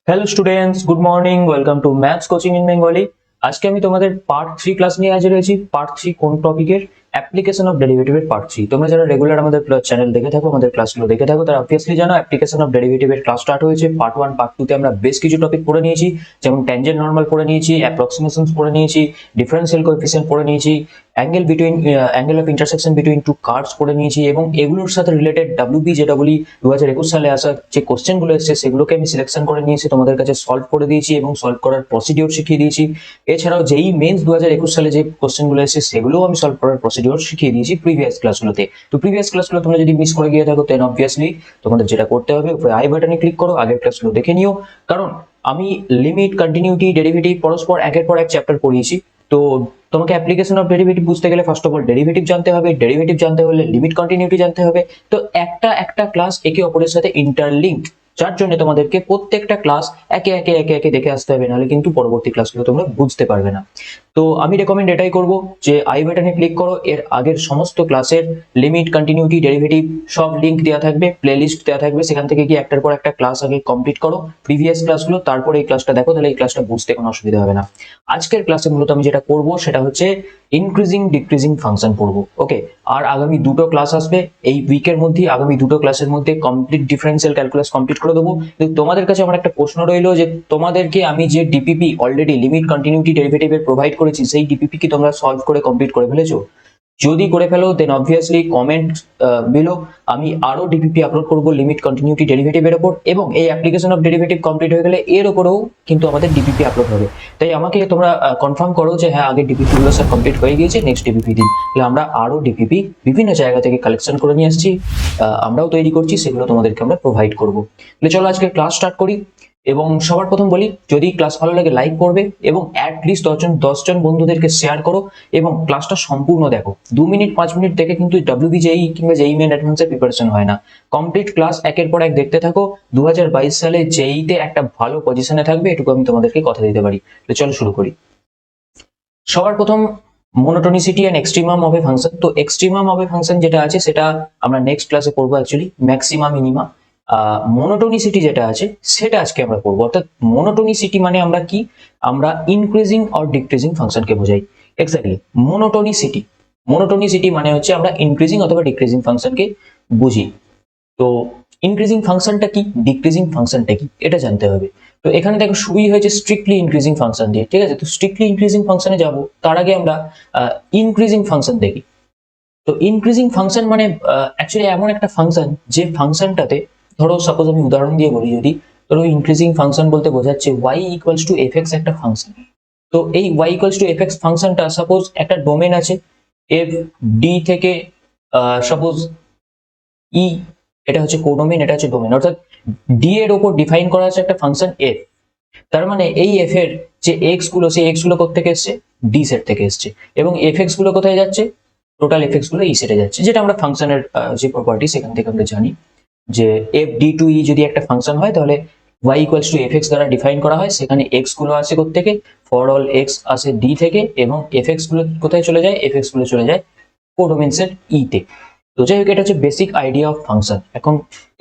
Hello students, good morning. Welcome to maths coaching in Bengali. আজকে আমি তোমাদের part 3 class নিয়ে হাজির হয়েছি। পার্ট 3 কোন টপিকের? অ্যাপ্লিকেশন অফ ডেরিভেটিভের পার্ট 3। তোমরা যারা রেগুলার আমাদের চ্যানেল দেখে থাকো, আমাদের ক্লাসগুলো দেখে থাকো, তারা অবভিয়াসলি জানো অ্যাপ্লিকেশন অফ ডেরিভেটিভের ক্লাস স্টার্ট হয়েছে। পার্ট 1 পার্ট 2 তে আমরা বেশ কিছু টপিক পড়ে নিয়েছি, যেমন ট্যানজেন্ট নরমাল পড়ে নিয়েছি, অ্যাপ্রক্সিমেশনস পড়ে নিয়েছি, ডিফারেন্সিয়াল কোএফিসিয়েন্ট পড়ে নিয়েছি, angle of intersection between two curves পড়ে নিয়েছি, এবং এগুলোর সাথে রিলেটেড WBJEE 2021 সালে আসা যে কোশ্চেনগুলো এসেছে সেগুলোকে আমি সিলেকশন করে নিয়েছি, তোমাদের কাছে সলভ করে দিয়েছি এবং সলভ করার প্রসিডিওর শিখিয়ে দিয়েছি। এছাড়াও যেই মেন্স 2021 সালে যে কোশ্চেনগুলো এসেছে সেগুলোও আমি সলভ করার প্রসিডিওর শিখিয়ে দিয়েছি প্রিভিয়াস ক্লাসগুলোতে। তো প্রিভিয়াস ক্লাসগুলো তোমরা যদি মিস করে গিয়ে থাকো, দেন অবভিয়াসলি তোমাদের যেটা করতে হবে, আই বাটনে ক্লিক করো, আগের ক্লাসগুলো দেখে নিও। কারণ আমি লিমিট, কন্টিনিউটি, ডেরিভেটিভ পরস্পর একের পর এক চ্যাপ্টার পড়িয়েছি। তো তোমাকে অ্যাপ্লিকেশন অফ ডেরিভেটিভ বুঝতে গেলে ফার্স্ট অফ অল ডেরিভেটিভ জানতে হবে, ডেরিভেটিভ জানতে হলে লিমিট, কন্টিনিউটি জানতে হবে। তো একটা একটা ক্লাস একে অপরের সাথে ইন্টারলিঙ্ক, যার জন্য তোমাদেরকে প্রত্যেকটা ক্লাস একে একে একে একে দেখে আসতে হবে, নাহলে কিন্তু পরবর্তী ক্লাসগুলো তোমরা বুঝতে পারবে না। তো আমি রেকমেন্ড এটাই করব যে আই বাটনে ক্লিক করো, এর আগের সমস্ত ক্লাসের লিমিট, কন্টিনিউটি, ডেরিভেটিভ সব লিংক দেওয়া থাকবে, প্লেলিস্ট দেওয়া থাকবে, সেখান থেকে গিয়ে একটার পর একটা ক্লাস আগে কমপ্লিট করো প্রিভিয়াস ক্লাসগুলো, তারপর এই ক্লাসটা দেখো, তাহলে এই ক্লাসটা বুঝতে কোনো অসুবিধা হবে না। আজকের ক্লাসে মূলত আমি যেটা করব সেটা হচ্ছে ইনক্রিজিং ডিক্রিজিং ফাংশন পড়বো। ওকে, আর আগামী দুটো ক্লাস আসবে এই উইকের মধ্যে, আগামী দুটো ক্লাসের মধ্যে কমপ্লিট ডিফারেন্সিয়াল ক্যালকুলাস কমপ্লিট করে দেবো। কিন্তু তোমাদের কাছে আমার একটা প্রশ্ন রইলো যে তোমাদেরকে আমি যে ডিপিপি অলরেডি লিমিট, কন্টিনিউটি, ডেরিভেটিভের প্রোভাইড করেছি, সেই ডিপিপি কি তোমরা সলভ করে কমপ্লিট করে ফেলেছো? যদি করে ফেলো দেন অবভিয়াসলি কমেন্ট বিলো, আমি আরো ডিপিপি আপলোড করবো লিমিট, কন্টিনিউটি, ডেরিভেটিভের উপর, এবং এই অ্যাপ্লিকেশন অফ ডেরিভেটিভ কমপ্লিট হয়ে গেলে এর উপরেও কিন্তু আমাদের ডিপিপি আপলোড হবে। তাই আমাকে তোমরা কনফার্ম করো যে হ্যাঁ, আগের ডিপিপি গুলো সব কমপ্লিট হয়ে গিয়েছে, নেক্সট ডিপিপি দিন। তাহলে আমরা আরো ডিপিপি বিভিন্ন জায়গা থেকে কালেকশন করে নিয়ে আসছি, আমরাও তৈরি করছি, সেগুলো তোমাদেরকে আমরা প্রোভাইড করবো। তাহলে চলো আজকে ক্লাস স্টার্ট করি। এবং সবার প্রথম বলি, যদি ক্লাস ভালো লাগে লাইক করবে এবং অ্যাটলিস্ট 10 জন বন্ধুদেরকে শেয়ার করো, এবং ক্লাসটা সম্পূর্ণ দেখো। 2 মিনিট 5 মিনিট দেখে কিন্তু WBJEE কিংবা JEE মেন অ্যাডভান্সের প্রিপারেশন হয় না। কমপ্লিট ক্লাস একের পর এক দেখতে থাকো, 2022 সালে JEE-তে একটা ভালো পজিশনে থাকবে, এটুকু আমি তোমাদেরকে কথা দিতে পারি। তো চলো শুরু করি। সবার প্রথম, monotonicity and extremum of a function. তো এক্সট্রিমাম অফ এ ফাংশন যেটা আছে সেটা আমরা নেক্সট ক্লাসে পড়বো। অ্যাকচুয়ালি ম্যাক্সিমা, মিনিমা, মোনোটোনিসিটি যেটা আছে সেটা আজকে আমরা পড়বো। অর্থাৎ মোনোটোনিসিটি মানে আমরা কি, আমরা ইনক্রিজিং অর ডিক্রিজিং ফাংশনকে বোঝাই। এক্স্যাক্টলি, মোনোটোনিসিটি, মোনোটোনিসিটি মানে হচ্ছে আমরা ইনক্রিজিং অথবা ডিক্রিজিং ফাংশনকে বুঝি। তো ইনক্রিজিং ফাংশনটা কি, ডিক্রিজিং ফাংশনটা কি, এটা জানতে হবে। তো এখানে দেখো শুরুই হয়েছে স্ট্রিক্টলি ইনক্রিজিং ফাংশন দিয়ে, ঠিক আছে? তো স্ট্রিক্টলি ইনক্রিজিং ফাংশনে যাব, তার আগে আমরা ইনক্রিজিং ফাংশন দেখি। তো ইনক্রিজিং ফাংশন মানে অ্যাকচুয়ালি এমন একটা ফাংশন যে ফাংশনটাতে, ধরো সাপোজ আমি উদাহরণ দিয়ে বলি, যদি ধরো ইনক্রিজিং ফাংশন বলতে বোঝাচ্ছে y ইকুয়ালস টু fx একটা ফাংশন। তো এই y ইকুয়ালস টু fx ফাংশনটা সাপোজ একটা ডোমেন আছে f d থেকে, সাপোজ ই, এটা হচ্ছে কোডোমেন, এটা হচ্ছে ডোমেন, অর্থাৎ ডি এর উপর ডিফাইন করা আছে একটা ফাংশন এফ। তার মানে এই এফ এর যে এক্স গুলো, সেই এক্স গুলো কোথেকে এসছে, ডি সেট থেকে এসছে, এবং এফ এক্স গুলো কোথায় যাচ্ছে, টোটাল এফ এক্স গুলো ই সেটে যাচ্ছে, যেটা আমরা ফাংশনের যে প্রপার্টি সেখান থেকে আমরা জানি যে এফ ডি টু ই যদি একটা ফাংশন হয়, তাহলে y equals to F x দ্বারা ডিফাইন করা হয়। সেখানে এক্স গুলো আসে কোথেকে, ফর অল এক্স আসে ডি থেকে, এবং এফ এক্স গুলো কোথায় চলে যায়, এফ এক্স গুলো চলে যায় কোডোমেন সেট ই তে। তো যাই হোক, এটা হচ্ছে বেসিক আইডিয়া অফ ফাংশন। এখন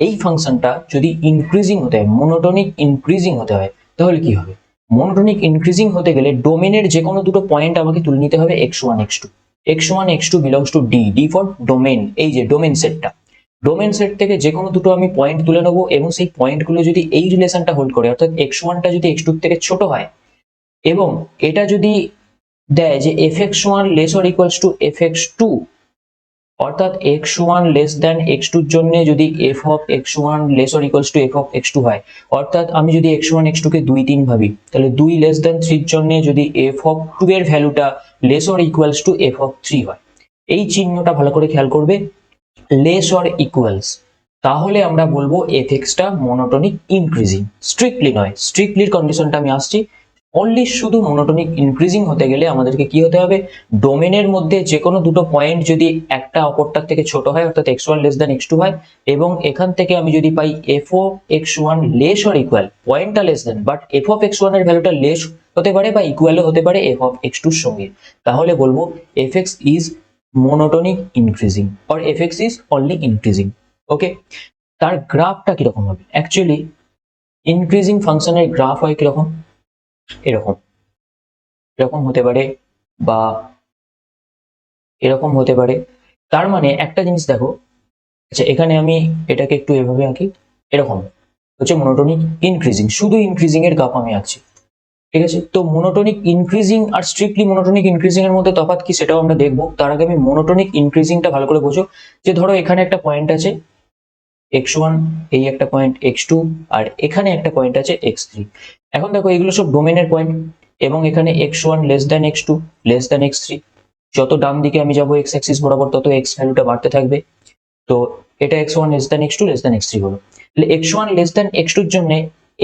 এই ফাংশনটা যদি ইনক্রিজিং হতে হয়, মোনোটোনিক ইনক্রিজিং হতে হয়, তাহলে কি হবে? মোনোটোনিক ইনক্রিজিং হতে গেলে ডোমেনের যে কোনো দুটো পয়েন্ট আমাকে তুলে নিতে হবে, x1 x2, x1 x2 belongs to D, D for domain, এই যে ডোমেন সেটটা, ডোমেন সেট থেকে যে কোনো দুটো আমি পয়েন্ট তুলে নেবো, এবং সেই পয়েন্টগুলো যদি এই রিলেশনটা হোল্ড করে, অর্থাৎ x1টা যদি x2 থেকে ছোট হয়, এবং এটা যদি দেয় যে fx1 less or equals two fx2, অর্থাৎ x1 লেস দ্যান x2 এর জন্য যদি f of x1 less or equals two f of x2 হয়, অর্থাৎ আমি যদি x1 x2 কে 2 3 ভাবি, তাহলে 2 লেস দ্যান 3 এর জন্য যদি f অফ 2 এর ভ্যালুটা less or equals two f of 3 হয়, এই চিহ্নটা ভালো করে খেয়াল করবে, লেস অর ইকুয়ালস, তাহলে আমরা বলবো fx টা মোনোটোনিক ইনক্রিজিং। স্ট্রিক্টলি নয়, স্ট্রিক্টলির কন্ডিশনটা আমি আসছি। অনলি শুধু মোনোটোনিক ইনক্রিজিং হতে গেলে আমাদেরকে কি হতে হবে, ডোমেনের মধ্যে যে কোনো দুটো পয়েন্ট যদি একটা অপরটার থেকে ছোট হয়, অর্থাৎ x1 লেস দ্যান x2 হয়, এবং এখান থেকে আমি যদি পাই f of x1 less or equal, পয়েন্টটা less than, but f of x1 এর ভ্যালুটা লেস হতে পারে বা ইকুয়ালও হতে পারে f of x2 এর সঙ্গে, তাহলে বলবো fx is monotonic increasing or fx is only increasing. ওকে, তার গ্রাফটা কিরকম হবে? অ্যাকচুয়ালি ইনক্রিজিং ফাংশনের গ্রাফ হয় কিরকম, এরকম এরকম হতে পারে বা এরকম হতে পারে। তার মানে একটা জিনিস দেখো, আচ্ছা এখানে আমি এটাকে একটু এভাবে আঁকি, এরকম হচ্ছে মনোটোনিক ইনক্রিজিং, শুধু ইনক্রিজিং এর গ্রাফ আমি আঁকছি, ঠিক আছে। তো মনোটোনিক ইনক্রিজিং আর স্ট্রিক্টলি মনোটোনিক ইনক্রিজিং এর মধ্যে তফাৎ কি সেটাও আমরা দেখবো। তার আগে আমি মনোটোনিক ইনক্রিজিংটা ভালো করে বোঝো। যে ধরো এখানে একটা পয়েন্ট আছে x1, এই একটা পয়েন্ট x2, আর এখানে একটা পয়েন্ট আছে x3। এখন দেখো এগুলো সব ডোমেনের পয়েন্ট, এবং এখানে x1 less than x2 less than x3। যত ডান দিকে আমি যাবো x অ্যাক্সিস বরাবর তত x ভ্যালুটা বাড়তে থাকবে। তো এটা x1 less than x2 less than x3 হলো। তাহলে x1 লেস দ্যান x2 এর জন্য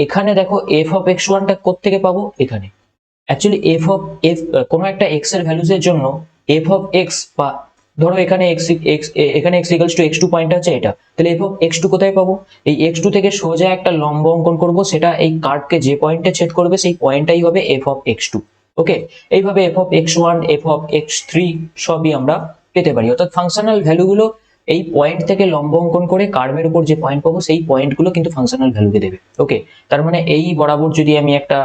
এখানে দেখো f অফ x1 টা কোত্থেকে পাবো, এখানে। অ্যাকচুয়ালি f কোনো একটা x এর ভ্যালুস এর জন্য f অফ x, বা ধরো এখানে এখানে x equals two x2 point আছে এটা, তাহলে f অফ x2 কোথায় পাবো, এই x2 থেকে সোজা একটা লম্ব অঙ্কন করব, সেটা এই কার্ভকে যে পয়েন্টে ছেদ করবে সেই পয়েন্টটাই হবে f অফ x2। ওকে, এইভাবে f of x1 f of x3 সবই আমরা পেতে পারি। অর্থাৎ ফাংশনাল ভ্যালুগুলো এই পয়েন্ট থেকে লম্ব অঙ্কন করে কার্ভের উপর যে পয়েন্ট পাবো সেই পয়েন্টগুলো কিন্তু ফাংশনাল ভ্যালুকে দেবে। ওকে, তার মানে এই বরাবর যদি আমি একটা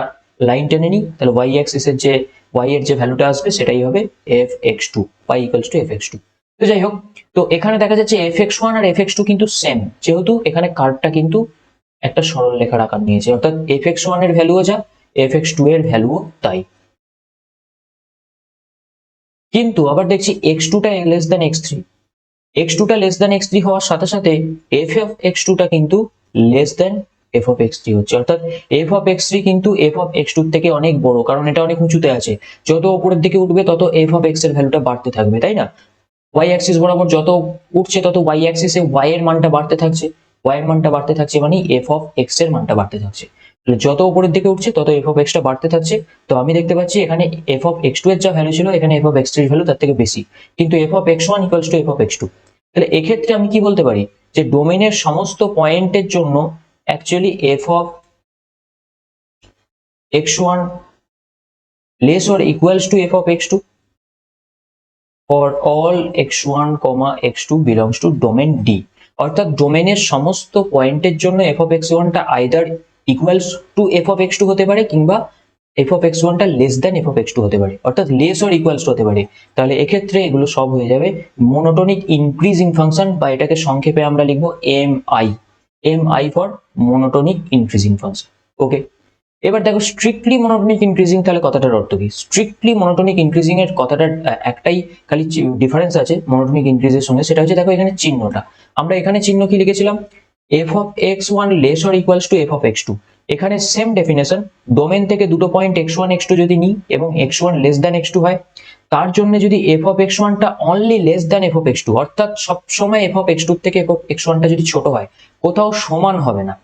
লাইন টেনে নিই, তাহলে y অ্যাক্সিস এর যে y এর যে ভ্যালুটা আসবে সেটাই হবে f(x2), y equals two f(x2). তো যাই হোক, তো এখানে দেখা যাচ্ছে f(x1) আর f(x2) কিন্তু সেম, যেহেতু এখানে কার্ভটা কিন্তু একটা সরল রেখার আকার নিয়েছে, অর্থাৎ f(x1) এর ভ্যালুও যা f(x2) এর ভ্যালুও তাই। কিন্তু আবার দেখছি x2 টা লেস দ্যান x3, x2 টা লেস দ্যান x3 হওয়ার সাথে সাথে f অফ x2 টা কিন্তু less than f of x3 হচ্ছে, অর্থাৎ f অফ x3 কিন্তু f অফ x2 থেকে অনেক বড়, কারণ এটা অনেক উঁচুতে আছে। যত উপরের দিকে উঠবে তত f অফ x এর ভ্যালুটা বাড়তে থাকবে, তাই না। y অ্যাক্সিস বরাবর যত উঠছে তত y অ্যাক্সিসে y এর মানটা বাড়তে থাকছে, y এর মানটা বাড়তে থাকছে মানে f অফ x এর মানটা বাড়তে থাকছে। তাহলে যত উপরের দিকে উঠছে তত f অফ x টা বাড়তে থাকছে। তো আমি দেখতে পাচ্ছি এখানে f অফ x2 এর যা ভ্যালু ছিল এখানে f অফ x3 এর ভ্যালু তার থেকে বেশি, কিন্তু f of x1 equals to f of x2। তাহলে এক্ষেত্রে আমি কি বলতে পারি, যে ডোমেনের সমস্ত পয়েন্টের জন্য actually f of x1 less or equals two f of x2 for all x1, x2 belongs to domain D। অর্থাৎ ডোমেনের সমস্ত পয়েন্টের জন্য f of x1 টা either equals to f of x2 হতে পারে, কিংবা f of x1 টা less than f of x2 হতে পারে, অর্থাৎ লেস অর ইকুয়ালস হতে পারে। তাহলে এক্ষেত্রে এগুলো সব হয়ে যাবে মনোটোনিক ইনক্রিজিং ফাংশন, বা এটাকে সংক্ষেপে আমরা লিখবো MI, MI for monotonic increasing function. Okay, এবার দেখো স্ট্রিক্টলি মনোটোনিক ইনক্রিজিং, তাহলে কথাটার অর্থ কি। স্ট্রিক্টলি মনোটোনিক ইনক্রিজিং এর কথাটার একটাই খালি ডিফারেন্স আছে মনোটোনিক ইনক্রিজের সঙ্গে, সেটা হচ্ছে দেখো এখানে চিহ্নটা, আমরা এখানে চিহ্ন কি লিখেছিলাম, f of x1 less or equals two f of x2। এখানে সেম ডেফিনেশন, ডোমেন থেকে দুটো পয়েন্ট x1 x2 যদি নিই এবং x1 লেস দ্যান x2 হয়, তার জন্য যদি f অফ x1 টা only less than f of x2, অর্থাৎ সব সময় f অফ x2 থেকে f অফ x1 টা যদি ছোট হয়, কোথাও সমান হবে না,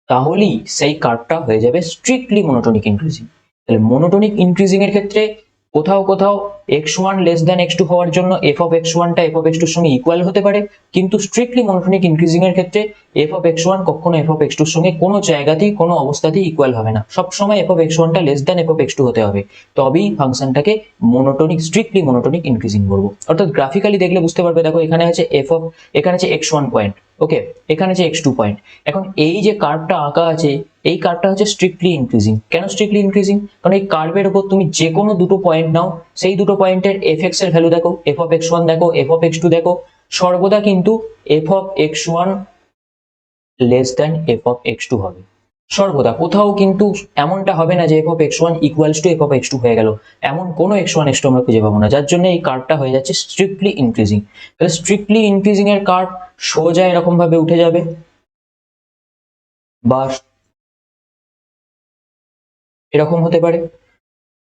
তাহলেই সেই কার্ভটা হয়ে যাবে স্ট্রিক্টলি মনোটোনিক ইনক্রিজিং। তাহলে মনোটোনিক ইনক্রিজিং এর ক্ষেত্রে কোথাও কোথাও x1 লেস দ্যান x2 হওয়ার জন্য f অফ x1 টা f অফ x2 এর সঙ্গে ইকুয়াল হতে পারে, কিন্তু স্ট্রিক্টলি মনোটোনিক ইনক্রিজিং এর ক্ষেত্রে f অফ x1 কখনো f অফ x2 এর সঙ্গে কোনো জায়গাতেই কোনো অবস্থাতেই ইকুয়াল হবে না, সব সময় f অফ x1 টা less than f of x2 হতে হবে, তবেই ফাংশনটাকে মনোটোনিক স্ট্রিক্টলি মনোটোনিক ইনক্রিজিং বলবো। অর্থাৎ গ্রাফিক্যালি দেখলে বুঝতে পারবে, দেখো এখানে আছে এখানে আছে x1 পয়েন্ট, ওকে, এখানে আছে x2 পয়েন্ট। এখন এই যে কার্ভটা আঁকা আছে, এই কার্ভটা হচ্ছে স্ট্রিক্টলি ইনক্রিজিং। কেন স্ট্রিক্টলি ইনক্রিজিং, কারণ এই কার্ভের উপর তুমি যে কোনো দুটো পয়েন্ট নাও, সেই দুটো পয়েন্টের fx এর ভ্যালু দেখো, f অফ x1 দেখো, f অফ x2 দেখো, সর্বদা কিন্তু f of x1 less than f of x2 হবে, সর্বদা। কোথাও কিন্তু এমনটা হবে না যে f of x1 equals to f of x2 হয়ে গেল, এমন কোনো x1 x2 আমরা খুঁজে পাবো না, যার জন্য এই কার্ভটা হয়ে যাচ্ছে স্ট্রিক্টলি ইনক্রিজিং। তাহলে স্ট্রিক্টলি ইনক্রিজিং এর কার্ভ সোজা এরকম ভাবে উঠে যাবে, বা এরকম হতে পারে,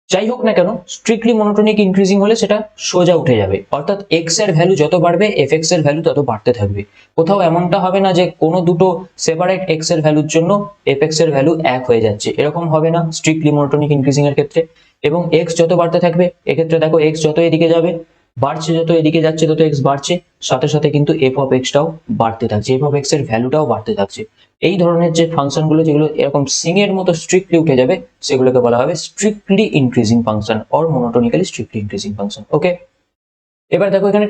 যাই হোক না কেন স্ট্রিক্টলি মনোটোনিক ইনক্রিজিং হলে সেটা সোজা উঠে যাবে, অর্থাৎ x এর ভ্যালু যত বাড়বে fx এর ভ্যালু তত বাড়তে থাকবে। কোথাও এমনটা হবে না যে কোনো দুটো সেপারেট x এর ভ্যালুর জন্য fx এর ভ্যালু এক হয়ে যাচ্ছে, এরকম হবে না স্ট্রিক্টলি মনোটোনিক ইনক্রিজিং এর ক্ষেত্রে। এবং x যত বাড়তে থাকবে, এক্ষেত্রে দেখো x যত এদিকে যাবে, বাড়ছে, যত এদিকে যাচ্ছে তত x বাড়ছে, সাথে সাথে কিন্তু f অফ x টাও বাড়তে থাকছে, f অফ x এর ভ্যালুটাও বাড়তে থাকছে। এই ধরনের যে ফাংশন গুলো যেগুলো এরকম সিং এর মতো স্ট্রিক্টলি উঠে যাবে, সেগুলোকে বলা হবে strictly increasing function or monotonically strictly increasing function. Okay, এবার দেখো এখানে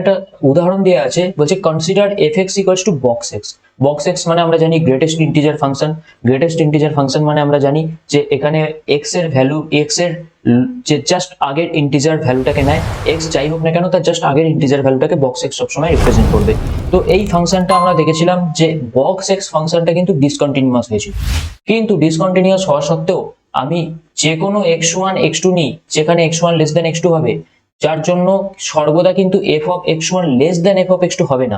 একটা উদাহরণ দেওয়া আছে, বলছে consider f x equals to box x. Box x মানে আমরা জানি greatest integer function. Greatest integer function মানে আমরা জানি যে এখানে এক্স এর ভ্যালু, এক্স এর যে জাস্ট আগের ইন্টিজার ভ্যালুটাকে নেয়, এক্স যাই হোক না কেন তার জাস্ট আগের ইন্টিজার ভ্যালুটাকে বক্স এক্স সবসময় রিপ্রেজেন্ট করবে। তো এই ফাংশনটা আমরা দেখেছিলাম যে বক্স এক্স ফাংশনটা কিন্তু ডিসকন্টিনিউয়াস হয়েছিল, কিন্তু ডিসকন্টিনিউয়াস হওয়া সত্ত্বেও আমি যে কোনো এক্স ওয়ান এক্স টু নিই যেখানে X one less than X two হবে, যার জন্য সর্বদা কিন্তু F of x one less than F of x two হবে না।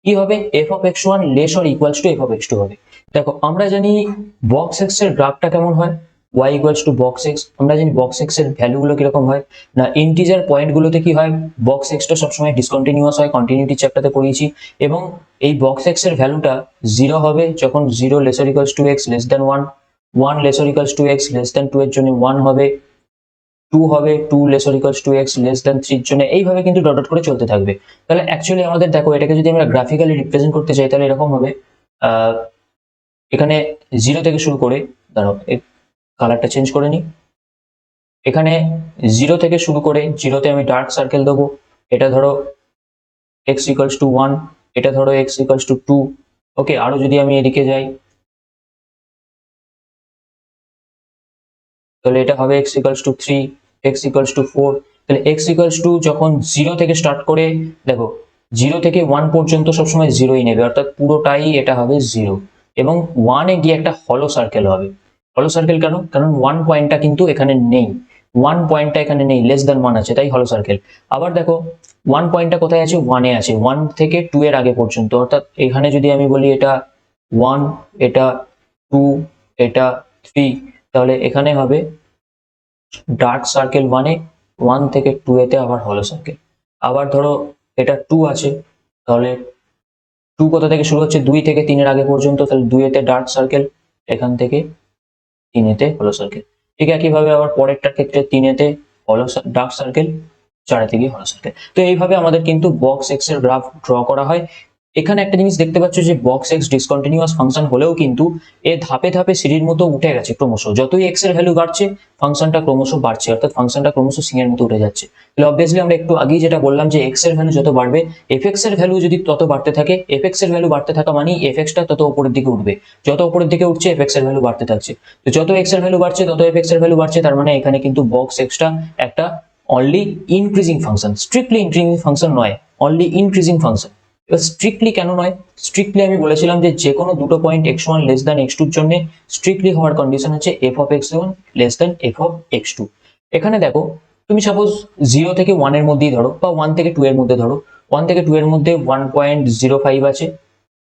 কি হবে? F of x one less or equals to F of x two হবে। দেখো আমরা জানি বক্স এক্স এর গ্রাফটা কেমন হয়, y equals to box x. আমরা জানি বক্স এক্স এর ভ্যালুগুলো কিরকম হয় না, ইন্টিজার পয়েন্টগুলোতে কি হয়, বক্স এক্সটা সবসময় ডিসকন্টিনিউয়াস হয়, কন্টিনিউটি চ্যাপ্টারতে পড়িয়েছি। এবং এই বক্স এক্স এর ভ্যালুটা 0 হবে যখন 0 lesser equals to X less than 1, 1 lesser equals to X less than 2 এর জন্য 1 হবে, 2 হবে 2 lesser equals to X less than 3 এর জন্য, এইভাবে কিন্তু ডট ডট করে চলতে থাকবে। তাহলে অ্যাকচুয়ালি আমাদের দেখো এটাকে যদি আমরা গ্রাফিক্যালি রিপ্রেজেন্ট করতে চাই তাহলে এরকম হবে, এখানে 0 থেকে শুরু করে, দাঁড়াও কালারটা চেঞ্জ করে নিই। এখানে 0 থেকে শুরু করে 0তে আমি ডার্ক সার্কেল দেবো, এটা ধরো এক্স ইকুয়ালস টু 1, এটা ধরো এক্স ইকুয়ালস টু 2। ওকে, আরো যদি আমি এদিকে যাই তাহলে এটা হবে x equals two 3, x equals to 4। তাহলে এক্স ইকুয়ালস টু যখন 0 থেকে স্টার্ট করে, দেখো 0 থেকে 1 পর্যন্ত সবসময় 0ই নেবে, অর্থাৎ পুরোটাই এটা হবে 0, এবং 1 এ গিয়ে একটা হলো সার্কেল হবে। হলো সার্কেল কেন? কারণ 1 পয়েন্টটা কিন্তু এখানে নেই, 1 পয়েন্টটা এখানে নেই, লেস দ্যান 1 আছে, তাই হলো সার্কেল। আবার দেখো 1 পয়েন্টটা কোথায় আছে? 1 এ আছে, 1 থেকে 2 এর আগে পর্যন্ত, অর্থাৎ এখানে যদি আমি বলি এটা 1, এটা 2, এটা 3, তাহলে এখানে হবে ডার্ক সার্কেল 1 এ, 1 থেকে 2 এতে আবার হলো সার্কেল। আবার ধরো এটা 2 আছে, তাহলে 2 কোথা থেকে শুরু হচ্ছে? 2 থেকে 3 এর আগে পর্যন্ত, তাহলে 2 এতে ডার্ক সার্কেল, এখান থেকে 3 এতে হলো সার্কেল। ঠিক একইভাবে আবার পরেরটার ক্ষেত্রে 3 এতে হলো ডার্ক সার্কেল, 4 থেকে হলো সার্কেল। তো এইভাবে আমাদের কিন্তু বক্স এক্স এর গ্রাফ ড্র করা হয়। এখানে একটা জিনিস দেখতে পাচ্ছ যে বক্স এক্স ডিসকন্টিনিউয়াস ফাংশন হলেও কিন্তু এ ধাপে ধাপে সিঁড়ির মতো উঠে গেছে ক্রমশ, যতই এক্স এর ভ্যালু বাড়ছে ফাংশনটা ক্রমশ বাড়ছে, অর্থাৎ ফাংশনটা ক্রমশ সিংহের মতো উঠে যাচ্ছে। তাহলে অবভিয়াসলি আমরা একটু আগেই যেটা বললাম যে এক্স এর ভ্যালু যত বাড়বে এফ এক্স এর ভ্যালু যদি তত বাড়তে থাকে, এফ এক্স এর ভ্যালু বাড়তে থাকা মানে এফ এক্সটা তত উপরের দিকে উঠবে, যত উপরের দিকে উঠছে এফ এক্স এর ভ্যালু বাড়তে থাকছে। তো যত এক্স এর ভ্যালু বাড়ছে তত এফ এক্স এর ভ্যালু বাড়ছে, তার মানে এখানে কিন্তু বক্স এক্সটা একটা only increasing function, strictly increasing function নয়, অনলি ইনক্রিজিং ফাংশন। এবার স্ট্রিক্টলি কেন নয়? স্ট্রিক্টলি আমি বলেছিলাম যে যে কোনো দুটো point x one less than x টুর জন্য স্ট্রিক্টলি হওয়ার কন্ডিশন হচ্ছে f of x one less than f of x two. এখানে দেখো তুমি সাপোজ 0 থেকে 1 এর মধ্যেই ধরো, বা 1 থেকে 2 এর মধ্যে ধরো, 1 থেকে 2 এর মধ্যে 1.05 আছে,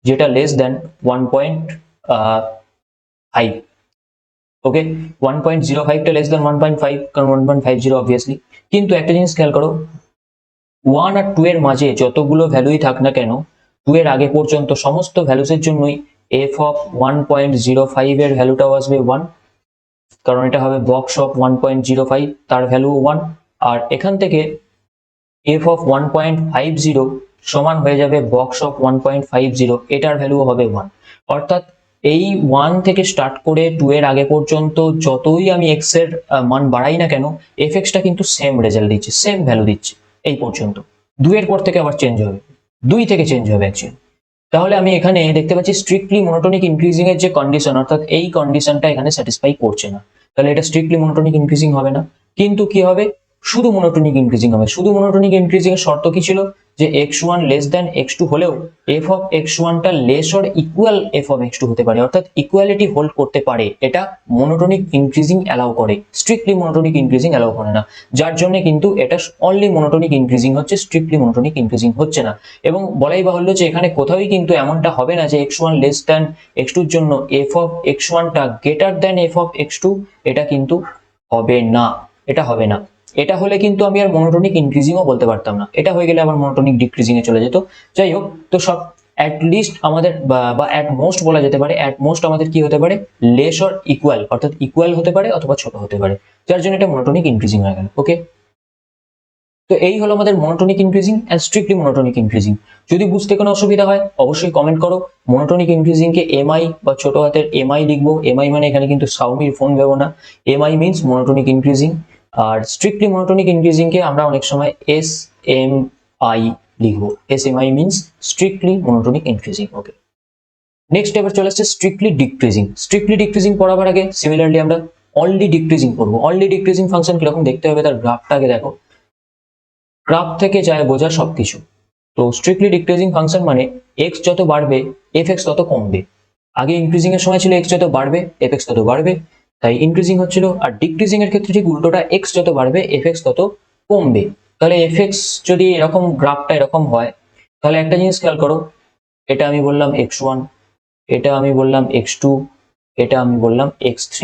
যেটা লেস দ্যান 1.5। ওকে, 1.05টা লেস দ্যান 1.5, কারণ 1.50 অবভিয়াসলি। কিন্তু একটা জিনিস খেয়াল করো, 1 আর 2 এর মাঝে যতগুলো ভ্যালুই থাক না কেন, 2 এর আগে পর্যন্ত সমস্ত ভ্যালুসের জন্যই এফ অফ 1.05 এর ভ্যালুটাও আসবে 1, কারণ এটা হবে বক্স অফ 1.05, তার ভ্যালু 1। আর এখান থেকে এফ অফ 1.50 সমান হয়ে যাবে বক্স অফ 1.50, এটার ভ্যালু হবে 1। অর্থাৎ এই 1 থেকে স্টার্ট করে 2 এর আগে পর্যন্ত যতই আমি এক্স এর মান বাড়াই না কেন, এফ এক্সটা কিন্তু সেম রেজাল্ট দিচ্ছে, সেম ভ্যালু দিচ্ছে এই পর্যন্ত। 2 এর পর থেকে আবার চেঞ্জ হবে, 2 থেকে চেঞ্জ হবে অ্যাকচুয়ালি। তাহলে আমি এখানে দেখতে পাচ্ছি স্ট্রিক্টলি মনোটোনিক ইনক্রিজিং এর যে কন্ডিশন, অর্থাৎ এই কন্ডিশনটা এখানে স্যাটিসফাই করছে না, তাহলে এটা স্ট্রিক্টলি মনোটোনিক ইনক্রিজিং হবে না। কিন্তু কি হবে? শুধু মনোটোনিক ইনক্রিজিং হবে। শুধু মনোটোনিক ইনক্রিজিং এর শর্ত কি ছিল? যে x1 লেস দ্যান x2 হলেও f অফ x1 টা less or equal f of x2 হতে পারে, অর্থাৎ ইকুয়ালিটি হোল্ড করতে পারে, এটা মনোটোনিক ইনক্রিজিং অ্যালাউ করে, স্ট্রিক্টলি মনোটোনিক ইনক্রিজিং অ্যালাউ করে না। যার জন্য কিন্তু এটা অনলি মনোটোনিক ইনক্রিজিং হচ্ছে, স্ট্রিক্টলি মনোটোনিক ইনক্রিজিং হচ্ছে না। এবং বলাই বাহুল্য যে এখানে কোথাওই কিন্তু এমনটা হবে না যে x1 লেস দ্যান x2 এর জন্য f অফ x1 টা greater than f of x2, এটা কিন্তু হবে না, এটা হবে না। এটা হলে কিন্তু আমি আর মনোটোনিক ইনক্রিজিংও বলতে পারতাম না, এটা হয়ে গেলে আবার মনোটোনিক ডিক্রিজিং এ চলে যেত। যাই হোক, তো সব অ্যাট লিস্ট আমাদের বা অ্যাট মোস্ট বলা যেতে পারে, অ্যাট মোস্ট আমাদের কি হতে পারে? লেস অর ইকুয়াল, অর্থাৎ ইকুয়াল হতে পারে অথবা ছোট হতে পারে, যার জন্য এটা মনোটোনিক ইনক্রিজিং হয়ে গেল। ওকে, তো এই হলো আমাদের monotonic increasing and strictly monotonic increasing. যদি বুঝতে কোনো অসুবিধা হয় অবশ্যই কমেন্ট করো। মনোটোনিক ইনক্রিজিং কে এমআই বা ছোট হাতের এমআই লিখবো, এমআই মানে এখানে কিন্তু শাওমির ফোন ভেবো না, এমআই মিন্স মনোটোনিক ইনক্রিজিং। আর স্ট্রিক্টলি মনোটোনিক ইনক্রিজিং কে আমরা অনেক সময় SMI লিখবো। SMI means strictly monotonic increasing. Okay, next এবার চলে আসছে স্ট্রিক্টলি ডিক্রিজিং। স্ট্রিক্টলি ডিক্রিজিং পড়াবার আগে সিমিলারলি আমরা অনলি ডিক্রিজিং করবো। অনলি ডিক্রিজিং ফাংশন কিরকম দেখতে হবে তার গ্রাফটাকে দেখো, গ্রাফ থেকে যায় বোঝা সবকিছু। তো স্ট্রিক্টলি ডিক্রিজিং ফাংশন মানে x যত বাড়বে fx তত কমবে। আগে ইনক্রিজিং এর সময় ছিল x যত বাড়বে fx তত বাড়বে, তাই ইনক্রিজিং হচ্ছিল। আর ডিক্রিজিং এর ক্ষেত্রে ঠিক উল্টোটা, x যত বাড়বে fx তত কমবে। তাহলে fx যদি এরকম গ্রাফটা এরকম হয়, তাহলে একটা জিনিস খেয়াল করো, এটা আমি বললাম x1, এটা আমি বললাম x2, এটা আমি বললাম x3।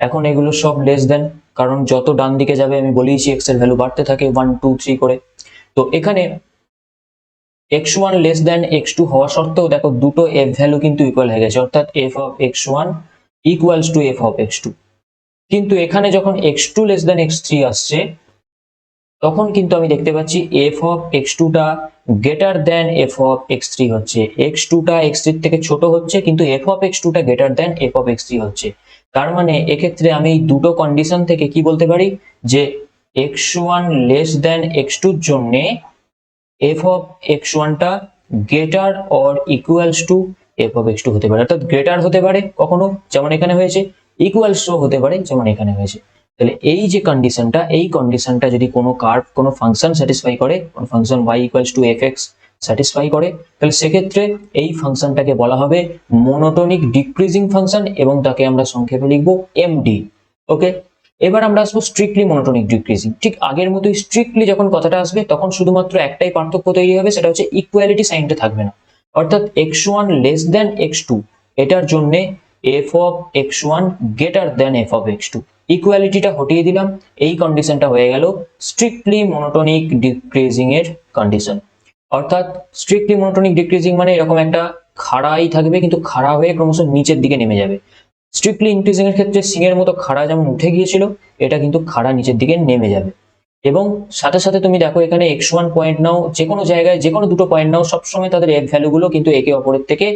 এখন এগুলো সব লেস দেন, কারণ যত ডান দিকে যাবে আমি বলেইছি x এর ভ্যালু বাড়তে থাকে 1 2 3 করে। তো এখানে x1 লেস দেন x2 হওয়া সত্ত্বেও দেখো দুটো f ভ্যালু কিন্তু ইকুয়াল হয়ে গেছে, অর্থাৎ f of x1 equals to f of x2। কিন্তু এখানে যখন x2 লেস দেন x3 আসছে, তখন কিন্তু আমি দেখতে পাচ্ছি f অফ x2 টা greater than f of x3 হচ্ছে। x2 টা x3 থেকে ছোট হচ্ছে, কিন্তু f অফ x2 টা greater than f of x3 হচ্ছে। তার মানে এক্ষেত্রে আমি এই দুটো কন্ডিশন থেকে কি বলতে পারি, যে x1 লেস দেন x2 এর জন্য f অফ x1 টা greater or equals two f of x2 হতে পারে। অর্থাৎ গ্রেটার হতে পারে কখনো, যেমন এখানে হয়েছে, ইকুয়ালস হতে পারে যেমন এখানে হয়েছে। তাহলে এই যে কন্ডিশনটা, এই কন্ডিশনটা যদি কোনো কার্ভ কোনো ফাংশন স্যাটিসফাই করে, কোনো function y equals two fx satisfy করে, তাহলে সেক্ষেত্রে এই ফাংশনটাকে বলা হবে মনোটোনিক ডিক্রিজিং ফাংশন, এবং তাকে আমরা সংক্ষেপে লিখবো MD। ওকে, এবার আমরা আসবো স্ট্রিক্টলি মনোটোনিক ডিক্রিজিং। ঠিক আগের মতোই স্ট্রিক্টলি যখন কথাটা আসবে, তখন শুধুমাত্র একটাই পার্থক্য তৈরি হবে, সেটা হচ্ছে ইকুয়ালিটি সাইনটা থাকবে না। অর্থাৎ x1 লেস দেন x2 এটার জন্য f of x1 greater than f of x2, ইকুয়ালিটিটা হটিয়ে দিলাম। এই কন্ডিশনটা হয়ে গেল স্ট্রিক্টলি মনোটোনিক ডিক্রিজিং এর কন্ডিশন। অর্থাৎ স্ট্রিক্টলি মনোটোনিক ডিক্রিজিং মানে এরকম একটা খাড়াই থাকবে, কিন্তু খাড়া হয়ে ক্রমশ নিচের দিকে নেমে যাবে। স্ট্রিক্টলি ইনক্রিজিং এর ক্ষেত্রে সিং এর মতো খাড়া যেমন উঠে গিয়েছিল, এটা কিন্তু খাড়া নিচের দিকে নেমে যাবে। এবং সাথে সাথে তুমি দেখো এখানে x1 পয়েন্ট নাও, যে কোনো জায়গায় যে কোনো দুটো পয়েন্ট নাও, সবসময় তাদের f ভ্যালুগুলো কিন্তু একে অপরের থেকে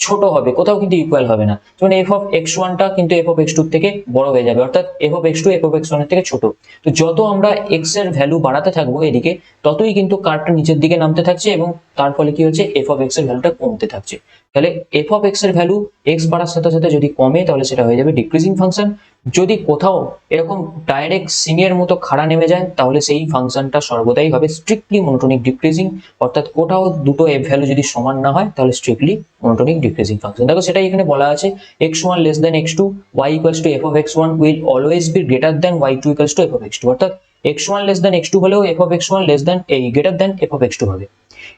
ছোট হবে, কোথাও কিন্তু ইকুয়াল হবে না। যেমন f অফ x1 টা কিন্তু f অফ x2 থেকে বড় হয়ে যাবে, অর্থাৎ f of x2 f of x1 এর থেকে ছোট। তো যত আমরা x এর ভ্যালু বাড়াতে থাকবো এদিকে, ততই কিন্তু কার্ভটা নিচের দিকে নামতে থাকছে, এবং তার ফলে কি হচ্ছে, f অফ x এর ভ্যালুটা কমতে থাকছে। তাহলে f অফ x এর ভ্যালু x বাড়ার সাথে সাথে যদি কমে, তাহলে সেটা হয়ে যাবে ডিক্রিজিং ফাংশন। যদি কোথাও এরকম ডাইরেক্ট সিং এর মতো খাড়া নেমে যায়, তাহলে সেই ফাংশনটা সর্বদাই হবে স্ট্রিক্টলি মনোটোনিক ডিক্রিজিং। অর্থাৎ কোথাও দুটো f ভ্যালু যদি সমান না হয়, তাহলে স্ট্রিক্টলি মনোটোনিক ডিক্রিজিং ফাংশন। দেখো সেটাই এখানে বলা আছে, x1 less than x2 y equals two f of x1 will always be greater than y2 equals to f of x2। অর্থাৎ x1 লেস দেন x2 হলেও f of x1 less than এই greater than f of x2 হবে।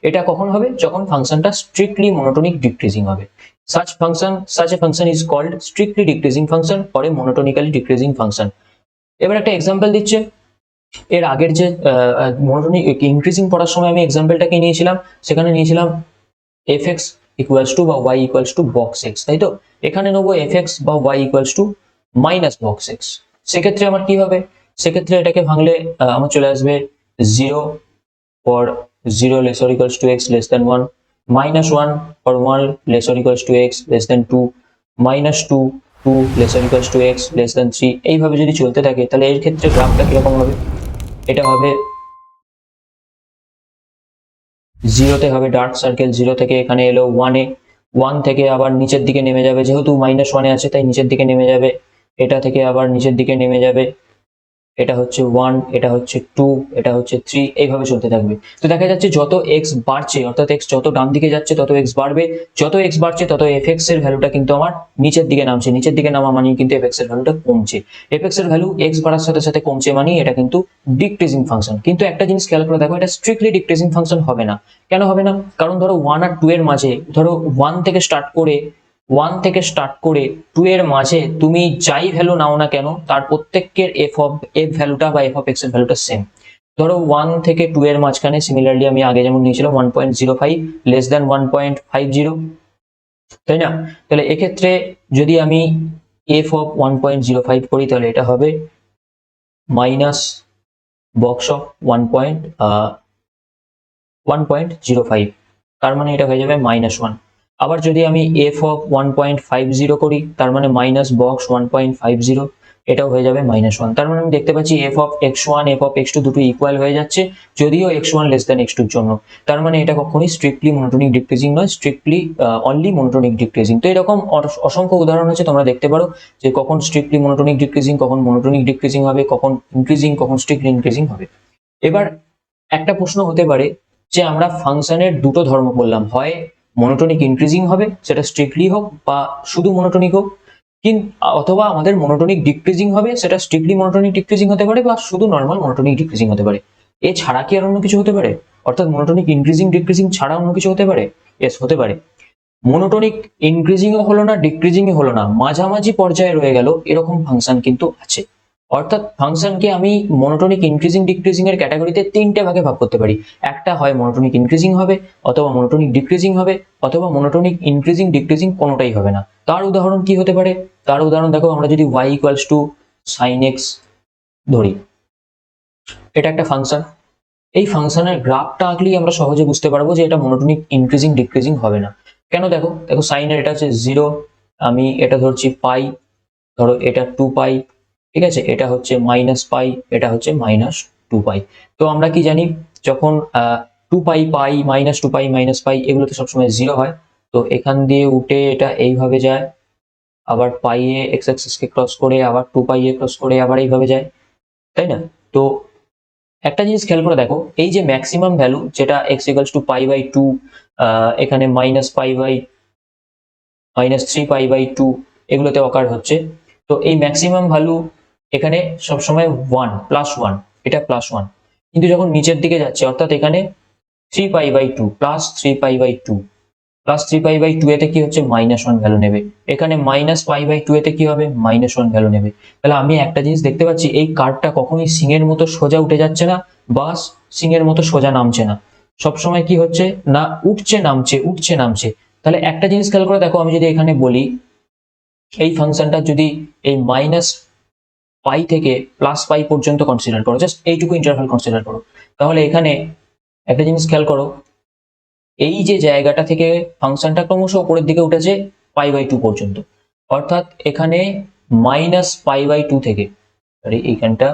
এটা কখন হবে, যখন ফাংশনটা strictly monotonic decreasing হবে। such a function is called strictly decreasing function or a monotonically decreasing function। এবার একটা এক্সাম্পল দিচ্ছে, এর আগের যে মনোটোনিক ইনক্রিজিং পড়ার সময় আমি এক্সাম্পলটাকে নিয়েছিলাম, সেখানে নিয়েছিলাম fx ইকুয়ালস টু বা y equals to box x, তাই তো? এখানে নেবো fx বা y equals to minus box x। সেক্ষেত্রে আমার কি হবে, সেক্ষেত্রে এটাকে ভাঙলে আমার চলে আসবে 0 for 0 less or equals to x less than 1, minus 1 for 1 less or equals to x less than 2, minus 2 2 less or equals to x less than 3। এইভাবে যদি চলতে থাকে, তাহলে এর ক্ষেত্রে গ্রাফটা কিরকম হবে, এটা হবে 0 তে হবে ডার্ক সার্কেল, 0 থেকে এখানে এলো 1 এ, 1 থেকে আবার নিচের দিকে নেমে যাবে, যেহেতু মাইনাস 1 এ আছে তাই নিচের দিকে নেমে যাবে, এটা থেকে আবার নিচের দিকে নেমে যাবে, এটা হচ্ছে 1, এটা হচ্ছে 2, এটা হচ্ছে 3, এইভাবে চলতে থাকবে। তো দেখা যাচ্ছে যত x বাড়ছে, অর্থাৎ x যত ডান দিকে যাচ্ছে তত x বাড়বে, যত x বাড়ছে তত fx এর ভ্যালুটা কিন্তু আমার নিচের দিকে নামছে, নিচের দিকে নামা মানে কিন্তু fx এর ভ্যালুটা কমছে। fx এর ভ্যালু x বাড়ার সাথে সাথে কমছে মানে এটা কিন্তু ডিক্রিজিং ফাংশন। কিন্তু একটা জিনিস খেয়াল করে দেখো, এটা স্ট্রিক্টলি ডিক্রিজিং ফাংশন হবে না। কেন হবে না, কারণ ধরো 1 আর 2 এর মাঝে, ধরো 1 থেকে স্টার্ট করে 2 এর মাঝে তুমি যাই ভ্যালু নাও না কেন, তার প্রত্যেকের f ভ্যালুটা বা f অফ x এর ভ্যালুটা সেম। ধরো 1 থেকে 2 এর মাঝখানে সিমিলারলি আমি আগে যেমন নিয়েছিলাম 1.05 লেস দেন 1.50, তাই না? তাহলে এক্ষেত্রে যদি আমি f অফ 1.05 করি, তাহলে এটা হবে মাইনাস বক্স অফ 1.05, তার মানে এটা হয়ে যাবে -1। আবার যদি আমি f অফ 1.50 করি, তার মানে মাইনাস বক্স 1.50, এটাও হয়ে যাবে -1। তার মানে আমি দেখতে পাচ্ছি F of x1 F of x2 দুটো ইকুয়াল হয়ে যাচ্ছে, যদিও x1 লেস দ্যান x2 এর জন্য। তার মানে এটা কখনোই স্ট্রিক্টলি মনোটোনিক ডিক্রিজিং নয়, স্ট্রিক্টলি অনলি মনোটোনিক ডিক্রিজিং। তো এরকম অসংখ্য উদাহরণ আছে, তোমরা দেখতে পারো যে কখন স্ট্রিক্টলি মনোটোনিক ডিক্রিজিং, কখন মনোটোনিক ডিক্রিজিং হবে, কখন ইনক্রিজিং, কখন স্ট্রিক্টলি ইনক্রিজিং হবে। এবার একটা প্রশ্ন হতে পারে যে আমরা ফাংশনের দুটো ধর্ম বললাম, হয় মনোটোনিক ইনক্রিজিং হবে সেটা স্ট্রিক্টলি হোক বা শুধু মনোটোনিক হোক, অথবা আমাদের মনোটোনিক ডিক্রিজিং হবে সেটা স্ট্রিক্টলি মনোটোনিক ডিক্রিজিং হতে পারে বা শুধু নর্মাল মনোটোনিক ডিক্রিজিং হতে পারে। এছাড়া কি আর অন্য কিছু হতে পারে? অর্থাৎ মনোটোনিক ইনক্রিজিং ডিক্রিজিং ছাড়া অন্য কিছু হতে পারে? এস, হতে পারে। মনোটোনিক ইনক্রিজিংও হলো না, ডিক্রিজিংও হলো না, মাঝামাঝি পর্যায়ে রয়ে গেল, এরকম ফাংশন কিন্তু আছে। অর্থাৎ ফাংশনকে আমি মনোটোনিক ইনক্রিজিং ডিক্রিজিং এর ক্যাটাগরিতে তিনটে ভাগে ভাগ করতে পারি। একটা হয় মনোটোনিক ইনক্রিজিং হবে, অথবা মনোটোনিক ডিক্রিজিং হবে, অথবা মনোটোনিক ইনক্রিজিং ডিক্রিজিং কোনোটাই হবে না। তার উদাহরণ কি হতে পারে? তার উদাহরণ দেখো, আমরা যদি y equals to sine X ধরি, এটা একটা ফাংশন। এই ফাংশনের গ্রাফটা আঁকলেই আমরা সহজে বুঝতে পারবো যে এটা মনোটোনিক ইনক্রিজিং ডিক্রিজিং হবে না। কেন? দেখো দেখো, সাইনের এটা হচ্ছে 0, আমি এটা ধরছি পাই, ধরো এটা 2 পাই, ঠিক আছে, এটা হচ্ছে -পাই, এটা হচ্ছে -2 পাই। তো আমরা কি জানি, যখন 2 পাই পাই, -2 পাই পাই, এগুলো তো সবসময় 0 হয়। তো এখান দিয়ে উঠে এটা এইভাবে যায়, আবার পাই এ এক্স অ্যাক্সিস কে ক্রস করে, আবার 2 পাই এ ক্রস করে, আবার এইভাবে যায়, তাই না? তো একটা জিনিস খেয়াল করে দেখো, এই যে ম্যাক্সিমাম ভ্যালু যেটা x ইকুয়ালস টু π/2, এখানে -3π/2, এগুলোতে অকার হচ্ছে। তো এই ম্যাক্সিমাম ভ্যালু এখানে সবসময় 1 +1, এটা +1। কিন্তু যখন নিচের দিকে যাচ্ছে, অর্থাৎ এখানে 3π/2 +3π/2 +3π/2 এতে কি হচ্ছে? -1 ভ্যালু নেবে। এখানে -π/2 এতে কি হবে? -1 ভ্যালু নেবে। তাহলে আমি একটা জিনিস দেখতে পাচ্ছি, এই কার্ভটা কখনোই সিংহের মতো সোজা উঠে যাচ্ছে না বা সিংহের মতো সোজা নামছে না। সবসময় কি হচ্ছে না, উঠছে নামছে, উঠছে নামছে। তাহলে একটা জিনিস খেয়াল করে দেখো, আমি যদি এখানে বলি এই ফাংশনটা যদি এই -পাই থেকে +পাই পর্যন্ত কনসিডার করো, জাস্ট এইটুকু ইন্টারভাল কনসিডার করো, তাহলে এখানে একটা জিনিস খেয়াল করো, এই যে জায়গাটা থেকে ফাংশনটা ক্রমশ উপরের দিকে উঠেছে π/2 পর্যন্ত। অর্থাৎ এখানে -π/2 থেকে, এইখানটা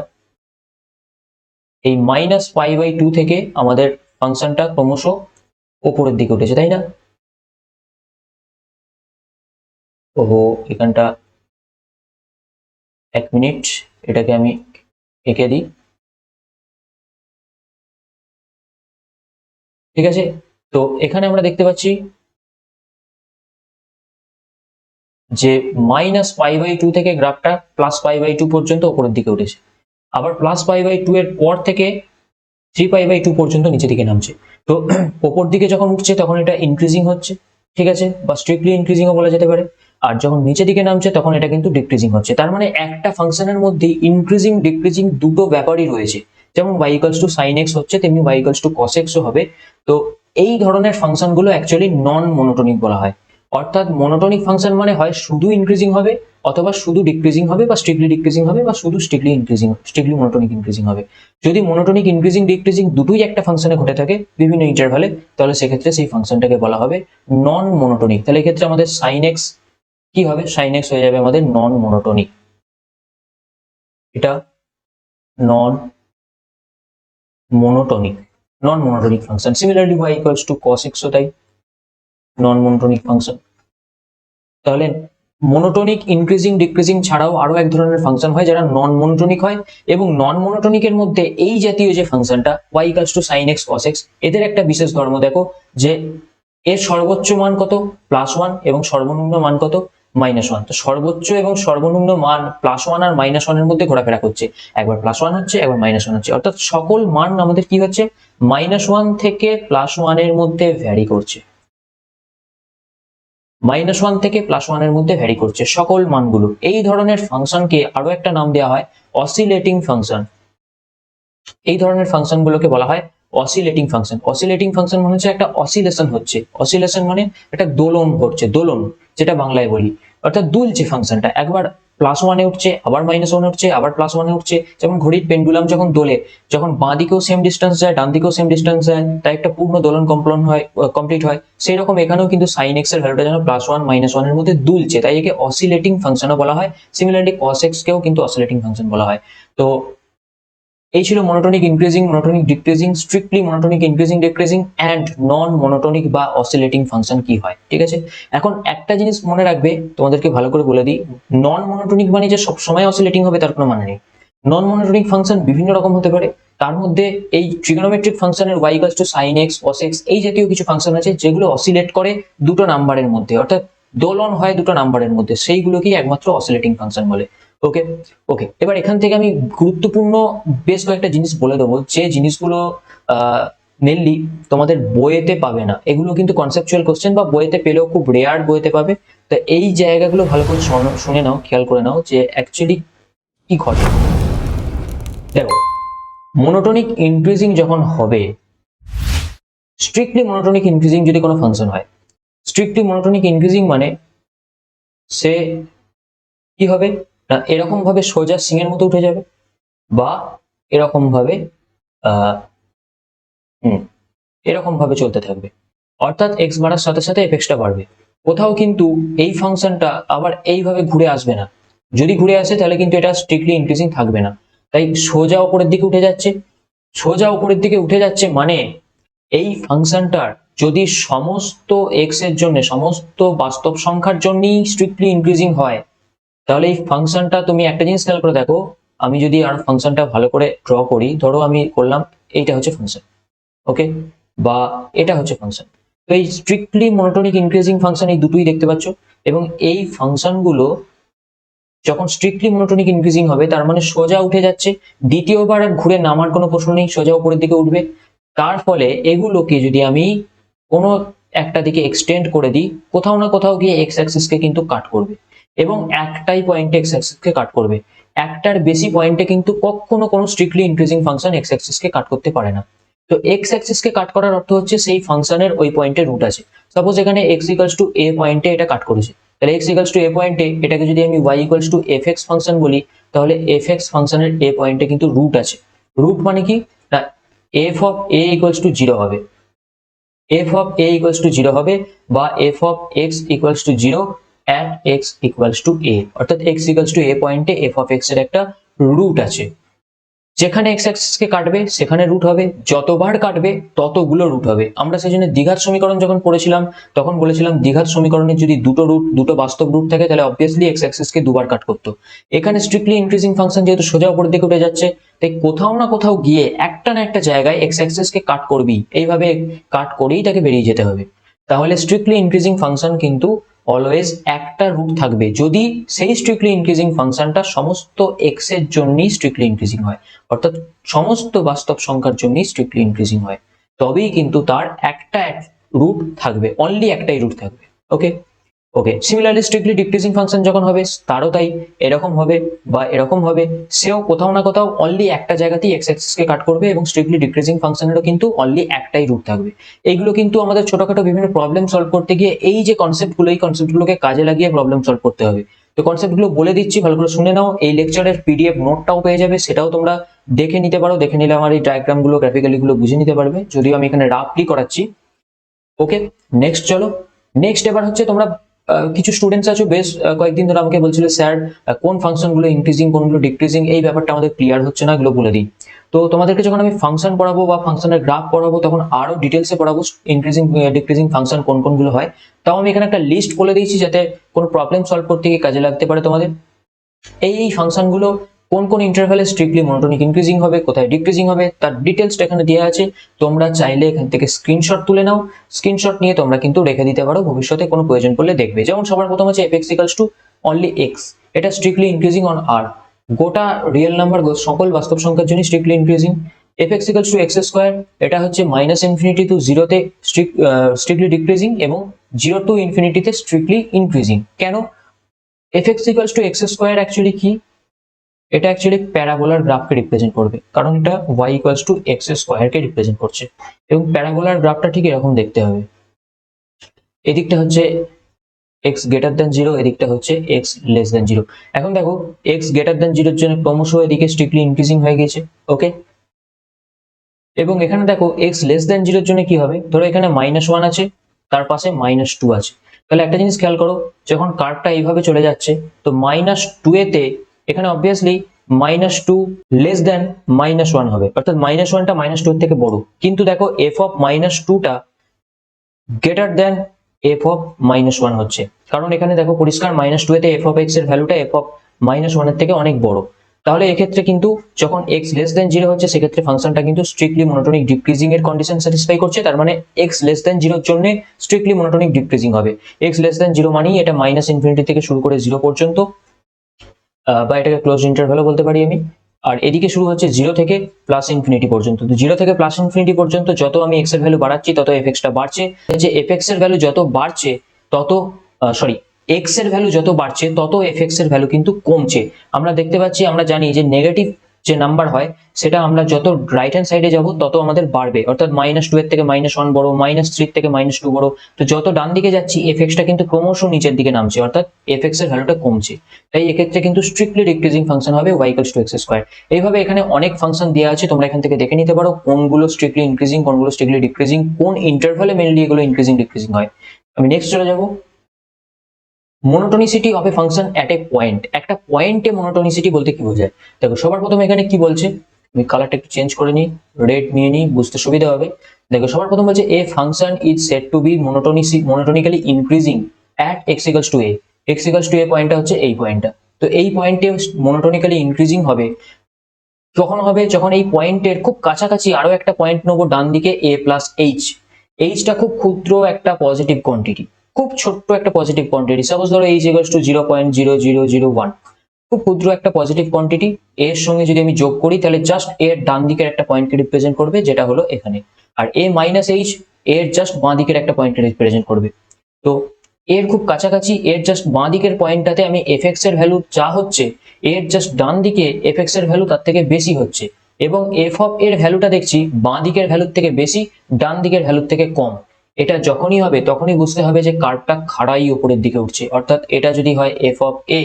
এই -π/2 থেকে আমাদের ফাংশনটা ক্রমশ উপরের দিকে উঠেছে, তাই না? ওহো, এখানটা 1 মিনিট, এটাকে আমি এঁকে দিই, ঠিক আছে। তো এখানে আমরা দেখতে পাচ্ছি যে -π/2 থেকে গ্রাফটা +π/2 পর্যন্ত উপরের দিকে উঠেছে, আবার +π/2 এর পর থেকে 3π/2 পর্যন্ত নিচের দিকে নামছে। তো ওপর দিকে যখন উঠছে তখন এটা ইনক্রিজিং হচ্ছে, ঠিক আছে, বা স্ট্রিক্টলি ইনক্রিজিংও বলা যেতে পারে। আর যখন নিচের দিকে নামছে তখন এটা কিন্তু ডিক্রিজিং হচ্ছে। তার মানে একটা ফাংশনের মধ্যে ইনক্রিজিং ডিক্রিজিং দুটো ব্যাপারই রয়েছে। যেমন y equals two sin x হচ্ছে, তেমনি y equals to cos x ও হবে। তো এই ধরনের ফাংশনগুলো অ্যাকচুয়ালি নন মনোটোনিক বলা হয়। অর্থাৎ মনোটোনিক ফাংশন মানে হয় শুধু ইনক্রিজিং হবে, অথবা শুধু ডিক্রিজিং হবে, বা স্ট্রিক্টলি ডিক্রিজিং হবে, বা শুধু strictly increasing, strictly monotonic increasing হবে। যদি মনোটোনিক ইনক্রিজিং ডিক্রিজিং দুটোই একটা ফাংশনে ঘটে থাকে বিভিন্ন ইন্টারভালে, তাহলে সেক্ষেত্রে সেই ফাংশনটাকে বলা হবে নন মনোটোনিক। তাহলে এক্ষেত্রে আমাদের sin x কি হবে? sin x হয়ে যাবে আমাদের নন মনোটোনিক, এটা non monotonic, non monotonic function. Similarly y equals to cos x ও তাই, নন মনোটোনিক ফাংশন। তাহলে মনোটোনিক ইনক্রিজিং ডিক্রিজিং ছাড়াও আরো এক ধরনের ফাংশন হয় যারা নন মনোটোনিক হয়, এবং নন মনোটোনিকের মধ্যে এই জাতীয় যে ফাংশনটা y equals two sin x cos x, এদের একটা বিশেষ ধর্ম দেখো, যে এর সর্বোচ্চ মান কত? +1, এবং সর্বনিম্ন মান কত? -1। তো সর্বোচ্চ এবং সর্বনিম্ন মান +1 আর -1 এর মধ্যে ঘোরাফেরা করছে, একবার +1 হচ্ছে, একবার -1 হচ্ছে। অর্থাৎ সকল মান আমাদের কি হচ্ছে? -1 থেকে +1 এর মধ্যে ভ্যারি করছে, -1 থেকে +1 এর মধ্যে ভ্যারি করছে সকল মানগুলো। এই ধরনের ফাংশনকে আরো একটা নাম দেওয়া হয় অসিলেটিং ফাংশন। এই ধরনের ফাংশনগুলোকে বলা হয় অসিলেটিং ফাংশন। অসিলেটিং ফাংশন মানে হচ্ছে একটা অসিলেশন হচ্ছে, অসিলেশন মানে একটা দোলন ঘটছে, দোলন যেটা বাংলায় বলি, অর্থাৎ দুলছে ফাংশনটা, একবার +1-এ উঠছে, আবার -1 উঠছে, আবার +1-এ উঠছে। যেমন ঘড়ির পেন্ডুলাম যখন দোলে, যখন বাঁ দিকেও সেম ডিস্টেন্স যায়, ডান দিকেও সেম ডিস্টেন্স যায়, তাই একটা পূর্ণ দোলন কমপ্লিট হয়। সেই রকম এখানেও কিন্তু sin x এর ভ্যালুটা যেন +1 -1 এর মধ্যে দুলছে, তাই একে অসিলেটিং ফাংশনও বলা হয়। সিমিলারলি cos x কেও কিন্তু অসিলেটিং ফাংশন বলা হয়। তো এই ছিল monotonic increasing, monotonic decreasing, strictly monotonic increasing decreasing and non monotonic বা অসিলেটিং ফাংশন কি হয়। ঠিক আছে, এখন একটা জিনিস মনে রাখবে, তোমাদেরকে ভালো করে বলে দিই, নন মনোটনিক মানে যে সবসময় অসিলেটিং হবে তার কোনো মানে নেই। নন মনোটনিক ফাংশন বিভিন্ন রকম হতে পারে, তার মধ্যে এই ট্রিগোনোমেট্রিক ফাংশনের y = sin x cos x এই জাতীয় কিছু ফাংশন আছে যেগুলো অসিলেট করে দুটো নাম্বারের মধ্যে, অর্থাৎ দোলন হয় দুটো নাম্বারের মধ্যে, সেইগুলোকেই একমাত্র অসিলেটিং ফাংশন বলে। ওকে ওকে, এবার এখান থেকে আমি গুরুত্বপূর্ণ বেশ কয়েকটা জিনিস বলে দেবো, যে জিনিসগুলো মেনলি তোমাদের বইয়েতে পাবে না। এগুলো কিন্তু কনসেপচুয়াল কোশ্চেন, বা বইয়েতে পেলেও খুব রেয়ার বইয়েতে পাবে। তো এই জায়গাগুলো ভালো করে শুনে নাও, খেয়াল করে নাও যে অ্যাকচুয়ালি কি ঘটে। দেখো, মনোটনিক ইনক্রিজিং যখন হবে, স্ট্রিক্টলি মনোটনিক ইনক্রিজিং যদি কোনো ফাংশন হয়, স্ট্রিক্টলি মনোটনিক ইনক্রিজিং মানে সে কি হবে না, এরকম ভাবে সোজা সিংহের মতো উঠে যাবে, বা এরকম ভাবে এরকম ভাবে চলতে থাকবে, অর্থাৎ এক্স বাড়ার সাথে সাথে এফএক্সটা বাড়বে। কোথাও কিন্তু এই ফাংশনটা আবার এইভাবে ঘুরে আসবে না। যদি ঘুরে আসে তাহলে কিন্তু এটা স্ট্রিক্টলি ইনক্রিজিং থাকবে না। তাই সোজা উপরের দিকে উঠে যাচ্ছে, সোজা উপরের দিকে উঠে যাচ্ছে মানে এই ফাংশনটার যদি সমস্ত এক্স এর জন্য, সমস্ত বাস্তব সংখ্যার জন্যই স্ট্রিক্টলি ইনক্রিজিং হয়, তাহলে এই ফাংশনটা তুমি একটা জিনিস খেয়াল করে দেখো। আমি যদি আর ফাংশনটা ভালো করে ড্র করি, ধরো আমি করলাম এইটা হচ্ছে ফাংশন, ওকে, বা এটা হচ্ছে ফাংশন। তো এই স্ট্রিক্টলি মনোটনিক ইনক্রিজিং ফাংশন এই দুটোই দেখতে পাচ্ছ, এবং এই ফাংশনগুলো যখন স্ট্রিক্টলি মনোটনিক ইনক্রিজিং হবে তার মানে সোজা উঠে যাচ্ছে, দ্বিতীয়বার আর ঘুরে নামার কোনো প্রশ্ন নেই, সোজা উপরের দিকে উঠবে। তার ফলে এগুলোকে যদি আমি কোনো একটা দিকে এক্সটেন্ড করে দিই, কোথাও না কোথাও গিয়ে এক্স অ্যাক্সিসকে কিন্তু কাট করবে, এবং একটাই পয়েন্টে এক্স অ্যাক্সিসকে কাট করবে। একটার বেশি পয়েন্টে কিন্তু কখনো কোনো স্ট্রিক্টলি ইনক্রিজিং ফাংশন এক্স অ্যাক্সিসকে কাট করতে পারে না। তো এক্স অ্যাক্সিসকে কাট করার অর্থ হচ্ছে সেই ফাংশনের ওই পয়েন্টে রুট আছে। সাপোজ এখানে এক্স ইকুয়ালস টু এ পয়েন্টে এটা কাট করেছে, তাহলে এক্স ইকুয়ালস টু এ পয়েন্টে এটাকে যদি আমি Y equals to F X function বলি, তাহলে এফ এক্স ফাংশনের এ পয়েন্টে কিন্তু রুট আছে। রুট মানে কি না, f of a equals to 0 হবে, F of a equals to 0 হবে, বা f of x equals to 0 at x equals to a, অর্থাৎ এক্স ইকুয়ালস টু এ পয়েন্টে এফ অফ এক্স এর একটা রুট আছে। যেখানে এক্স অ্যাক্সিসকে কাটবে সেখানে রুট হবে, যতবার কাটবে ততগুলো রুট হবে। আমরা সেই জন্য দ্বিঘাত সমীকরণ যখন পড়েছিলাম তখন বলেছিলাম দ্বিঘাত সমীকরণে যদি দুটো বাস্তব রুট থাকে তাহলে অবভিয়াসলি এক্স অ্যাক্সিসকে দুবার কাট করতো। এখানে স্ট্রিক্টলি ইনক্রিজিং ফাংশন যেহেতু সোজা উপরের দিকে উঠে যাচ্ছে, তাই কোথাও না কোথাও গিয়ে একটা না একটা জায়গায় এক্স অ্যাক্সিসকে কাট করবি, এইভাবে কাট করেই তাকে বেরিয়ে যেতে হবে। তাহলে স্ট্রিক্টলি ইনক্রিজিং ফাংশন কিন্তু অলওয়েজ একটা রুট থাকবে, যদি সেই স্ট্রিক্টলি ইনক্রিজিং ফাংশনটা সমস্ত এক্স এর জন্যই স্ট্রিক্টলি ইনক্রিজিং হয়, অর্থাৎ সমস্ত বাস্তব সংখ্যার জন্যই স্ট্রিক্টলি ইনক্রিজিং হয়, তবেই কিন্তু তার একটা রুট থাকবে, অনলি একটাই রুট থাকবে। ওকে ওকে, সিমিলারলি স্ট্রিক্টলি ডিক্রিজিং ফাংশন যখন হবে তারও তাই, এরকম হবে বা এরকম হবে, সেও কোথাও না কোথাও অনলি একটা জায়গাতেই এক্স অ্যাক্সিসকে কাট করবে, এবং স্ট্রিক্টলি ডিক্রিজিং ফাংশনেরও কিন্তু অনলি একটাই রুট থাকবে। এইগুলো কিন্তু আমাদের ছোটখাটো বিভিন্ন প্রবলেম সলভ করতে গিয়ে এই যে কনসেপ্টগুলো, এই কনসেপ্টগুলোকে কাজে লাগিয়ে প্রবলেম সলভ করতে হবে। তো কনসেপ্টগুলো বলে দিচ্ছি, ভালো করে শুনে নাও। এই লেকচারের পিডিএফ নোটটাও পেয়ে যাবে, সেটাও তোমরা দেখে নিতে পারো, দেখে নিলে আমার এই ডায়াগ্রামগুলো গ্রাফিক্যালি গুলো বুঝে নিতে পারবে, যদিও আমি এখানে রাফলি করাচ্ছি। ওকে, নেক্সট চলো। নেক্সট এবার হচ্ছে তোমরা কিছু স্টুডেন্টস আছো বেশ কয়েকদিন ধরে আমাকে বলছিল স্যার কোন ফাংশন গুলো ইনক্রিজিং কোনগুলো ডিক্রিজিং, এই ব্যাপারটা আমাদের ক্লিয়ার হচ্ছে না, এগুলো বলে দিই। তো তোমাদেরকে যখন আমি ফাংশন পড়াবো বা ফাংশনের গ্রাফ পড়াবো তখন আরো ডিটেলসে পড়াবো ইনক্রিজিং ডিক্রিজিং ফাংশন কোন কোনগুলো হয়। তাও আমি এখানে একটা লিস্ট বলে দিয়েছি যাতে কোনো প্রবলেম সলভ করতে গিয়ে কাজে লাগতে পারে তোমাদের। এই ফাংশনগুলো কোন কোন ইন্টারভ্যালে স্ট্রিক্টলি মনোটনিক ইনক্রিজিং হবে, কোথায় ডিক্রিজিং হবে, তার ডিটেলসটা এখানে দেওয়া আছে। তোমরা চাইলে এখান থেকে স্ক্রিনশট তুলে নাও, স্ক্রিনশট নিয়ে তোমরা কিন্তু রেখে দিতে পারো, ভবিষ্যতে কোনো প্রয়োজন পড়লে দেখবে। যেমন সবার প্রথম আছে F x equals two only x, এটা স্ট্রিক্টলি ইনক্রিজিং অন আর, গোটা রিয়েল নাম্বার সকল বাস্তব সংখ্যার জন্য strictly increasing. F x equals to x square, এটা হচ্ছে -ইনফিনিটি টু 0-তে স্ট্রিক্টলি ডিক্রিজিং, এবং 0 টু ইনফিনিটিতে স্ট্রিক্টলি ইনক্রিজিং। কেন? F x equals to x square actually কি, এটা অ্যাকচুয়ালি প্যারাবোলার গ্রাফকে রিপ্রেজেন্ট করবে, কারণ এটা y ইকুয়ালস টু এক্স স্কোয়ারকে রিপ্রেজেন্ট করছে, এবং প্যারাবোলার গ্রাফটা ঠিক এরকম দেখতে হবে। এদিকটা হচ্ছে এক্স গ্রেটার দেন জিরো, এদিকটা হচ্ছে এক্স লেস দেন জিরো। এখন দেখো এক্স গ্রেটার দেন জিরোর জন্য ক্রমশ এদিকে স্ট্রিক্টলি ইনক্রিজিং হয়ে গেছে। ওকে, এবং এখানে দেখো এক্স লেস দেন জিরোর জন্য কি হবে, ধরো এখানে -1 আছে, তার পাশে -2 আছে। তাহলে একটা জিনিস খেয়াল করো, যখন কার্ভটা এইভাবে চলে যাচ্ছে, তো -2 এতে এখানে অবভিয়াসলি -2 লেস দেন -1 হবে, অর্থাৎ -1টা -2 এর থেকে বড়। কিন্তু দেখো এফ অফ -2টা গ্রেটার দেন এফ অফ -1 হচ্ছে, কারণ এখানে দেখো পরিষ্কার -2 এতে এফ অফ এক্স এর ভ্যালুটা এফ অফ -1 এর থেকে অনেক বড়। তাহলে এক্ষেত্রে কিন্তু যখন এক্স লেস দেন জিরো হচ্ছে, সেক্ষেত্রে ফাংশনটা কিন্তু স্ট্রিক্টলি মনোটোনিক ডিক্রিজিং এর কন্ডিশন স্যাটিসফাই করছে। তার মানে এক্স লেস দেন জিরোর জন্য স্ট্রিক্টলি মনোটোনিক ডিক্রিজিং হবে। এক্স লেস দেন জিরো মানেই এটা -ইনফিনিটি থেকে শুরু করে জিরো পর্যন্ত, বা এটাকে ক্লোজ ইন্টারভ্যালও বলতে পারি আমি। আর এদিকে শুরু হচ্ছে জিরো থেকে +ইনফিনিটি পর্যন্ত। তো জিরো থেকে +ইনফিনিটি পর্যন্ত যত আমি এক্স এর ভ্যালু বাড়াচ্ছি, তত এফ এক্সটা বাড়ছে। যে এফ এক্স এর ভ্যালু যত বাড়ছে তত এক্স এর ভ্যালু যত বাড়ছে তত এফ এক্স এর ভ্যালু কিন্তু কমছে। আমরা দেখতে পাচ্ছি, আমরা জানি যে নেগেটিভ যে নাম্বার হয়, সেটা আমরা যত রাইট হ্যান্ড সাইডে যাব তত আমাদের বাড়বে, অর্থাৎ -2 এর থেকে -1 বড়, -3 থেকে -2 বড়। তো যত ডান দিকে যাচ্ছি এফ এক্সটা কিন্তু ক্রমশ নিচের দিকে নামছে, অর্থাৎ এফ এক্স এর ভ্যালুটা কমছে। তাই এক্ষেত্রে কিন্তু স্ট্রিক্টলি ডিক্রিজিং ফাংশন হবে y = x²। এইভাবে এখানে অনেক ফাংশন দেওয়া আছে, তোমরা এখান থেকে দেখে নিতে পারো কোনগুলো স্ট্রিক্টলি ইনক্রিজিং, কোনগুলো স্ট্রিক্টলি ডিক্রিজিং, কোন ইন্টারভ্যালে মেইনলি এগুলো ইনক্রিজিং ডিক্রিজিং হয়। আমি নেক্সট চলে যাব, monotonicity of a function at a point. একটা পয়েন্টে মনোটোনিসিটি বলতে কি বোঝায়? দেখো সবার প্রথমে এখানে কি বলছে, আমি কালারটা একটু চেঞ্জ করে নিই, রেড নিয়ে নিই, বুঝতে সুবিধা হবে। দেখো সবার প্রথম বলছে a function is said to be monotonically increasing at x = a। x = a পয়েন্টটা হচ্ছে এই পয়েন্টটা। তো এই পয়েন্টে মনোটোনিক্যালি ইনক্রিজিং হবে কখন হবে? যখন এই পয়েন্টের খুব কাছাকাছি আরো একটা পয়েন্ট নেবো ডান দিকে a + h। এইচটা খুব ক্ষুদ্র একটা পজিটিভ কোয়ান্টিটি, খুব ছোট্ট একটা পজিটিভ কোয়ান্টিটি। সাপোজ ধরো h = 0.0001, খুব ক্ষুদ্র একটা পজিটিভ কোয়ান্টিটি। এর সঙ্গে যদি আমি যোগ করি, তাহলে জাস্ট এর ডান দিকের একটা পয়েন্টকে রিপ্রেজেন্ট করবে, যেটা হলো এখানে। আর a - h এর জাস্ট বাঁ দিকের একটা পয়েন্টকে রিপ্রেজেন্ট করবে। তো এর খুব কাছাকাছি, এর জাস্ট বাঁ দিকের পয়েন্টটাতে আমি এফ এক্স এর ভ্যালু যা হচ্ছে, এর জাস্ট ডান দিকে এফ এক্স এর ভ্যালু তার থেকে বেশি হচ্ছে, এবং এফ অফ এর ভ্যালুটা দেখছি বাঁ দিকের ভ্যালুর থেকে বেশি, ডান দিকের ভ্যালুর থেকে কম। এটা যখনই হবে তখনই বুঝতে হবে যে কার্ভটা খাড়াই উপরের দিকে উঠছে। অর্থাৎ এটা যদি হয় এফ অফ এ,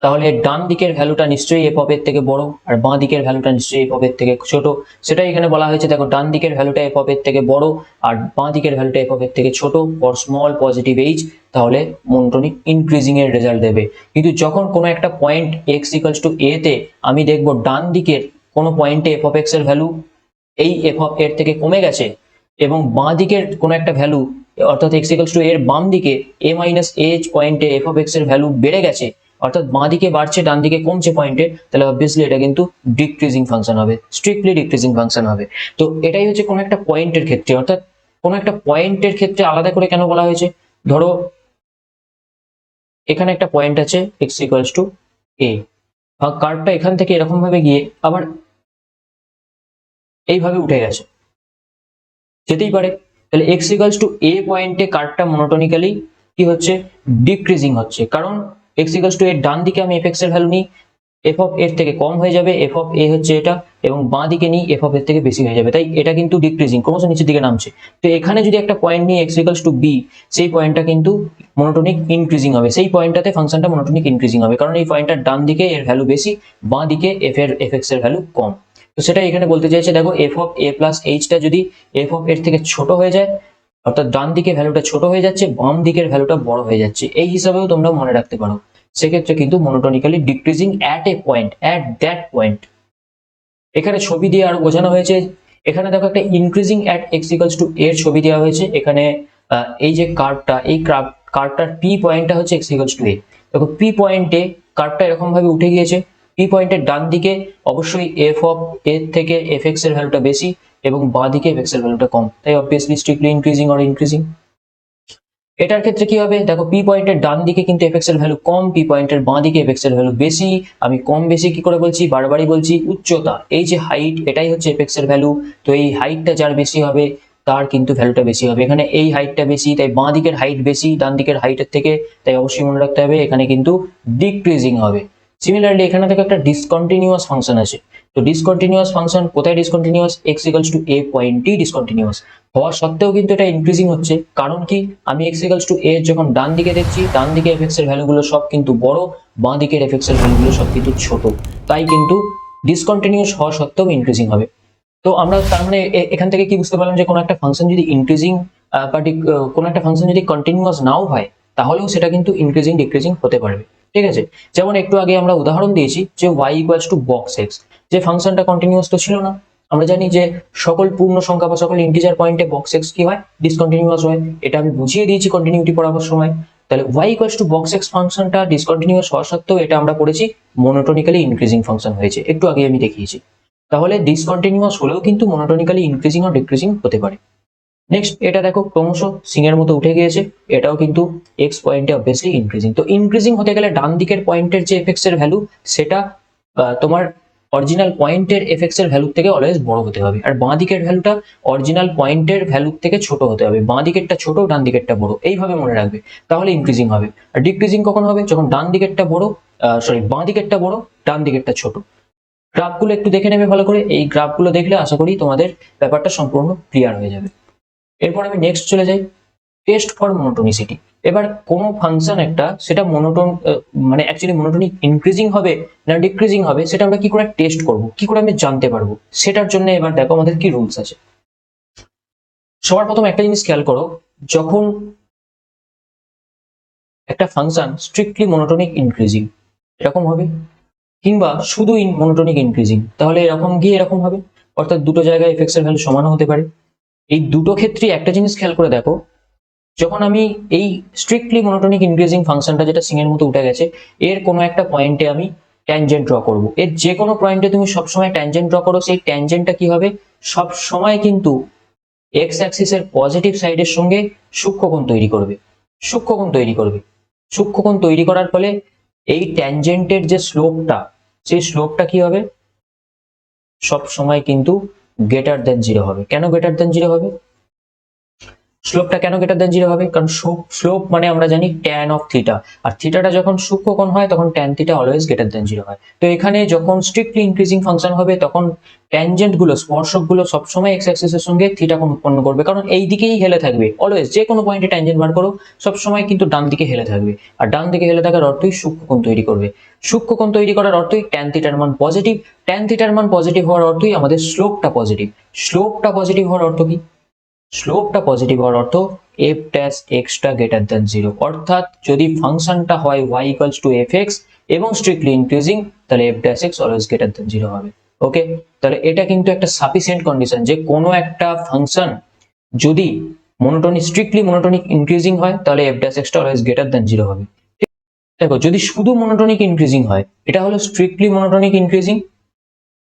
তাহলে ডান দিকের ভ্যালুটা নিশ্চয়ই এফ অফ এর থেকে বড়, আর বাঁ দিকের ভ্যালুটা নিশ্চয়ই এফ অফ এর থেকে ছোট। সেটাই এখানে বলা হয়েছে, দেখো ডান দিকের ভ্যালুটা এফ অফ এর থেকে বড় আর বাঁ দিকের ভ্যালুটা এফ অফ এর থেকে ছোট ফর স্মল পজিটিভ এইচ, তাহলে মনোটোনিক ইনক্রিজিং এর রেজাল্ট দেবে। কিন্তু যখন কোনো একটা পয়েন্ট x = a তে আমি দেখবো ডান দিকের কোনো পয়েন্টে এফ অফ এক্স এর ভ্যালু এই এফ অফ এর থেকে কমে গেছে, এবং বাঁ দিকের কোনো একটা ভ্যালু, অর্থাৎ x = a এর বাম দিকে a - h পয়েন্টে এফ অফ এক্স এর ভ্যালু বেড়ে গেছে, অর্থাৎ বাঁ দিকে বাড়ছে ডান দিকে কমছে পয়েন্টে, তাহলে অবভিয়াসলি এটা কিন্তু ডিক্রিজিং ফাংশন হবে, স্ট্রিক্টলি ডিক্রিজিং ফাংশন হবে। তো এটাই হচ্ছে কোনো একটা পয়েন্টের ক্ষেত্রে। অর্থাৎ কোনো একটা পয়েন্টের ক্ষেত্রে আলাদা করে কেন বলা হয়েছে, ধরো এখানে একটা পয়েন্ট আছে x = a, কার্ভটা এখান থেকে এরকম ভাবে গিয়ে আবার এইভাবে উঠে গেছে, যেতেই পারে। তাহলে x = a পয়েন্টে কার্ভটা মনোটোনিক্যালি কি হচ্ছে, ডিক্রিজিং হচ্ছে। কারণ x = এর ডান দিকে আমি এফ এক্স এর ভ্যালু নিই, এফ অফ এর থেকে কম হয়ে যাবে, এফ অফ এ হচ্ছে এটা, এবং বাঁ দিকে নিই এফ অফ এর থেকে বেশি হয়ে যাবে, তাই এটা কিন্তু ডিক্রিজিং, ক্রমশ নিচের দিকে নামছে। তো এখানে যদি একটা পয়েন্ট নিই x = b, সেই পয়েন্টটা কিন্তু মনোটোনিক ইনক্রিজিং হবে, সেই পয়েন্টটাতে ফাংশনটা মনোটোনিক ইনক্রিজিং হবে, কারণ এই পয়েন্টটার ডান দিকে এর ভ্যালু বেশি, বাঁ দিকে এফ এক্স এর ভ্যালু কম। তো সেটা এখানে বলতে চাইছে, দেখো এফ অফ a + h টা যদি এফ অফ এর থেকে ছোট হয়ে যায়, অর্থাৎ ডান দিকে ভ্যালুটা ছোট হয়ে যাচ্ছে, বাম দিকের ভ্যালুটা বড় হয়ে যাচ্ছে, এই হিসাবেও তোমরা মনে রাখতে পারো। সেক্ষেত্রে কিন্তু monotonically decreasing at a point, at that point. এখানে ছবি দিয়ে আরো বোঝানো হয়েছে। এখানে দেখো একটা ইনক্রিজিং অ্যাট x = a এর ছবি দেওয়া হয়েছে। এখানে এই যে কার্ভটা, এই কার্ভটার পি পয়েন্টটা হচ্ছে x = a। দেখো পি পয়েন্টে কার্ভটা এরকম ভাবে উঠে গিয়েছে, পি পয়েন্টের ডান দিকে অবশ্যই এফ অফ এর থেকে এফ এক্স এর ভ্যালুটা বেশি, এবং বাঁ দিকে এফ এক্স এর ভ্যালুটা কম, তাই obviously strictly increasing or increasing. এটার ক্ষেত্রে কি হবে, দেখো পি পয়েন্টের ডান দিকে কিন্তু এফ এক্স এর ভ্যালু কম, পি পয়েন্টের বাঁ দিকে এফ এক্স এর ভ্যালু বেশি। আমি কম বেশি কি করে বলছি, বারবারই বলছি, উচ্চতা, এই যে হাইট, এটাই হচ্ছে এফ এক্স এর ভ্যালু। তো এই হাইটটা যার বেশি হবে তার কিন্তু ভ্যালুটা বেশি হবে। এখানে এই হাইটটা বেশি, তাই বাঁ দিকের হাইট বেশি ডান দিকের হাইটের থেকে, তাই অবশ্যই মনে রাখতে হবে এখানে কিন্তু ডিক্রিজিং হবে। সিমিলারলি এখানে থেকে একটা ডিসকন্টিনিউয়াস ফাংশন আছে। তো ডিসকন্টিনিউয়াস ফাংশন কোথায় discontinuous? x equals to a পয়েন্টই ডিসকন্টিনিউয়াস হওয়া সত্ত্বেও কিন্তু এটা ইনক্রিজিং হচ্ছে। কারণ কি? আমি x ইকুয়ালস টু a যখন ডান দিকে দেখছি, ডান দিকে fx এর ভ্যালুগুলো সব কিন্তু বড়, বাঁ দিকের fx এর ভ্যালুগুলো সব কিন্তু ছোট, তাই কিন্তু ডিসকন্টিনিউয়াস হওয়া সত্ত্বেও ইনক্রিজিং হবে। তো আমরা তার মানে এখান থেকে কি বুঝতে পারলাম যে কোনো একটা ফাংশন যদি ইনক্রিজিং কোনো একটা ফাংশন যদি কন্টিনিউয়াস নাও হয়, তাহলেও সেটা কিন্তু ইনক্রিজিং ডিক্রিজিং হতে পারবে। ঠিক আছে, যেমন একটু আগে আমরা উদাহরণ দিয়েছি যে y equals to box x, যে ফাংশনটা কন্টিনিউয়াস তো ছিল না। আমরা জানি যে সকল পূর্ণ সংখ্যা বা সকল ইন্টিজার পয়েন্টে বক্স এক্স কি হয়? ডিসকন্টিনিউয়াস হয়। এটা আমি বুঝিয়ে দিয়েছি কন্টিনিউটি পড়াবার সময়। তাহলে y equals to box x ফাংশনটা ডিসকন্টিনিউয়াস হওয়া সত্ত্বেও এটা আমরা পড়েছি মনোটোনিক্যালি ইনক্রিজিং ফাংশন হয়েছে, একটু আগে আমি দেখিয়েছি। তাহলে ডিসকন্টিনিউয়াস হলেও কিন্তু মনোটোনিক্যালি ইনক্রিজিং ও ডিক্রিজিং হতে পারে। নেক্সট এটা দেখো ক্রমশ সিং এর মতো উঠে গিয়েছে, এটাও কিন্তু এক্স পয়েন্টে অবভিয়াসলি ইনক্রিজিং। তো ইনক্রিজিং হতে গেলে ডান দিকের পয়েন্টের যে এফএক্স এর ভ্যালু, সেটা তোমার অরিজিনাল পয়েন্টের এফএক্স এর ভ্যালু থেকে অলওয়েজ বড় হতে হবে, আর বাঁ দিকের ভ্যালুটা অরিজিনাল পয়েন্টের ভ্যালু থেকে ছোট হতে হবে। বাঁ দিকেরটা ছোট, ডান দিকেরটা বড়, এইভাবে মনে রাখবে, তাহলে ইনক্রিজিং হবে। আর ডিক্রিজিং কখন হবে? যখন ডান দিকেরটা বড়, বাঁ দিকেরটা বড়, ডান দিকেরটা ছোট। গ্রাফগুলো একটু দেখে নেবে ভালো করে, এই গ্রাফগুলো দেখলে আশা করি তোমাদের ব্যাপারটা সম্পূর্ণ ক্লিয়ার হয়ে যাবে। এরপর আমি নেক্সট চলে যাই, টেস্ট ফর মনোটোনিসিটি। এবার কোনো ফাংশন একটা, সেটা মনোটোন মানে অ্যাকচুয়ালি মনোটোনিক ইনক্রিজিং হবে না ডিক্রিজিং হবে, সেটা আমরা কি করে টেস্ট করব, কি করে আমি জানতে পারবো? সেটার জন্য এবার দেখো আমাদের কি রুলস আছে। সবার প্রথম একটা জিনিস খেয়াল করো, যখন একটা ফাংশন স্ট্রিক্টলি মনোটোনিক ইনক্রিজিং এরকম হবে, কিংবা শুধু মনোটোনিক ইনক্রিজিং, তাহলে এরকম গিয়ে এরকম হবে, অর্থাৎ দুটো জায়গায় এফএক্স এর ভ্যালু সমানও হতে পারে। এই দুটো ক্ষেত্রে একটা জিনিস খেয়াল করে দেখো, যখন আমি এই স্ট্রিক্টলি মনোটোনিক ইনক্রিজিং ফাংশনটা যেটা সিং এর মতো উঠে গেছে, এর কোনো একটা পয়েন্টে আমি ট্যানজেন্ট ড্র করব, এর যে কোনো পয়েন্টে তুমি সবসময় ট্যানজেন্ট ড্র করো, সেই ট্যানজেন্টটা কি হবে? সব সময় কিন্তু এক্স অ্যাক্সিসের পজিটিভ সাইডের সঙ্গে সূক্ষ্মকোণ তৈরি করবে, সূক্ষ্মকোণ তৈরি করবে। সূক্ষ্মকোণ তৈরি করার ফলে এই ট্যানজেন্টের যে স্লোপটা, সেই স্লোপটা কি হবে? সব সময় কিন্তু গ্রেটার দেন 0 হবে। কেন গ্রেটার দেন 0 হবে? স্লোপটা কেন গ্রেটার দেন 0 হবে? কারণ স্লোপ মানে আমরা জানি ট্যান অফ থিটা, আর থিটাটা যখন সূক্ষ্মকোণ হয় তখন tan theta always greater than 0 হয়। তো এখানে যখন স্ট্রিক্টলি ইনক্রিজিং ফাংশন হবে, তখন ট্যানজেন্ট গুলো, স্পর্শক গুলো সবসময় এক্স অ্যাক্সিসের সঙ্গে থিটা কোণ উৎপন্ন করবে, কারণ এই দিকেই হেলে থাকবে অলওয়েজ। যে কোনো পয়েন্টে ট্যানজেন্ট বার করো, সবসময় কিন্তু ডান দিকে হেলে থাকবে, আর ডান দিকে হেলে থাকার অর্থই সূক্ষ্মকোণ তৈরি করবে। সূক্ষ্মকোণ তৈরি করার অর্থই ট্যান থিটার মান পজিটিভ, ট্যান থিটার মান পজিটিভ হওয়ার অর্থই আমাদের স্লোপটা পজিটিভ। স্লোপটা পজিটিভ হওয়ার অর্থ কি? স্লোপটা পজিটিভ হওয়ার অর্থ এফ ড্যাশ এক্সটা গ্রেটার দ্যান 0, অর্থাৎ যদি ফাংশনটা হয় y equals to F x এবং স্ট্রিক্টলি ইনক্রিজিং, তাহলে F dash x always greater than 0 হবে। ওকে, তাহলে এটা কিন্তু একটা সাফিসিয়েন্ট কন্ডিশন যে কোনো একটা ফাংশন যদি স্ট্রিক্টলি মনোটোনিক ইনক্রিজিং হয়, তাহলে F dash extra always greater than 0 হবে। দেখো, যদি শুধু মনোটোনিক ইনক্রিজিং হয়, এটা হলো স্ট্রিক্টলি মনোটোনিক ইনক্রিজিং।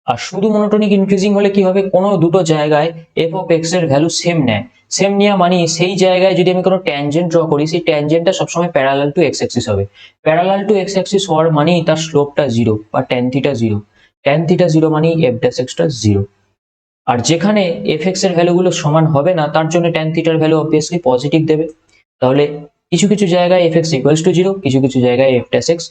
আর শুধু মনোটোনিক ইনক্রিজিং হলে কি হবে? কোনো দুটো জায়গায় এফ অফ এক্স এর ভ্যালু সেম নেয়, সেম নেওয়া মানে সেই জায়গায় যদি আমি কোনো ট্যানজেন্ট ড্র করি, সেই ট্যানজেন্টটা সবসময় প্যারালাল টু এক্স অ্যাক্সিস হবে। প্যারালাল টু এক্স অ্যাক্সিস হওয়ার মানেই তার স্লোপটা 0 বা ট্যান থিটা 0। ট্যান থিটা 0 মানেই এফ ড্যাশ এক্সটা 0। আর যেখানে এফ এক্স এর ভ্যালুগুলো সমান হবে না, তার জন্য ট্যান থিটার ভ্যালু অবভিয়াসলি পজিটিভ দেবে। তাহলে কিছু কিছু জায়গায় এফ এক্স ইকুয়ালস টু 0, কিছু কিছু জায়গায় এফ ড্যাশ এক্স,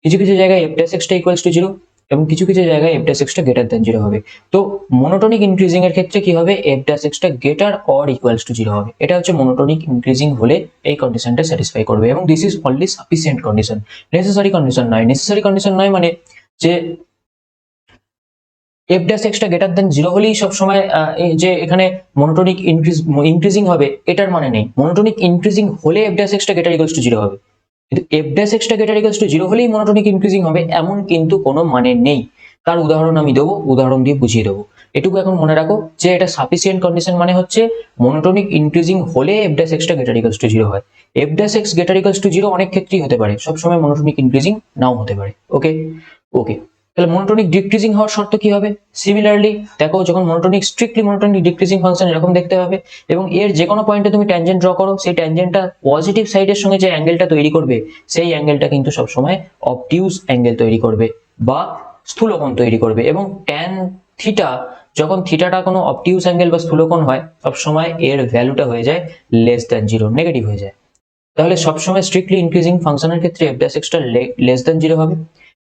কিছু কিছু জায়গায় এফ ড্যাশ এক্সটা ইকুয়ালস টু 0, এবং কিছু কিছু জায়গায় এফ ড্যাশ এক্সটা গ্রেটার দ্যান 0 হবে। তো মনোটোনিক ইনক্রিজিং এর ক্ষেত্রে কি হবে? এফ ড্যাশ এক্সটা গ্রেটার অর ইকুয়ালস টু 0 হবে। এটা হচ্ছে মনোটোনিক ইনক্রিজিং হলে এই কন্ডিশনটা স্যাটিসফাই করবে, এবং this is only sufficient condition, necessary condition নয়। নেসেসারি কন্ডিশন নয় মানে যে এফ ড্যাশ এক্সটা গ্রেটার দেন 0 হলেই সবসময় যে এখানে মনোটোনিক ইনক্রিজিং হবে, এটার মানে নেই। মনোটোনিক ইনক্রিজিং হলে এফ ড্যাশ এক্সটা গ্রেটার ইকুয়ালস টু 0 হবে, কিন্তু এফ ড্যাশ এক্সটা গ্রেটার ইকুয়ালস টু 0 হলেই মনোটোনিক ইনক্রিজিং হবে এমন কিন্তু কোনো মানে নেই। তার উদাহরণ আমি দেবো, উদাহরণ দিয়ে বুঝিয়ে দেবো। এটুকু এখন মনে রাখো যে এটা সাফিসিয়েন্ট কন্ডিশন মানে হচ্ছে মনোটোনিক ইনক্রিজিং হলে এফ ড্যাশ এক্সটা গ্রেটার ইকুয়ালস টু 0 হয়। F dash X greater equals to 0 অনেক ক্ষেত্রেই হতে পারে, সবসময় মনোটোনিক ইনক্রিজিং নাও হতে পারে। ওকে ওকে, তাহলে মনোটোনিক ডিক্রিজিং হওয়ার শর্ত কি হবে? সিমিলারলি দেখো, যখন স্ট্রিক্টলি মনোটোনিক ডিক্রিজিং ফাংশন এরকম দেখতে হবে, এবং এর যে কোনো পয়েন্টে তুমি ট্যানজেন্ট ড্র করো, সেই ট্যানজেন্টটা পজিটিভ সাইডের সঙ্গে যে অ্যাঙ্গেলটা তৈরি করবে, সেই অ্যাঙ্গেলটা কিন্তু সবসময় অবটিউজ অ্যাঙ্গেল তৈরি করবে বা স্থূলকোণ তৈরি করবে। এবং ট্যান থিটা, যখন থিটাটা কোনো অবটিউজ অ্যাঙ্গেল বা স্থূলকোণ হয়, সবসময় এর ভ্যালুটা হয়ে যায় লেস দ্যান 0, নেগেটিভ হয়ে যায়। তাহলে সবসময় স্ট্রিক্টলি ইনক্রিজিং ফাংশনের ক্ষেত্রে এফ ড্যাশ এক্সটা লেস দ্যান 0 হবে।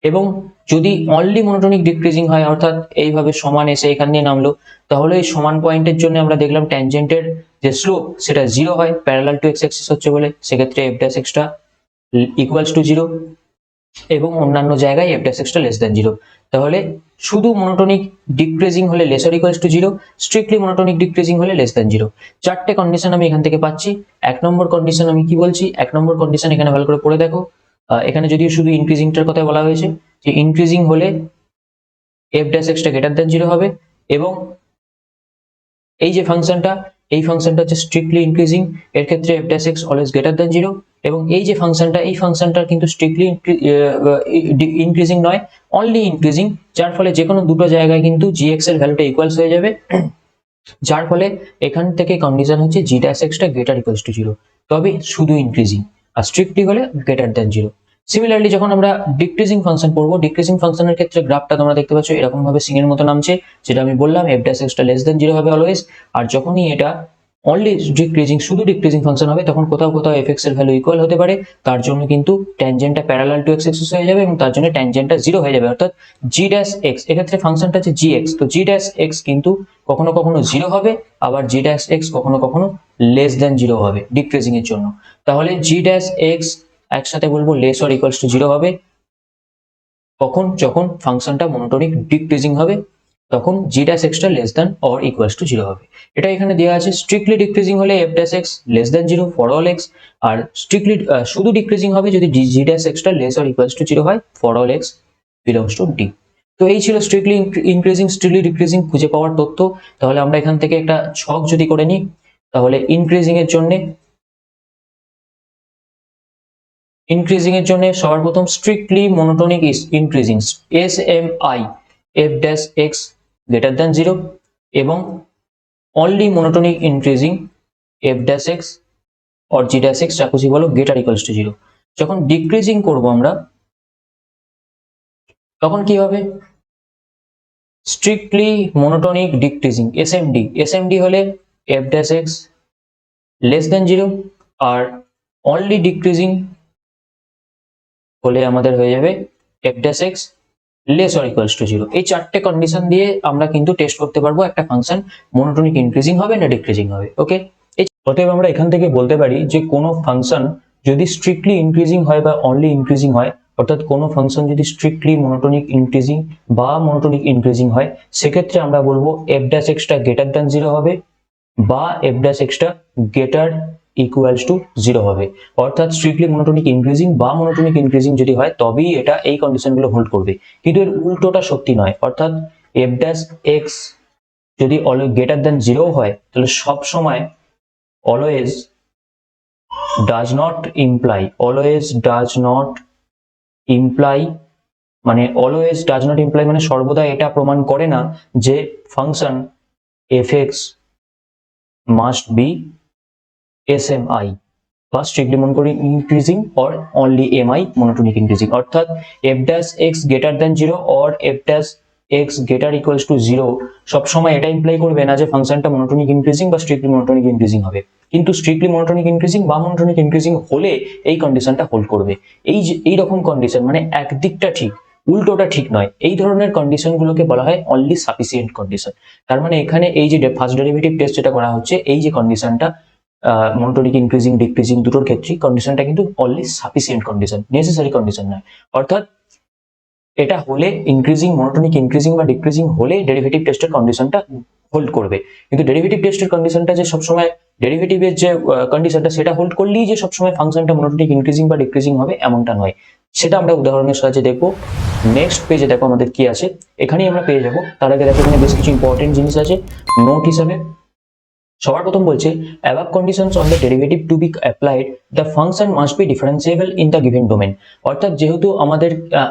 এবং যদি অনলি মনোটোনিক ডিক্রিজিং হয় অর্থাৎ এইভাবে সমান এসে এখান দিয়ে নামলো, তাহলে এই সমান পয়েন্টের জন্য আমরা দেখলাম ট্যানজেন্টের যে স্লোপ সেটা 0 হয়, প্যারালাল টু এক্স অ্যাক্সিস হচ্ছে বলে, সেক্ষেত্রে এফ ড্যাশ এক্সটা ইকুয়ালস টু 0 এবং অন্যান্য জায়গায় এফ ড্যাশ এক্সটা লেস দ্যান 0। তাহলে শুধু মনোটোনিক ডিক্রিজিং হলে lesser equals to 0, strictly monotonic decreasing হলে লেস দ্যান 0। চারটে কন্ডিশন আমি এখান থেকে পাচ্ছি। এক নম্বর কন্ডিশন আমি কি বলছি, এক নম্বর কন্ডিশন এখানে ভালো করে পড়ে দেখো। এখানে যদিও শুধু ইনক্রিজিংটার কথা বলা হয়েছে, যে ইনক্রিজিং হলে এফ ড্যাশ এক্সটা গ্রেটার দ্যান 0 হবে, এবং এই যে ফাংশনটা, এই ফাংশনটা হচ্ছে স্ট্রিক্টলি ইনক্রিজিং, এর ক্ষেত্রে F dash x always greater than 0। এবং এই যে ফাংশনটা, এই ফাংশনটা কিন্তু স্ট্রিক্টলি ইনক্রিজিং নয়, অনলি ইনক্রিজিং, যার ফলে যে কোনো দুটো জায়গায় কিন্তু জি এক্স এর ভ্যালুটা ইকুয়ালস হয়ে যাবে, যার ফলে এখান থেকে কন্ডিশন হচ্ছে জি ড্যাশ এক্সটা গ্রেটার ইকুয়ালস টু 0, তবে শুধু ইনক্রিজিং, আর স্ট্রিক্টলি হলে গ্রেটার দ্যান 0। সিমিলারলি যখন আমরা ডিক্রিজিং ফাংশন পড়বো, ডিক্রিজিং ফাংশনের ক্ষেত্রে গ্রাফটা তোমরা দেখতে পাচ্ছ এরকম ভাবে সিং এর মতো নামছে, যেটা আমি বললাম এফ ড্যাশ এক্সটা লেস দ্যান 0 হবে অলওয়েজ। আর যখনই এটা অনলি ডিক্রিজিং, শুধু ডিক্রিজিং ফাংশন হবে, তখন কোথাও কোথাও এফ এক্স এর ভ্যালু ইকুয়াল হতে পারে, তার জন্য কিন্তু ট্যানজেন্টটা প্যারালাল টু এক্স অ্যাক্সিস হয়ে যাবে এবং তার জন্য ট্যানজেন্টটা 0 হয়ে যাবে, অর্থাৎ জি ড্যাশ এক্স, এক্ষেত্রে ফাংশনটা হচ্ছে জি এক্স, তো জি ড্যাশ এক্স কিন্তু কখনো কখনো 0 হবে, আবার জি ড্যাশ এক্স কখনো কখনো লেস দ্যান 0 হবে ডিক্রিজিং এর জন্য। তাহলে জি ড্যাশ এক্স একসাথে বলবো লেস অর ইকুয়ালস টু 0 হবে কখন, যখন ফাংশনটা মনোটোনিক ডিক্রিজিং হবে, তখন জি ড্যাশ এক্সটা less than or equals to 0 হবে। এটা এখানে দেওয়া আছে। স্ট্রিক্টলি ডিক্রিজিং হলে f dash x less than 0 for all x, আর স্ট্রিক্টলি শুধু ডিক্রিজিং হবে যদি জি ড্যাশ এক্সটা লেস অর ইকুয়ালস টু 0 হয় for all x belongs to d. তো এই ছিল স্ট্রিক্টলি ইনক্রিজিং, স্ট্রিক্টলি ডিক্রিজিং খুঁজে পাওয়ার তথ্য। তাহলে আমরা এখান থেকে একটা ছক যদি করে নিই, তাহলে ইনক্রিজিং এর জন্য সবার প্রথম strictly monotonic increasing S M I F dash X greater than 0, এবং only monotonic increasing F dash X or G dash X যা খুশি বলো গ্রেটার ইকুয়ালস টু 0। যখন ডিক্রিজিং করব আমরা, তখন কি হবে, স্ট্রিক্টলি মনোটোনিক ডিক্রিজিং এসএমডি হলে f dash x less than 0, আর অনলি ডিক্রিজিং হলে আমাদের হয়ে যাবে F dash x less or equals to 0। এই চারটে কন্ডিশন দিয়ে আমরা কিন্তু টেস্ট করতে পারবো একটা ফাংশন মনোটোনিক ইনক্রিজিং হবে না ডিক্রিজিং হবে। ওকে, অতএব আমরা এখান থেকে বলতে পারি যে কোনো ফাংশন যদি স্ট্রিক্টলি ইনক্রিজিং হয় বা অনলি ইনক্রিজিং হয়, অর্থাৎ কোনো ফাংশন যদি স্ট্রিক্টলি মনোটোনিক ইনক্রিজিং বা মনোটোনিক ইনক্রিজিং হয়, সেক্ষেত্রে আমরা বলবো এফ ড্যাশ এক্সটা গ্রেটার দ্যান 0 হবে বা এফ ড্যাশ এক্সটা গ্রেটার ইকুয়ালস টু 0 হবে। অর্থাৎ স্ট্রিক্টলি মনোটোনিক ইনক্রিজিং বা মনোটোনিক ইনক্রিজিং যদি হয় তবেই এটা এই কন্ডিশনগুলো হোল্ড করবে, কিন্তু এর উল্টোটা সত্যি নয়। অর্থাৎ এফ ড্যাশ এক্স যদি গ্রেটার দ্যান 0 হয়, তাহলে সব সময় always does not imply মানে সর্বদা এটা প্রমাণ করে না যে function fx must be SMI বা strictly monotonic increasing or only mi monotonic increasing. অর্থাৎ f dash x greater than 0 or f dash x greater equals to 0 সবসময় এটা ইমপ্লাই করবে না যে ফাংশনটা মনোটোনিক ইনক্রিজিং বা স্ট্রিক্টলি মনোটোনিক ইনক্রিজিং হবে, কিন্তু স্ট্রিক্টলি মনোটোনিক ইনক্রিজিং বা মনোটোনিক ইনক্রিজিং হলে এই কন্ডিশনটা হোল্ড করবে। এই যে এইরকম কন্ডিশন মানে একদিকটা ঠিক উল্টোটা ঠিক নয়, এই ধরনের কন্ডিশন গুলোকে বলা হয় অনলি সাফিসিয়েন্ট কন্ডিশন। তার মানে এখানে এই যে ফার্স্ট ডেরিভেটিভ টেস্ট যেটা করা হচ্ছে, এই যে কন্ডিশনটা মনোটোনিক ইনক্রিজিং ডিক্রিজিং দুটোর ক্ষেত্রে কন্ডিশনটা কিন্তু only sufficient condition, necessary condition নয়। অর্থাৎ এটা হলে ইনক্রিজিং মনোটোনিক ইনক্রিজিং বা ডিক্রিজিং হলে ডেরিভেটিভ টেস্টের কন্ডিশনটা হোল্ড করবে, কিন্তু ডেরিভেটিভ টেস্টের কন্ডিশনটা যে সবসময় ডেরিভেটিভের যে কন্ডিশনটা সেটা হোল্ড করলেই যে সবসময় ফাংশনটা মনোটোনিক ইনক্রিজিং বা ডিক্রিজিং হবে এমনটা নয়। সেটা আমরা উদাহরণের সাহায্যে দেখবো। নেক্সট পেজে দেখো আমাদের কি আছে, এখানেই আমরা পেয়ে যাবো। তার আগে দেখো এখানে বেশ কিছু ইম্পর্টেন্ট জিনিস আছে নোট হিসাবে। সবার প্রথম বলছে above conditions on the derivative to be applied the function must be differentiable in the given domain। অর্থাৎ যেহেতু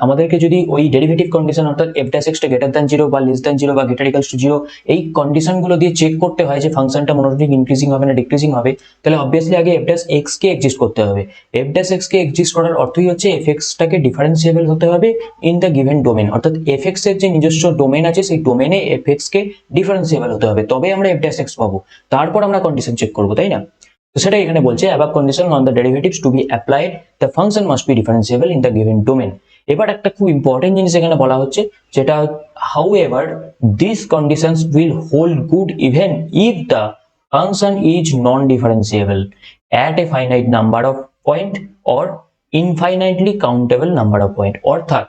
আমাদেরকে যদি ওই ডেরিভেটিভ কন্ডিশন অর্থাৎ f dash x টা গ্রেটার দ্যান 0 বা লেস দ্যান 0 বা গ্রেটার ইকুয়ালস টু 0 এই কন্ডিশন গুলো দিয়ে চেক করতে হয় যে ফাংশনটা মনোটোনিক ইনক্রিজিং হবে না ডিক্রিজিং হবে, তাহলে অবভিয়াসলি আগে f dash x কে এক্সিস্ট করতে হবে। f dash x কে এক্সিস্ট করার অর্থই হচ্ছে f(x) টাকে ডিফারেন্সিয়েবল হতে হবে ইন দ্য গিভেন ডোমেন, অর্থাৎ f(x) এর যে নিজস্ব ডোমেন আছে সেই ডোমেনে f(x) কে ডিফারেন্সিয়েবল হতে হবে, তবে আমরা f dash x পাবো। তারপর আমরা কন্ডিশন চেক করবো, তাই না? তো সেটা এখানে বলছে above condition on the derivatives to be applied the function must be differentiable in the given domain। এবার একটা খুব ইম্পর্টেন্ট জিনিস এখানে বলা হচ্ছে, যেটা how ever this conditions will hold good even if the function is non differentiable at a finite number of point or infinitely countable number of point. অর্থাৎ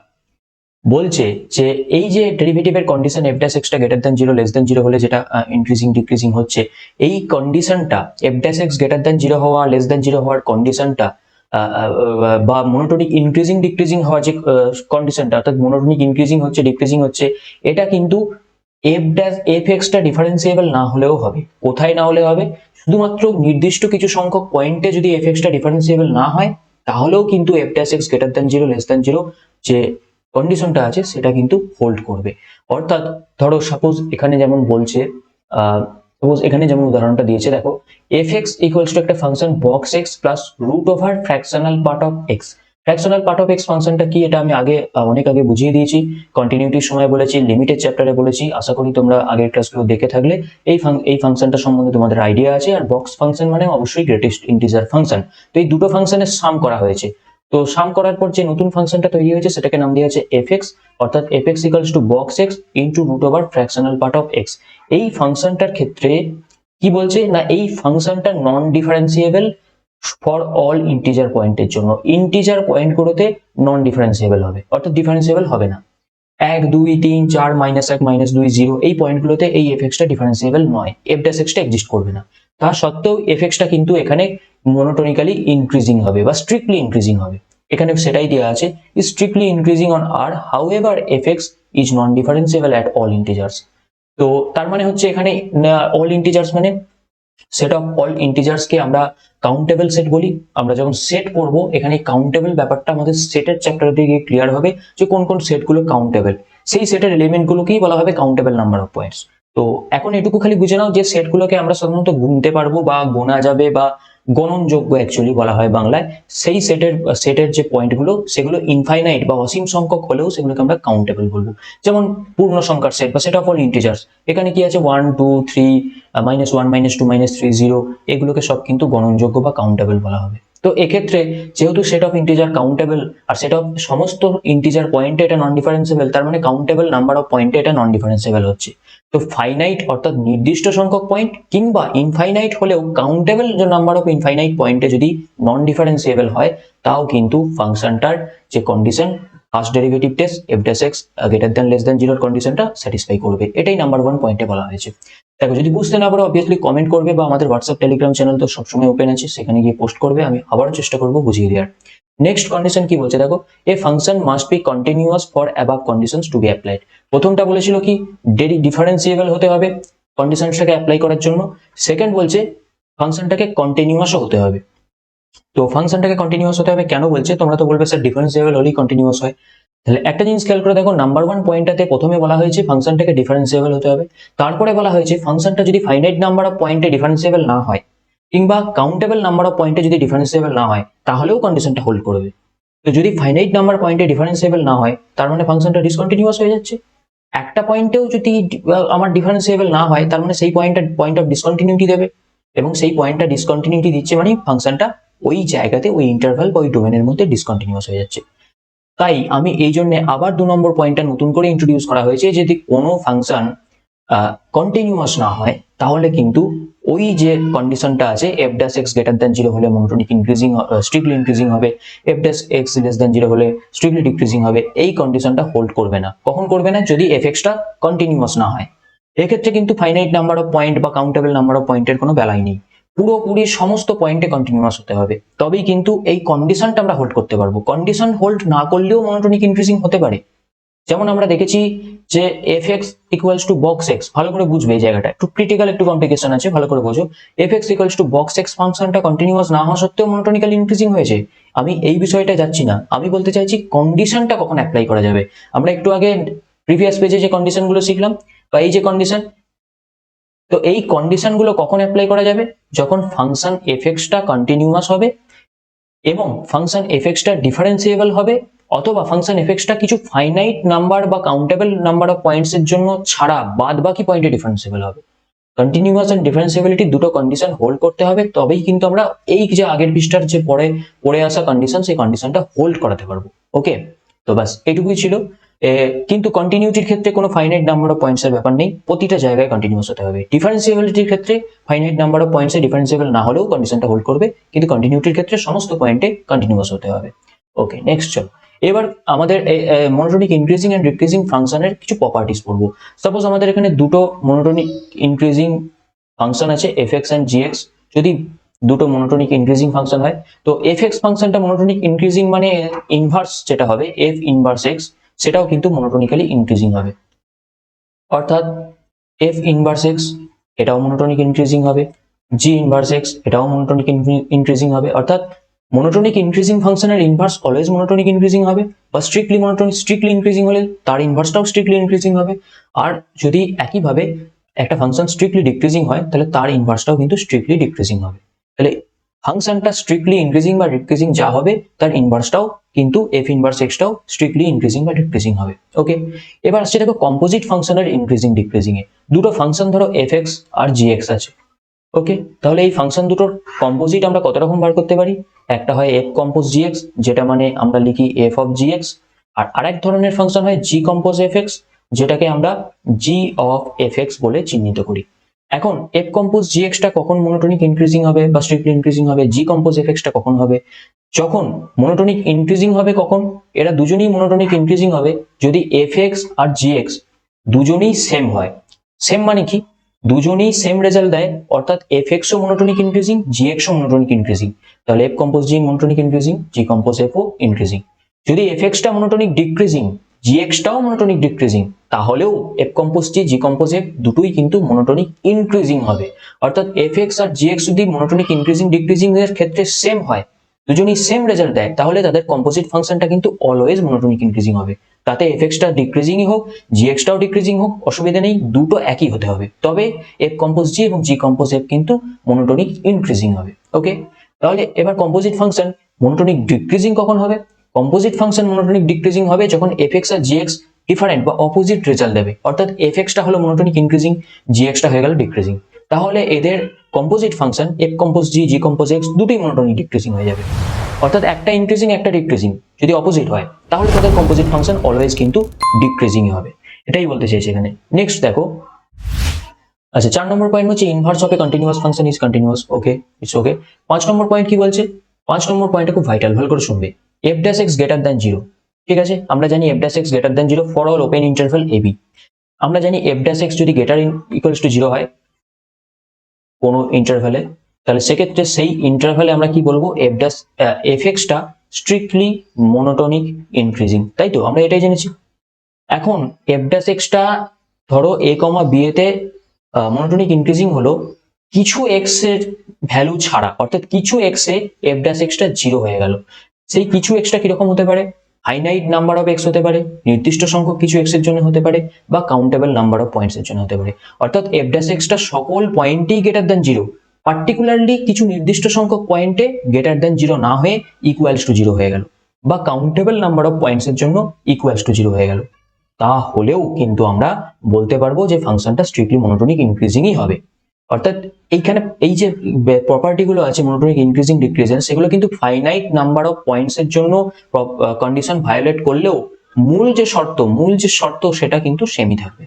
বলছে যে এই যে ডেরিভেটিভের কন্ডিশন এফ ড্যাশ এক্সটা greater than zero less than zero হলে যেটা increasing decreasing হচ্ছে, এই কন্ডিশনটা F dash X greater than zero হওয়া লেস দ্যান জিরো হওয়ার কন্ডিশনটা বা মনোটোনিক ইনক্রিজিং ডিক্রিজিং হওয়ার যে কন্ডিশনটা, অর্থাৎ মনোটোনিক ইনক্রিজিং হচ্ছে ডিক্রিজিং হচ্ছে, এটা কিন্তু এফ এক্সটা ডিফারেন্সিয়েবল না হলেও হবে। কোথায় না হলে হবে? শুধুমাত্র নির্দিষ্ট কিছু সংখ্যক পয়েন্টে যদি এফ এক্সটা ডিফারেন্সিয়েবল না হয়, তাহলেও কিন্তু F dash X greater than zero less than zero যে কন্ডিশনটা আছে সেটা কিন্তু হোল্ড করবে। অর্থাৎ ধরো সাপোজ এখানে যেমন বলছে, সাপোজ এখানে যেমন উদাহরণটা দিয়েছে, দেখো এফ এক্স ইকুয়ালস টু একটা function box X plus root over fractional part of X. Fractional part of X ফাংশনটা কি এটা আমি অনেক আগে বুঝিয়ে দিয়েছি, কন্টিনিউটির সময় বলেছি, লিমিটেড চ্যাপ্টারে বলেছি। আশা করি তোমরা আগের ক্লাসগুলো দেখে থাকলে এই ফাংশনটা সম্বন্ধে তোমাদের আইডিয়া আছে। আর বক্স ফাংশন মানে অবশ্যই গ্রেটেস্ট ইন্টিজার ফাংশন। তো এই দুটো ফাংশনের সাম করা হয়েছে। তো সাম করার পর যে নতুন ফাংশনটা তৈরি হয়েছে সেটাকে নাম দেওয়া হয়েছে এফ এক্স, অর্থাৎ F x equals to box X into root over fractional part of X. এই ফাংশনটার ক্ষেত্রে কি বলছে না, এই ফাংশনটা non differentiable for all integer পয়েন্টের জন্য। ইন্টিজার পয়েন্টগুলোতে নন ডিফারেন্সিয়েবল হবে, অর্থাৎ ডিফারেন্সিয়েবল হবে না। 1 2 3 4 -1 -2 0 এই পয়েন্টগুলোতে এই এফ এক্সটা ডিফারেন্সিয়েবল নয়, এফ ড্যাশ এক্সটা এক্সিস্ট করবে না। তা সত্ত্বেও এফ এক্সটা কিন্তু এখানে মনোটোনিক্যালি ইনক্রিজিং হবে বা স্ট্রিক্টলি ইনক্রিজিং হবে। এখানে সেটাই দেওয়া আছে, স্ট্রিক্টলি ইনক্রিজিং অন আর however F X is non differentiable at all integers. তো তার মানে হচ্ছে এখানে অল ইন্টিজার্স মানে সেট অফ অল ইন্টিজার্স কে আমরা কাউন্টেবল সেট বলি। আমরা যখন সেট পড়বো এখানে কাউন্টেবল ব্যাপারটা আমাদের সেটের চ্যাপ্টার দিয়ে ক্লিয়ার হবে যে কোন কোন সেটগুলো কাউন্টেবল। সেই সেটের এলিমেন্ট গুলোকেই বলা হবে কাউন্টেবল নাম্বার অফ পয়েন্টস। তো এখন এটুকু খালি বুঝে নাও যে সেটগুলোকে আমরা সাধারণত গুনতে পারবো বা গোনা যাবে বা গণনযোগ্য অ্যাকচুয়ালি বলা হয় বাংলায়। সেই সেটের যে পয়েন্টগুলো সেগুলো ইনফাইনাইট বা অসীম সংখ্যক হলেও সেগুলোকে আমরা কাউন্টেবল বলবো। যেমন পূর্ণ সংখ্যার সেট বা সেট অফ অল ইন্টিজার্স, এখানে কি আছে 1 2 3 -1 -2 -3 0, এগুলোকে সব কিন্তু গণনযোগ্য বা কাউন্টেবল বলা হবে। তো এক্ষেত্রে যেহেতু সেট অফ ইন্টিজার কাউন্টেবল আর সেট অফ সমস্ত ইন্টিজার পয়েন্টে এটা নন ডিফারেন্সিয়েবল, তার মানে কাউন্টেবল নাম্বার অফ পয়েন্টে এটা নন ডিফারেন্সিয়েবল হচ্ছে। তো ফাইনাইট অর্থাৎ নির্দিষ্ট সংখ্যক পয়েন্ট কিংবা ইনফাইনাইট হলেও কাউন্টেবল যে নাম্বার অফ ইনফাইনাইট পয়েন্টে যদি নন ডিফারেন্সিয়েবল হয়, তাও কিন্তু ফাংশনটার যে condition first derivative test F dash X greater than less than জিরোর কন্ডিশনটা স্যাটিসফাই করবে। এটাই নাম্বার 1 পয়েন্টে বলা হয়েছে। দেখো যদি বুঝতে না পারো অবভিয়াসলি কমেন্ট করবে বা আমাদের হোয়াটসঅ্যাপ টেলিগ্রাম চ্যানেল তো সবসময় ওপেন আছে, সেখানে গিয়ে পোস্ট করবে, আমি আবারও চেষ্টা করবো বুঝিয়ে দেওয়ার। নেক্সট কন্ডিশন কি বলছে দেখো, a function must be continuous for above conditions to be applied. প্রথমটা বলেছিল কি ডিফারেন্সিয়েবল হতে হবে কন্ডিশনটাকে অ্যাপ্লাই করার জন্য। সেকেন্ড বলছে ফাংশনটাকে কন্টিনিউয়াসও হতে হবে। তো ফাংশনটাকে কন্টিনিউয়াস হতে হবে কেন বলছে, তোমরা তো বলবে স্যার ডিফারেন্সিয়েবল হলেই কন্টিনিউয়াস হয়। তাহলে একটা জিনিস খেয়াল করে দেখো, নাম্বার 1 পয়েন্টটাতে প্রথমে বলা হয়েছে ফাংশনটাকে ডিফারেন্সিয়েবল হতে হবে, তারপরে বলা হয়েছে ফাংশনটা যদি ফাইনাইট নাম্বার অফ পয়েন্টে ডিফারেন্সিয়েবল না হয় কিংবা কাউন্টেবল নাম্বার অফ পয়েন্টে যদি ডিফারেন্সিয়েবল না হয়, তাহলেও কন্ডিশনটা হোল্ড করবে। তো যদি ফাইনাইট নাম্বার পয়েন্টে ডিফারেন্সিয়েবল না হয়, তার মানে ফাংশনটা ডিসকন্টিনিউয়াস হয়ে যাচ্ছে। একটা পয়েন্টেও যদি আমার ডিফারেন্সিয়েবল না হয়, তার মানে সেই পয়েন্ট অফ ডিসকন্টিনিউটি দেবে, এবং সেই পয়েন্টটা ডিসকন্টিনিউটি দিচ্ছে মানে ফাংশনটা ওই জায়গাতে ওই ইন্টারভাল বা ওই ডোমেনের মধ্যে ডিসকন্টিনিউয়াস হয়ে যাচ্ছে। তাই আমি এই জন্য আবার 2 নম্বর পয়েন্টটা নতুন করে ইন্ট্রোডিউস করা হয়েছে, যদি কোনো ফাংশন কন্টিনিউয়াস না হয় তাহলে কিন্তু ওই যে কন্ডিশনটা আছে F dash X greater than zero হলে মনোটোনিক ইনক্রিজিং স্ট্রিক্টলি ইনক্রিজিং হবে, F dash x less than zero হলে স্ট্রিক্টলি ডিক্রিজিং হবে, এই কন্ডিশনটা হোল্ড করবে না। কখন করবে না? যদি এফ এক্সটা কন্টিনিউয়াস না হয়। এক্ষেত্রে কিন্তু ফাইনাইট নাম্বার অফ পয়েন্ট বা কাউন্টেবল নাম্বার অফ পয়েন্টের কোনো বেলাই নেই, পুরোপুরি সমস্ত পয়েন্টে কন্টিনিউয়াস হতে হবে, তবেই কিন্তু এই কন্ডিশনটা আমরা হোল্ড করতে পারবো। কন্ডিশন হোল্ড না করলেও মনোটোনিক ইনক্রিজিং হতে পারে। যেমন আমরা দেখেছি যে F x equals to box x, ভালো করে বুঝবে এই জায়গাটা, একটু ক্রিটিক্যাল একটু কমপ্লিকেশন আছে, ভালো করে বোঝো। F x equals to box x ফাংশনটা কন্টিনিউয়াস না হওয়া সত্ত্বেও মনোটোনিক্যালি ইনক্রিজিং হয়েছে। আমি এই বিষয়টা যাচ্ছি না, আমি বলতে চাইছি কন্ডিশনটা কখন অ্যাপ্লাই করা যাবে। আমরা একটু আগে প্রিভিয়াস পেজে যে কন্ডিশনগুলো শিখলাম বা এই যে কন্ডিশন, তো এই কন্ডিশনগুলো কখন অ্যাপ্লাই করা যাবে? যখন ফাংশন এফ এক্সটা কন্টিনিউয়াস হবে এবং ফাংশন এফ এক্সটা ডিফারেন্সিয়েবল হবে, অথবা ফাংশন এফ এক্সটা কিছু ফাইনাইট নাম্বার বা কাউন্টেবল নাম্বার অফ পয়েন্টস এর জন্য ছাড়া বাদ বাকি পয়েন্টে ডিফারেন্সিয়েবল হবে। কন্টিনিউয়াস এন্ড ডিফারেন্সিয়েবিলিটি দুটো কন্ডিশন হোল্ড করতে হবে, তবেই কিন্তু আমরা এই যে আগের পৃষ্ঠার যে পড়ে আসা কন্ডিশন, সেই কন্ডিশনটা হোল্ড করাতে পারবো। ওকে, তো বাস এটুকুই ছিল। কিন্তু কন্টিনিউটির ক্ষেত্রে কোনো ফাইনাইট নাম্বার অফ পয়েন্টসের ব্যাপার নেই, প্রতিটা জায়গায় কন্টিনিউয়াস হতে হবে। ডিফারেন্সিয়াবিলিটির ক্ষেত্রে ফাইনাইট নাম্বার অফ পয়েন্টসে ডিফারেন্সিয়েবল না হলেও কন্ডিশনটা হোল্ড করবে, কিন্তু কন্টিনিউটির ক্ষেত্রে সমস্ত পয়েন্টে কন্টিনিউয়াস হতে হবে। ওকে, নেক্সট চলো। এবার আমাদের মনোটোনিক ইনক্রিজিং এন্ড ডিক্রিজিং ফাংশনের কিছু প্রপার্টিস পড়বো। সাপোজ আমাদের এখানে দুটো মনোটোনিক ইনক্রিজিং ফাংশন আছে এফ(x) এন্ড জি(x). যদি দুটো মনোটোনিক ইনক্রিজিং ফাংশন হয়, তো এফ(x) ফাংশনটা মনোটোনিক ইনক্রিজিং মানে ইনভার্স যেটা হবে এফ ইনভার্স এক্স, সেটাও কিন্তু মনোটোনিক্যালি ইনক্রিজিং হবে। অর্থাৎ এফ ইনভার্স এক্স এটাও মনোটোনিক ইনক্রিজিং হবে, জি ইনভার্স এক্স এটাও মনোটোনিক ইনক্রিজিং হবে। অর্থাৎ মনোটোনিক ইনক্রিজিং ফাংশনের ইনভার্স অলওয়েজ মনোটোনিক ইনক্রিজিং হবে, বা স্ট্রিক্টলি ইনক্রিজিং হলে তার ইনভার্সটাও স্ট্রিক্টলি ইনক্রিজিং হবে। আর যদি একইভাবে একটা ফাংশন স্ট্রিক্টলি ডিক্রিজিং হয়, তাহলে তার ইনভার্সটাও কিন্তু স্ট্রিক্টলি ডিক্রিজিং হবে। তাহলে ফাংশনটা স্ট্রিক্টলি ইনক্রিজিং বা ডিক্রিজিং যা হবে, তার ইনভার্সটাও কিন্তু এফ ইনভার্স এক্সটাও স্ট্রিক্টলি ইনক্রিজিং বা ডিক্রিজিং হবে। ওকে, এবার আসছে দেখো কম্পোজিট ফাংশনের ইনক্রিজিং ডিক্রিজিং এ। দুটো ফাংশন ধরো এফ(x) আর জি(x) আছে। ওকে, তাহলে এই ফাংশন দুটোর কম্পোজিট আমরা কত রকম বার করতে পারি? একটা হয় এফ কম্পোজ জি(x), যেটা মানে আমরা লিখি এফ অফ জি(x), আর আরেক ধরনের ফাংশন হয় জি কম্পোজ এফ(x), যেটাকে আমরা জি অফ এফ(x) বলে চিহ্নিত করি। এখন এফ কম্পোজ জি(x) টা কখন মনোটোনিক ইনক্রিজিং হবে বা স্ট্রিক্টলি ইনক্রিজিং হবে, জি কম্পোজ এফ(x) টা কখন হবে? যখন মনোটোনিক ইনক্রিজিং হবে কখন? এরা দুজনেই মনোটোনিক ইনক্রিজিং হবে যদি এফ(x) আর জি(x) দুজনেই সেম হয়। সেম মানে কি? দুজনেই সেম রেজাল্ট দেয়, অর্থাৎ এফ(x)ও মনোটোনিক ইনক্রিজিং, জি(x)ও মনোটোনিক ইনক্রিজিং, তাহলে f compose g monotonic increasing, g compose f ও ইনক্রিজিং। যদি এফ(x) টা মনোটোনিক ডিক্রিজিং, জি(x) টাও মনোটোনিক ডিক্রিজিং, তাহলেও f compose g compose f দুটোই কিন্তু মনোটোনিক ইনক্রিজিং হবে। অর্থাৎ এফ(x) আর জি(x) যদি মনোটোনিক ইনক্রিজিং ডিক্রিজিং এর ক্ষেত্রে সেম হয়, দুজনেই সেম রেজাল্ট দেয়, তাহলে তাদের কম্পোজিট ফাংশনটা কিন্তু অলওয়েজ মনোটোনিক ইনক্রিজিং হবে। তাতে এফ(x) টা ডিক্রিজিংই হোক, জি(x) টাও ডিক্রিজিং হোক, অসুবিধা নেই, দুটো একই হতে হবে। তবে এফ কম্পোজ জি এবং জি কম্পোজ এফ কিন্তু মনোটোনিক ইনক্রিজিং হবে। ওকে, তাহলে এবার কম্পোজিট ফাংশন মনোটোনিক ডিক্রিজিং কখন হবে? কম্পোজিট ফাংশন মনোটোনিক ডিক্রিজিং হবে যখন এফ(x) আর জি(x) ডিফারেন্ট বা অপোজিট রেজাল্ট দেবে। অর্থাৎ এফ(x) টা হলো মনোটোনিক ইনক্রিজিং, জি(x) টা হয়ে গেল ডিক্রিজিং। তাহলে এদের কম্পোজিট ফাংশন এফ কম্পোজ জি, জি কম্পোজ এক্স দুটোই মনোটোনিক ডিক্রিজিং হয়ে যাবে। অর্থাৎ একটা ইনক্রিজিং একটা ডিক্রিজিং যদি অপোজিট হয়, তাহলে তাদের কম্পোজিট ফাংশন অলওয়েজ কিন্তু ডিক্রিজিংই হবে। এটাই বলতে চাইছি এখানে। নেক্সট দেখো, আচ্ছা 4 নম্বর পয়েন্ট হচ্ছে inverse of A continuous function is continuous. Okay, it's okay. 5 number point কি বলছে? 5 নম্বর পয়েন্টটা খুব ভাইটাল, ভালো করে শুনবে। F dash X greater than 0। ঠিক আছে, আমরা জানি F dash X greater than 0 for all open interval A B. আমরা জানি এফ ড্যাশ এক্স যদি গ্রেটার ইকুয়ালস টু 0 হয় কোনো ইন্টারভ্যালে, তাহলে সেক্ষেত্রে সেই ইন্টারভ্যালে আমরা কি বলবো? এফ(x) টা স্ট্রিক্টলি মনোটোনিক ইনক্রিজিং, তাই তো? আমরা এটাই জেনেছি। এখন f'(x) টা ধরো a, b তে মনোটোনিক ইনক্রিজিং হলো কিছু x এর ভ্যালু ছাড়া, অর্থাৎ কিছু x এ f'(x) টা 0 হয়ে গেল। সেই কিছু x টা কিরকম হতে পারে? ফাইনাইট নাম্বার অফ x হতে পারে, নির্দিষ্ট সংখ্যক কিছু x এর জন্য হতে পারে, বা কাউন্টেবল নাম্বার অফ পয়েন্টস এর জন্য হতে পারে। অর্থাৎ f'(x) টা সকল পয়েন্টেই গ্রেটার দ্যান 0, পার্টিকুলারলি কিছু নির্দিষ্ট সংখ্যক পয়েন্টে গ্রেটার দ্যান 0 না হয়ে ইকুয়ালস টু 0 হয়ে গেল, বা কাউন্টেবল নাম্বার অফ পয়েন্টস এর জন্য ইকুয়ালস টু 0 হয়ে গেল, তাহলেও কিন্তু আমরা বলতে পারবো যে ফাংশনটা স্ট্রিক্টলি মনোটোনিক ইনক্রিজিংই হবে। অর্থাৎ এইখানে এই যে প্রপার্টি গুলো আছে মনোটোনিক ইনক্রিজিং ডিক্রিজিং, সেগুলো কিন্তু ফাইনাইট নাম্বার অফ পয়েন্টস এর জন্য কন্ডিশন ভায়োলেট করলেও মূল যে শর্ত সেটা কিন্তু সেমই থাকবে।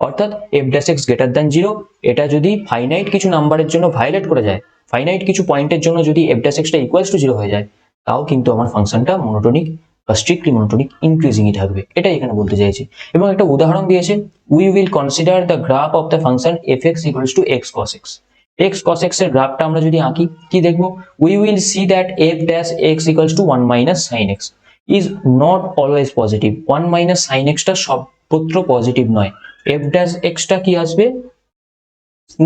অর্থাৎ f'(x) গ্রেটার দ্যান 0 এটা যদি ফাইনাইট কিছু নাম্বারের জন্য ভায়োলেট করে যায়, ফাইনাইট কিছু পয়েন্টের জন্য যদি f'(x) টা ইকুয়ালস টু 0 হয়ে যায়, তাও কিন্তু আমার ফাংশনটা মনোটোনিক বা স্ট্রিক্টলি মনোটোনিক ইনক্রিজিংই থাকবে। এটাই এখানে বলতে চাইছি। এবং একটা উদাহরণ দিয়েছে, we will consider the graph of the function f(x) equals to x cos x। x cos x এর গ্রাফটা আমরা যদি আঁকি, কি দেখবো? We will see that f'(x) equals to 1 minus sin x is not always positive. 1 minus sin x টা সর্বত্র positive নয়। f'(x) টা কি আসবে?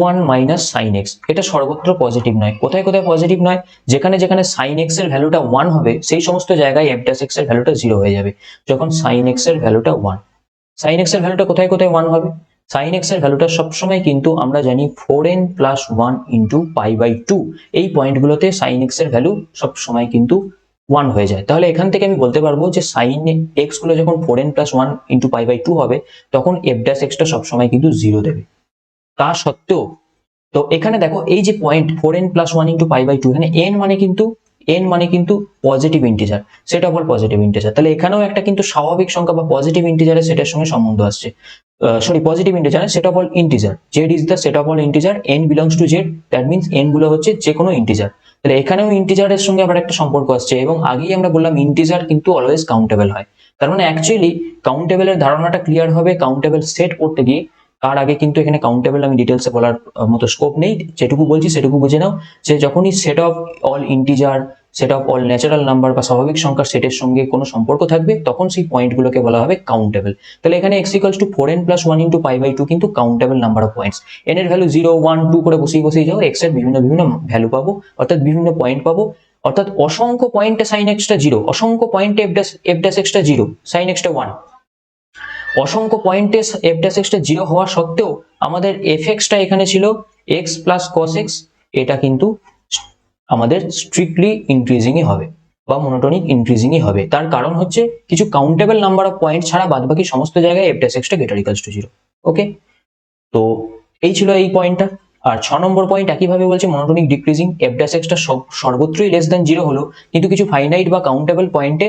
1 মাইনাস sin x, এটা সর্বত্র পজিটিভ নয়। কোথায় কোথায় পজিটিভ নয়? যেখানে যেখানে sin x এর ভ্যালুটা 1 হবে, সেই সমস্ত জায়গায় f'(x) এর ভ্যালুটা 0 হয়ে যাবে। যখন sin x এর ভ্যালুটা 1, sin x এর ভ্যালুটা কোথায় কোথায় 1 হবে? sin x এর ভ্যালুটা সবসময় কিন্তু আমরা জানি 4n প্লাস 1 ইন্টু π/2, এই পয়েন্টগুলোতে sin x এর ভ্যালু সবসময় কিন্তু 1 হয়ে যায়। তাহলে এখান থেকে আমি বলতে পারবো যে sin x গুলো যখন 4n প্লাস 1 ইন্টু π/2 হবে, তখন f'(x) টা সবসময় কিন্তু 0 দেবে। তা সত্ত্বেও তো এখানে দেখো এই যে পয়েন্ট 4n প্লাস 1 ইন্টু π/2, এখানে n মানে কিন্তু n মানে কিন্তু positive integer, set of all positive integer. তাহলে এখানেও একটা কিন্তু স্বাভাবিক সংখ্যা বা পজিটিভ ইন্টিজারের সেটের সঙ্গে সম্বন্ধ আসছে। Sorry, positive integer set of all integer, Z is the set of all integer, N belongs to Z, that means N গুলো হচ্ছে যে কোনো ইন্টিজার। তাহলে এখানেও ইন্টিজারের সঙ্গে আবার একটা সম্পর্ক আসছে, এবং আগেই আমরা বললাম ইন্টিজার কিন্তু অলওয়েজ কাউন্টেবল হয়। তার মানে অ্যাকচুয়ালি কাউন্টেবলের ধারণাটা ক্লিয়ার হবে কাউন্টেবল সেট করতে গিয়ে। তার আগে কিন্তু এখানে কাউন্টেবল আমি ডিটেলসে বলার মতো স্কোপ নেই, যেটুকু বলছি সেটুকু বুঝে নাও, যে যখনই set of all integer, set of all natural number বা স্বাভাবিক সংখ্যার সেটের সঙ্গে কোনো সম্পর্ক থাকবে, তখন সেই পয়েন্টগুলোকে বলা হবে কাউন্টেবল। তাহলে এখানে x equals to 4n plus 1 into pi by 2 কিন্তু countable number of points. n এর ভ্যালু 0, 1, 2 করে বসিয়ে যাও, x এর বিভিন্ন বিভিন্ন ভ্যালু পাবো, অর্থাৎ বিভিন্ন পয়েন্ট পাবো। অর্থাৎ অসংখ্য পয়েন্টে সাইন এক্সটা 0, অসংখ্য পয়েন্টে এফ ড্যাশ এক্সটা 0, সাইন এক্সটা 1। অসংখ্য পয়েন্টে এফ ড্যাশ এক্সটা 0 হওয়া সত্ত্বেও আমাদের এফ এক্সটা এখানে ছিল x প্লাস কস এক্স, এটা কিন্তু আমাদের স্ট্রিক্টলি ইনক্রিজিংই হবে বা মনোটোনিক ইনক্রিজিংই হবে। তার কারণ হচ্ছে কিছু কাউন্টেবল নাম্বার অফ পয়েন্ট ছাড়া বাদবাকি সমস্ত জায়গায় এফ ড্যাশ এক্সটা গ্রেটার ইকুয়ালস টু 0। ওকে, তো এই ছিল এই পয়েন্টটা। আর 6 নম্বর পয়েন্ট একইভাবে বলছে monotonic decreasing, F dash extra সর্বত্রই লেস দ্যান 0 হলো, কিন্তু কিছু ফাইনাইট বা কাউন্টেবল পয়েন্টে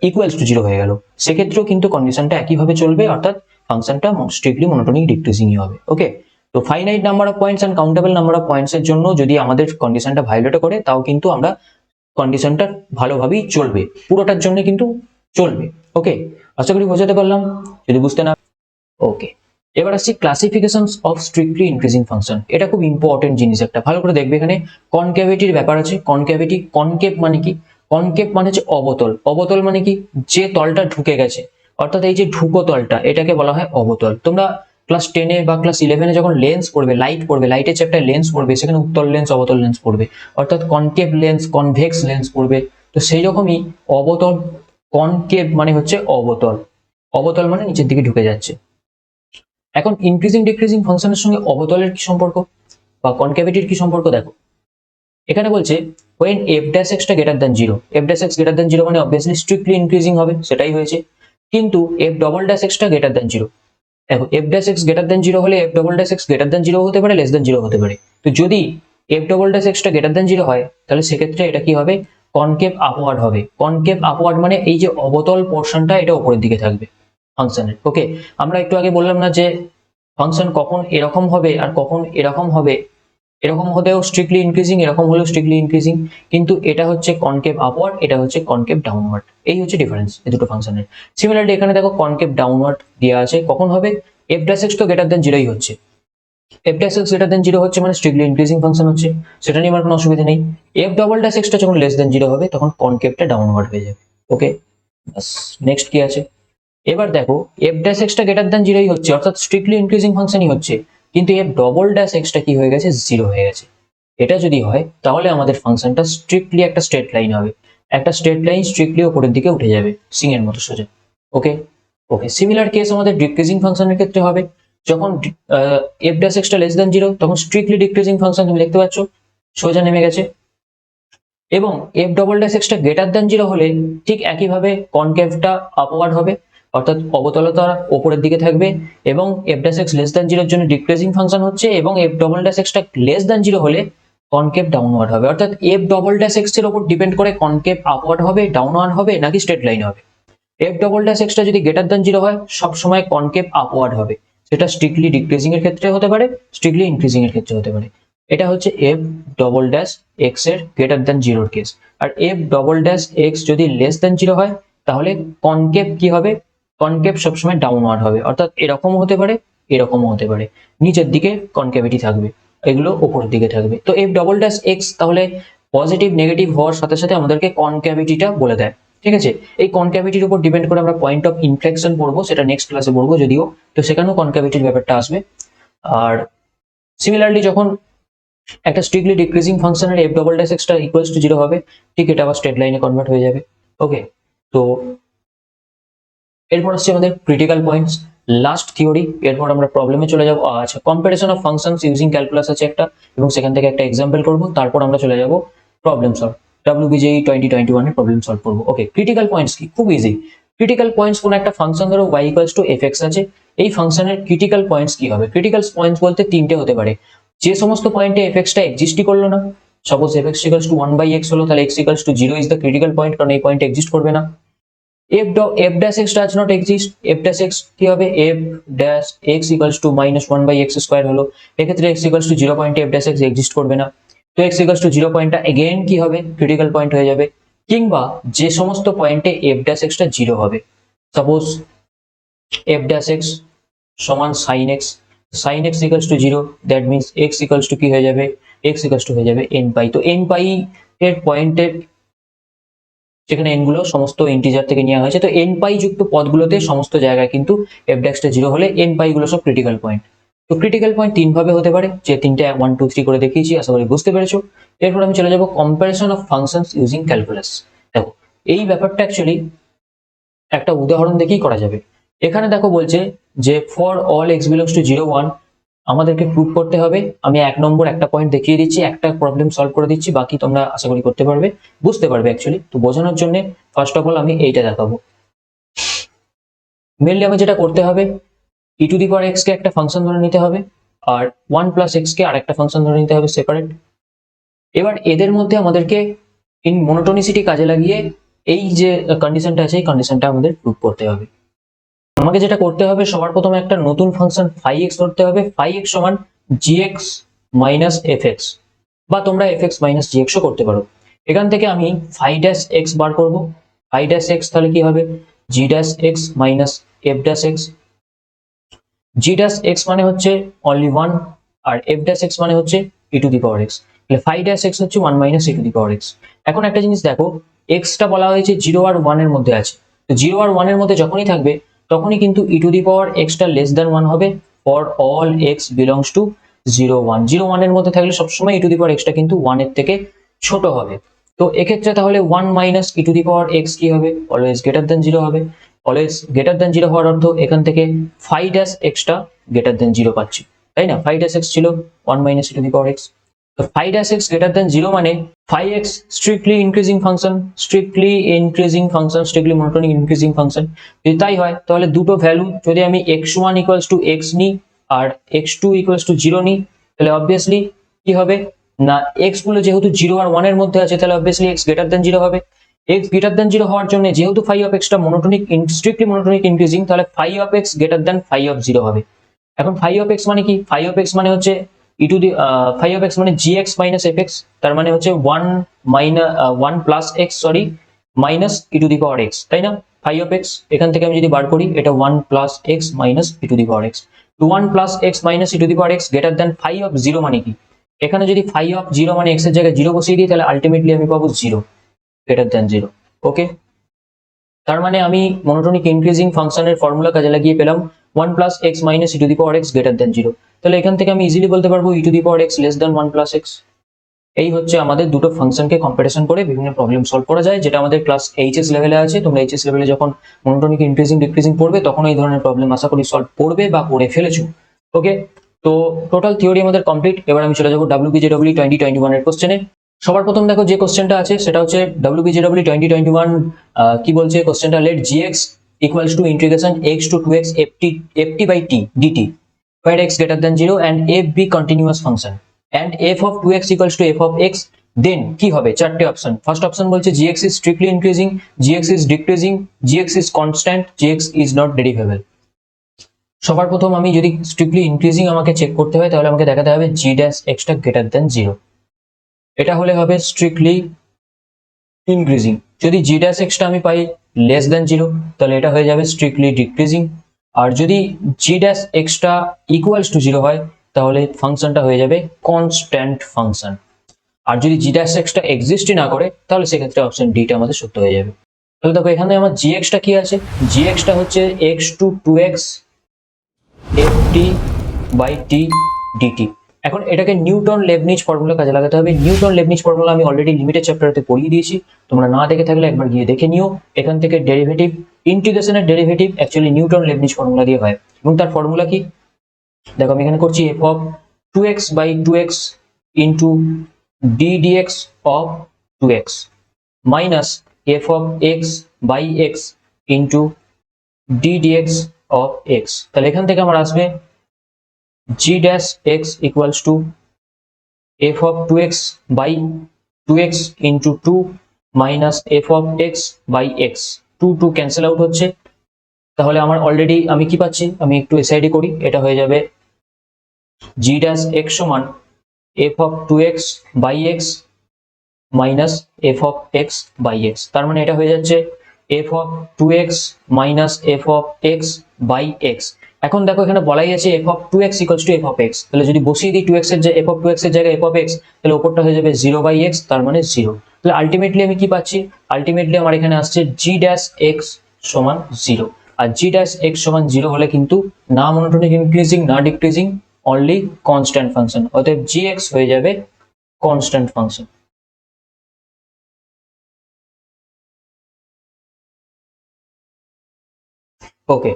ইকুয়ালস টু 0 হয়ে গেল, সেক্ষেত্রেও কিন্তু কন্ডিশনটা একইভাবে চলবে, অর্থাৎ ফাংশনটা স্ট্রিক্টলি মনোটোনিক ডিক্রিজিংই হবে। ওকে, তো finite number of points and countable number of points এর জন্য যদি আমাদের কন্ডিশনটা ভায়োলেট করে, তাও কিন্তু আমরা কন্ডিশনটা ভালোভাবেই চলবে, পুরোটার জন্য কিন্তু চলবে। ওকে, আশা করি বোঝাতে পারলাম, যদি বুঝতে না। ওকে, এবার আসছি classifications of strictly increasing function. এটা খুব ইম্পর্টেন্ট জিনিস একটা, ভালো করে দেখবে। এখানে কনকেভিটির ব্যাপার আছে। কনকেভিটি, কনকেভ মানে কি? কনকেভ মানে হচ্ছে অবতল। অবতল মানে কি? যে তলটা ঢুকে গেছে, অর্থাৎ এই যে ঢুকো তলটা, এটাকে বলা হয় অবতল। তোমরা ক্লাস 10-এ বা ক্লাস 11-এ যখন লেন্স পড়বে, লাইট পড়বে, লাইটের চ্যাপ্টারে লেন্স পড়বে, সেখানে উত্তল লেন্স অবতল লেন্স পড়বে, অর্থাৎ কনকেভ লেন্স, কনভেক্স লেন্স পড়বে। তো সেই রকমই অবতল, কনকেভ মানে হচ্ছে অবতল, অবতল মানে নিচের দিকে ঢুকে যাচ্ছে। এখন ইনক্রিজিং ডিক্রিজিং ফাংশনের সঙ্গে অবতলের কি সম্পর্ক বা কনকেভিটির কি সম্পর্ক দেখো। এখানে বলছে when f dash x টা greater than 0, f dash x greater than 0 মানে অবভিয়াসলি স্ট্রিক্টলি ইনক্রিজিং হবে, সেটাই হয়েছে। কিন্তু f ডবল ড্যাশ x টা গ্রেটার দ্যান 0, দেখো f dash x greater than 0 হলে f double dash x greater than 0 হতে পারে, লেস দ্যান 0 হতে পারে। তো যদি f ডবল ড্যাশ x টা গ্রেটার দ্যান 0 হয়, তাহলে সেক্ষেত্রে এটা কি হবে? কনকেভ আপওয়ার্ড হবে। কনকেভ আপওয়ার্ড মানে এই যে অবতল পোর্শনটা, এটা উপরের দিকে থাকবে ফাংশনের। ওকে, আমরা একটু আগে বললাম না যে ফাংশন কখন এরকম হবে আর কখন এরকম হবে, এরকম হতেও স্ট্রিক্টলি ইনক্রিজিং, এরকম হলেও স্ট্রিক্টলি ইনক্রিজিং, কিন্তু এটা হচ্ছে কনকেভ আপওয়ার্ড, এটা হচ্ছে কনকেভ ডাউনওয়ার্ড। এই হচ্ছে ডিফারেন্স এই দুটো ফাংশনের। সিমিলারলি এখানে দেখো কনকেভ ডাউনওয়ার্ড দেওয়া আছে, কখন হবে? এফ ড্যাশ এক্স তো গ্রেটার দ্যান 0ই হচ্ছে, F dash X greater than 0 হচ্ছে মানে স্ট্রিক্টলি ইনক্রিজিং ফাংশন হচ্ছে, সেটা নিয়ে আমার কোনো অসুবিধা নেই। এফ ডবল ড্যাশ এক্সটা যখন লেস দ্যান 0 হবে, তখন কনকেভটা ডাউনওয়ার্ড হয়ে যাবে। ওকে, নেক্সট কি আছে? এবার দেখো এফ ড্যাশ এক্সটা গ্রেটার দ্যান 0ই হচ্ছে, অর্থাৎ স্ট্রিক্টলি ইনক্রিজিং ফাংশনই হচ্ছে, কিন্তু এফ ডবল ড্যাশ এক্সটা কি হয়ে গেছে? 0 হয়ে গেছে। এটা যদি হয়, তাহলে আমাদের ফাংশনটা স্ট্রিক্টলি একটা স্ট্রেট লাইন হবে, একটা স্ট্রেট লাইন স্ট্রিক্টলি উপরের দিকে উঠে যাবে সিং এর মতো সোজা। ওকে, ওকে, সিমিলার কেস আমাদের ডিক্রিজিং ফাংশনের ক্ষেত্রে হবে। যখন এফ ড্যাশ এক্সটা লেস দ্যান 0, তখন স্ট্রিক্টলি ডিক্রিজিং ফাংশন, তুমি দেখতে পাচ্ছ সোজা নেমে গেছে। এবং এফ ডবল ড্যাশ এক্সটা গ্রেটার দ্যান 0 হলে ঠিক একইভাবে কনকেভটা আপওয়ার্ড হবে, অর্থাৎ অবতলতা উপরের দিকে থাকবে। এবং F dash x less than 0-এর জন্য ডিক্রিজিং ফাংশন হচ্ছে, এবং এফ ডবল ড্যাশ এক্সটা লেস দ্যান 0 হলে কনকেভ ডাউনওয়ার্ড হবে। অর্থাৎ এফ ডবল ড্যাশ এক্স এর উপর ডিপেন্ড করে কনকেভ আপওয়ার্ড হবে, ডাউনওয়ার্ড হবে, নাকি স্ট্রেট লাইন হবে। এফ ডবল ড্যাশ এক্সটা যদি গ্রেটার দ্যান 0 হয়, সবসময় কনকেভ আপওয়ার্ড হবে, সেটা স্ট্রিক্টলি ডিক্রিজিং এর ক্ষেত্রে হতে পারে, স্ট্রিক্টলি ইনক্রিজিং এর ক্ষেত্রে হতে পারে। এটা হচ্ছে এফ ডবল ড্যাশ এক্স এর গ্রেটার দ্যান 0-এর কেস। আর এফ ডবল ড্যাশ এক্স যদি লেস দ্যান 0 হয়, তাহলে কনকেভ কি হবে? কনকেভ সবসময় ডাউনওয়ার্ড হবে, অর্থাৎ এরকমও হতে পারে, এরকমও হতে পারে, নিচের দিকে কনকেভিটি থাকবে, এগুলো উপরের দিকে থাকবে। তো এফ ডবল ড্যাশ এক্স তাহলে পজিটিভ নেগেটিভ হওয়ার সাথে সাথে আমাদেরকে কনক্যাভিটিটা বলে দেয়। ঠিক আছে, এই কনক্যাভিটির উপর ডিপেন্ড করে আমরা পয়েন্ট অফ ইনফ্লেকশন পড়বো, সেটা নেক্সট ক্লাসে পড়বো যদিও, তো সেখানেও কনক্যাভিটির ব্যাপারটা আসবে। আর সিমিলারলি যখন একটা স্ট্রিক্টলি ডিক্রিজিং ফাংশনের এফ ডবল ড্যাশ এক্সটা ইকুয়ালস টু 0 হবে, ঠিক এটা আবার স্ট্রেট লাইনে কনভার্ট হয়ে যাবে। ওকে, তো এরপর আসছে আমাদের ক্রিটিক্যাল পয়েন্টস, লাস্ট থিওরি। এরপর আমরা প্রবলেমে চলে যাবো। আচ্ছা, comparison of functions using calculus আছে একটা, এবং সেখান থেকে একটা এক্সাম্পল করবো, তারপর আমরা চলে যাবো প্রবলেম সলভ। WBJE 2021 এর প্রবলেম সলভ করবো। ওকে, ক্রিটিক্যাল পয়েন্টস কি? খুব ইজি। ক্রিটিক্যাল পয়েন্টস কোন একটা ফাংশন ধরো y ইকুয়ালস টু fx আছে, এই ফাংশনের ক্রিটিক্যাল পয়েন্টস কি হবে? ক্রিটিক্যাল পয়েন্টস বলতে তিনটে হতে পারে। যে সমস্ত পয়েন্টে fx টা এক্সিস্টই করলো না, suppose F x equals two 1/x হলো, তাহলে x equals to 0 is the critical point, কারণ এই পয়েন্ট এক্সিস্ট করবে না। f dash x does not exist, f dash x কি হবে, f dash x equals to -1/x square হলো, এক্ষেত্রে x equals to 0 পয়েন্টে f dash x এক্সিস্ট করবে না, তো x equals to 0 পয়েন্টটা এগেইন কি হবে, ক্রিটিক্যাল পয়েন্ট হয়ে যাবে। কিংবা যে সমস্ত পয়েন্টে f dash x টা 0 হবে, সাপোজ f dash x সমান sin x, sin x equals to 0, that means x equals to কি হয়ে যাবে, x equals to হয়ে যাবে n পাই। তো n পাই এর পয়েন্টের যেখানে n গুলো সমস্ত ইন্টিজার থেকে নেওয়া হয়েছে, তো n পাই যুক্ত পদগুলোতে সমস্ত জায়গায় কিন্তু f dash টা 0 হলে n পাই গুলো সব ক্রিটিক্যাল পয়েন্ট। তো ক্রিটিক্যাল পয়েন্ট তিন ভাবে হতে পারে, যে তিনটে 1 2 3 করে দেখিয়েছি, আশা করি বুঝতে পেরেছো। এরপর আমি চলে যাব comparison of functions using calculus. দেখো এই ব্যাপারটা অ্যাকচুয়ালি একটা উদাহরণ দেখেই করা যাবে। এখানে দেখো বলছে যে for all x belongs two 0 1 আমাদেরকে প্রুভ করতে হবে। আমি 1 নম্বর একটা পয়েন্ট দেখিয়ে দিচ্ছি, একটা প্রবলেম সলভ করে দিচ্ছি, বাকি তোমরা আশা করি করতে পারবে, বুঝতে পারবে অ্যাকচুয়ালি। তো বোঝানোর জন্য ফার্স্ট অফ অল আমি এইটা দেখাবো। মেনলি আমার যেটা করতে হবে, e two the power x কে একটা ফাংশন ধরে নিতে হবে, আর 1 প্লাস x কে আরেকটা ফাংশন ধরে নিতে হবে সেপারেট। এবার এদের মধ্যে আমাদেরকে ইন মনোটোনিসিটি কাজে লাগিয়ে এই যে কন্ডিশনটা আছে, এই কন্ডিশনটা আমাদের প্রুভ করতে হবে। আমাকে যেটা করতে হবে, সবার প্রথমে একটা নতুন ফাংশন phi x ধরতে হবে, phi x সমান gx মাইনাস fx, বা তোমরা fx মাইনাস gx ও করতে পারো। এখান থেকে আমি phi dash x বার করব, phi dash x তাহলে কি হবে, g dash x minus f dash x, g dash x মানে হচ্ছে অনলি 1 আর f dash x মানে হচ্ছে e two the power x, তাহলে phi dash x হচ্ছে 1 minus e two the power x। এখন একটা জিনিস দেখো, x টা বলা হয়েছে 0 আর 1 এর মধ্যে আছে, তো 0 আর 1 এর মধ্যে যখনই থাকবে তখনই কিন্তু e two the power x টা লেস দ্যান 1 হবে for all x belongs two 0 1, 0 1 এর মধ্যে থাকলে সবসময় e two the power x টা কিন্তু 1 এর থেকে ছোট হবে। তো এক্ষেত্রে তাহলে 1 minus e two the power x কি হবে, অলওয়েজ গ্রেটার দ্যান 0 হবে। অলওয়েজ গ্রেটার দ্যান 0 হওয়ার অর্থ এখান থেকে phi dash x টা গ্রেটার দ্যান 0 পাচ্ছি, তাই না? phi dash x ছিল 1 minus e two the power x, তো phi dash x greater than 0 মানে phi x strictly increasing function, strictly increasing function, strictly monotonic increasing function. যদি তাই হয় তাহলে দুটো ভ্যালু যদি আমি x1 ইকুয়ালস টু x নিই আর x2 ইকুয়ালস টু 0 নিই, তাহলে অবভিয়াসলি কি হবে না, x গুলো যেহেতু 0 আর 1 এর মধ্যে আছে, তাহলে অবভিয়াসলি x গ্রেটার দ্যান 0 হবে। x গ্রেটার দ্যান 0 হওয়ার জন্য যেহেতু phi of x টা মনোটোনিক স্ট্রিক্টলি মনোটোনিক ইনক্রিজিং, তাহলে phi of x greater than phi of 0 হবে। এখন phi of x মানে কি, phi of x মানে হচ্ছে e to the phi of x মানে gx মাইনাস fx, তার মানে হচ্ছে 1 minus 1 plus x sorry minus e two the power x, তাই না? phi of x এখান থেকে আমি যদি বার করি, এটা 1 plus x minus e two the power x, তো 1 plus x minus e two the power x greater than phi of 0 মানে কি, এখানে যদি phi of 0 মানে x এর জায়গায় 0 বসিয়ে দিই, তাহলে আলটিমেটলি আমি পাবো 0 গ্রেটার দ্যান 0। ওকে, তার মানে আমি মনোটোনিক ইনক্রিজিং ফাংশনের ফর্মুলা কাজে লাগিয়ে পেলাম 1 plus x minus e two the power x greater than 0। তাহলে এখান থেকে আমি ইজিলি বলতে পারবো e two the power x less than 1 plus x। এই হচ্ছে আমাদের দুটো ফাংশনকে কম্পারিজন করে বিভিন্ন প্রবলেম সলভ করা যায়, যেটা আমাদের ক্লাস এইচএস লেভেলে আছে। তোমরা এইচএস লেভেলে যখন মনোটোনিক ইনক্রিজিং ডিক্রিজিং পড়বে, তখন এই ধরনের প্রবলেম আশা করি সলভ করবে বা করে ফেলেছো। ওকে, তো টোটাল থিওরি আমাদের কমপ্লিট। এবার আমি চলে যাবো WBJW 2021 এর কোশ্চেনে। সবার প্রথম দেখো যে কোশ্চেনটা আছে সেটা হচ্ছে WBJW 2021 কি বলছে কোশ্চেনটা, let gx equals to integration x to 2x ft by t dt where x greater than 0 and f be continuous function and f of 2x equals to f of x, then কি হবে, চারটে option. First option বলছে gx is strictly increasing, gx is decreasing, gx is constant, gx is not derivable। সবার প্রথম আমি যদি strictly increasing আমাকে check করতে হয়, তাহলে আমাকে দেখাতে হবে g dash x টা গ্রেটার দ্যান 0, এটা হলে হবে স্ট্রিক্টলি ইনক্রিজিং। যদি g dash x টা আমি পাই লেস দ্যান 0, তাহলে এটা হয়ে যাবে স্ট্রিক্টলি ডিক্রিজিং। আর যদি g dash x টা ইকুয়ালস টু 0 হয়, তাহলে ফাংশনটা হয়ে যাবে কনস্ট্যান্ট ফাংশন। আর যদি g dash x টা এক্সিস্টই না করে, তাহলে সেক্ষেত্রে অপশন ডি টা আমাদের সত্য হয়ে যাবে। তাহলে দেখো এখানে আমার gx টা কি আছে, gx টা হচ্ছে x to 2x ft by t dt। এখন এটাকে নিউটন লেবনিজ ফর্মুলা কাজে লাগাতে হবে। নিউটন লেবনিজ ফর্মুলা আমি অলরেডি লিমিটেড চ্যাপ্টারতে পড়িয়ে দিয়েছি, তোমরা না দেখে থাকলে একবার গিয়ে দেখে নিও। এখান থেকে ডেরিভেটিভ, ইন্টিগ্রেশনের ডেরিভেটিভ অ্যাকচুয়ালি নিউটন লেবনিজ ফর্মুলা দিয়ে হয়। এবং তার ফর্মুলা কি, দেখো আমি এখানে করছি f of 2x by 2x into d dx of 2x minus f of x by x into d dx of x। তাহলে এখান থেকে আমার আসবে g dash x equals to f of 2x by 2x into 2 minus f of x by x, 2 cancel out হচ্ছে। তাহলে আমার already আমি কি পাচ্ছি, আমি একটু এসআইডি করি, এটা হয়ে যাবে g dash x সমান f of 2x by x minus f of x by x। তার মানে এটা হয়ে যাচ্ছে f of 2x minus f of x by x। এখন দেখো এখানে বলাই আছে f of 2x equals to f of x, তাহলে যদি বসিয়ে দিই 2x এর f of 2x এর জায়গায় f of x, তাহলে উপরটা হয়ে যাবে 0 by x, তার মানে 0। তাহলে আলটিমেটলি আমি কি পাচ্ছি, আলটিমেটলি আমার এখানে আসছে g dash x সমান 0। আর g dash x সমান 0 হলে কিন্তু না মনোটোনিক ইনক্রিজিং না ডিক্রিজিং, অনলি কনস্ট্যান্ট ফাংশন, অতএব gx হয়ে যাবে কনস্ট্যান্ট ফাংশন। ওকে,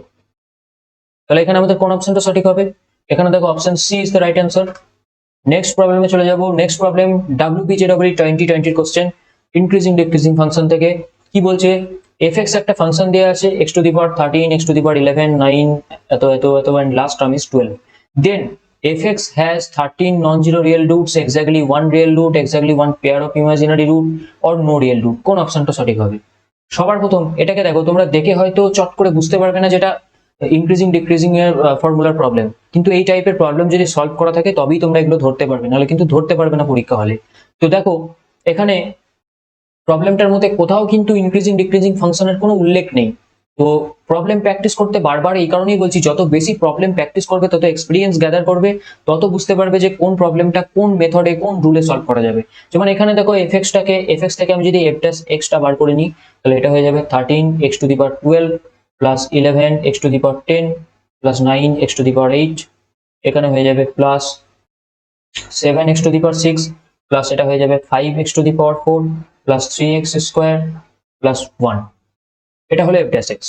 তাহলে এখানে আমাদের কোন অপশনটা সঠিক হবে, এখানে দেখো option C is the right answer. Next প্রবলেমে চলে যাব। নেক্সট প্রবলেম WPJEE 2020 এর কোশ্চেন, ইনক্রিজিং ডিক্রিজিং ফাংশন থেকে। কি বলছে, fx একটা ফাংশন দেয়া আছে x to the power 13, x to the power 11, 9 এত এত এত and last term is 12, then fx has 13 non-zero real roots, exactly one real root, exactly one pair of imaginary root or no real root। কোন অপশনটা সঠিক হবে? সবার প্রথম এটাকে দেখো, তোমরা দেখে হয়তো চট করে বুঝতে পারবে না যেটা ইনক্রিজিং ডিক্রিজিং এর ফর্মুলার প্রবলেম, কিন্তু এই টাইপের প্রবলেম যদি সলভ করা থাকে তবেই তোমরা এগুলো ধরতে পারবে, নাহলে কিন্তু ধরতে পারবে না পরীক্ষা হলে। তো দেখো এখানে প্রবলেমটার মধ্যে কোথাও কিন্তু ইনক্রিজিং ডিক্রিজিং ফাংশনের কোনো উল্লেখ নেই। তো প্রবলেম প্র্যাকটিস করতে বারবার এই কারণেই বলছি, যত বেশি প্রবলেম প্র্যাকটিস করবে তত এক্সপিরিয়েন্স গ্যাদার করবে, তত বুঝতে পারবে যে কোন প্রবলেমটা কোন মেথডে কোন রুলে সলভ করা যাবে। যেমন এখানে দেখো fx থেকে আমি যদি f dash x টা বার করে নিই, তাহলে এটা হয়ে যাবে 13 x to the power 12 plus 11 x to the power 10 plus 9 x to the power 8, এখানে হয়ে যাবে plus 7 x to the power 6 plus এটা হয়ে যাবে 5 x to the power 4 plus 3x square plus 1, এটা হলো f dash x।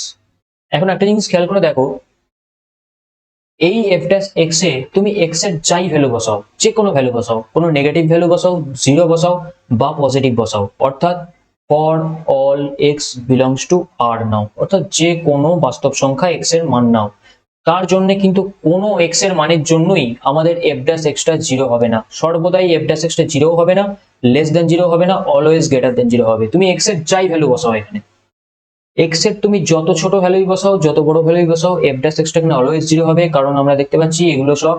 এখন একটা জিনিস খেয়াল করে দেখো, এই f dash x এ তুমি x এর যাই ভ্যালু বসাও, যে কোনো ভ্যালু বসাও, কোনো নেগেটিভ ভ্যালু বসাও, 0 বসাও বা পজিটিভ বসাও, অর্থাৎ for all x belongs two r নাও, অর্থাৎ যে কোনো বাস্তব সংখ্যা x এর মান নাও, তার জন্য কিন্তু কোনো x এর মানের জন্যই আমাদের f dash x টা 0 হবে না, সর্বদাই f dash x টা 0 হবে না, লেস দেন 0 হবে না, অলওয়েজ গ্রেটার দেন 0 হবে। তুমি x এর যাই ভ্যালু বসাও, এখানে x এর তুমি যত ছোট ভ্যালুই বসাও, যত বড় ভ্যালুই বসাও, f dash x টা এখানে অলওয়েজ 0 হবে, কারণ আমরা দেখতে পাচ্ছি এগুলো সব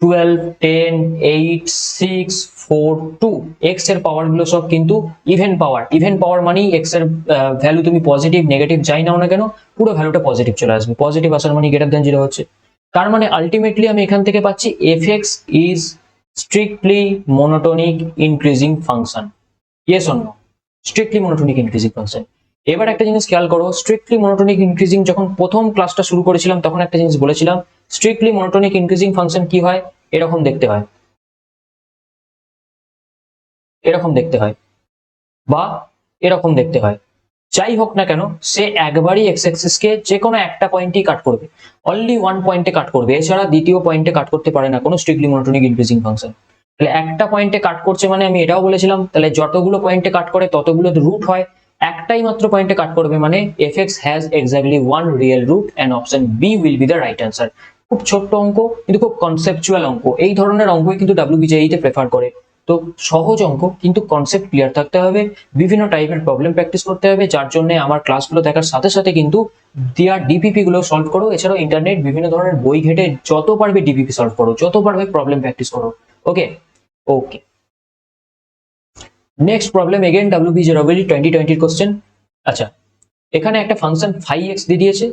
12, 10, 8, 6, 4, 2, x এর পাওয়ার গুলো সব কিন্তু ইভেন পাওয়ার। ইভেন পাওয়ার মানেই x এর ভ্যালু তুমি পজিটিভ নেগেটিভ যাই নাও না কেন, পুরো ভ্যালুটা পজিটিভ চলে আসবে, পজিটিভ আসার মানে গ্রেটার দেন 0 হচ্ছে। তার মানে আলটিমেটলি আমি এখান থেকে পাচ্ছি fx is strictly monotonic increasing ফাংশন। Yes or no? Strictly monotonic increasing function. এবার একটা জিনিস খেয়াল করো, স্ট্রিক্টলি মনোটোনিক ইনক্রিজিং যখন প্রথম ক্লাসটা শুরু করেছিলাম তখন একটা জিনিস বলেছিলাম, স্ট্রিক্টলি মনোটোনিক ইনক্রিজিং ফাংশন কি হয়, এরকম দেখতে হয়, এরকম দেখতে হয় বা এরকম দেখতে হয়। যাই হোক না কেন, সে একবারই এক্স অ্যাক্সিস কে যে কোনো একটা পয়েন্টেই কাট করবে, অনলি ওয়ান পয়েন্টে কাট করবে, এছাড়া দ্বিতীয় পয়েন্টে কাট করতে পারে না কোনো স্ট্রিক্টলি মনোটোনিক ইনক্রিজিং ফাংশন। তাহলে একটা পয়েন্টে কাট করছে মানে আমি এটাও বলেছিলাম, তাহলে যতগুলো পয়েন্টে কাট করে ততগুলো রুট হয়, একটাই মাত্র পয়েন্টে কাট করবে মানে fx has exactly one real root and option B will be the right answer। খুব ছোট্ট অঙ্ক কিন্তু খুব কনসেপচুয়াল অঙ্ক, এই ধরনের অঙ্কই কিন্তু WBJEE তে প্রেফার করে। তো সহজ অঙ্ক কিন্তু কনসেপ্ট ক্লিয়ার থাকতে হবে, বিভিন্ন টাইপের প্রবলেম প্র্যাকটিস করতে হবে, যার জন্য আমার ক্লাসগুলো দেখার সাথে সাথে কিন্তু দেওয়া ডিপিপি গুলো সলভ করো, এছাড়াও ইন্টারনেট বিভিন্ন ধরনের বই ঘেটে যত পারবে ডিপিপি সলভ করো, যত পারবে প্রবলেম প্র্যাকটিস করো। Okay okay, next problem again WBJEE 2020 question. আচ্ছা, এখানে একটা ফাংশন phi(x) দিয়ে দিয়েছে,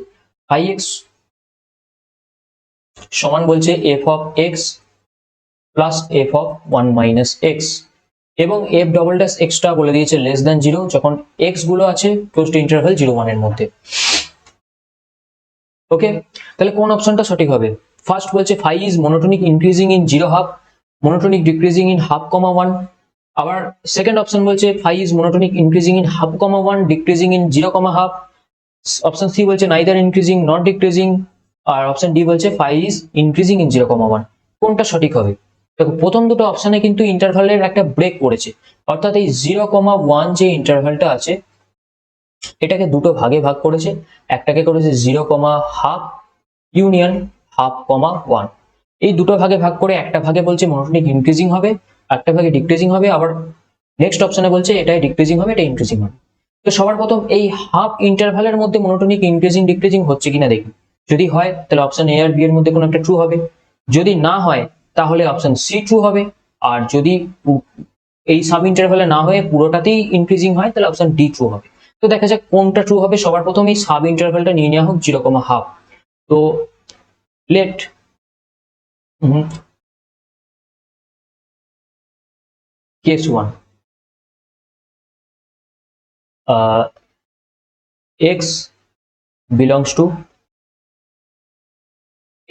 phi(x) সমান বলছে f of x plus f of 1 minus x, এবং f double dash x টা বলে দিয়েছে লেস দ্যান 0 যখন x গুলো আছে ক্লোজ টু ইন্টারভ্যাল 0 1 এর মধ্যে। ওকে, তাহলে কোন অপশনটা সঠিক হবে? ফার্স্ট বলছে phi is monotonic increasing in 0 half, monotonic decreasing in half comma 1, আবার সেকেন্ড অপশন বলছে phi is monotonic increasing in half comma 1, decreasing in 0 comma half, option C বলছে neither increasing not decreasing, আর option D বলছে phi is increasing in 0 comma 1। কোনটা সঠিক হবে? দেখো প্রথম দুটো অপশনে কিন্তু ইন্টারভালের একটা ব্রেক পড়েছে, অর্থাৎ এই 0,1 যে ইন্টারভালটা আছে এটাকে দুটো ভাগে ভাগ করেছে, একটাকে করেছে 0,1/2 ইউনিয়ন 1/2,1, এই দুটো ভাগে ভাগ করে একটা ভাগে বলছে মনোটোনিক ইনক্রিজিং হবে একটা ভাগে ডিক্রিজিং হবে, আবার নেক্সট অপশনে বলছে এটাই ডিক্রিজিং হবে, এটা ইনক্রিজিং হবে। তো সবার প্রথম এই হাফ ইন্টারভ্যালের মধ্যে মনোটোনিক ইনক্রিজিং ডিক্রিজিং হচ্ছে কিনা দেখি। যদি হয় তাহলে অপশন এ আর বি এর মধ্যে কোনো একটা ট্রু হবে, যদি না হয় তাহলে অপশন সি ট্রু হবে, আর যদি এই সাব ইন্টারভ্যালে না হয়ে পুরোটাতেই ইনক্রিজিং হয় তাহলে অপশন ডি ট্রু হবে। তো দেখা যাক কোনটা ট্রু হবে। সবার প্রথম এই সাব ইন্টারভ্যালটা নিয়ে নেওয়া হোক 0,5। তো let case 1 x belongs to,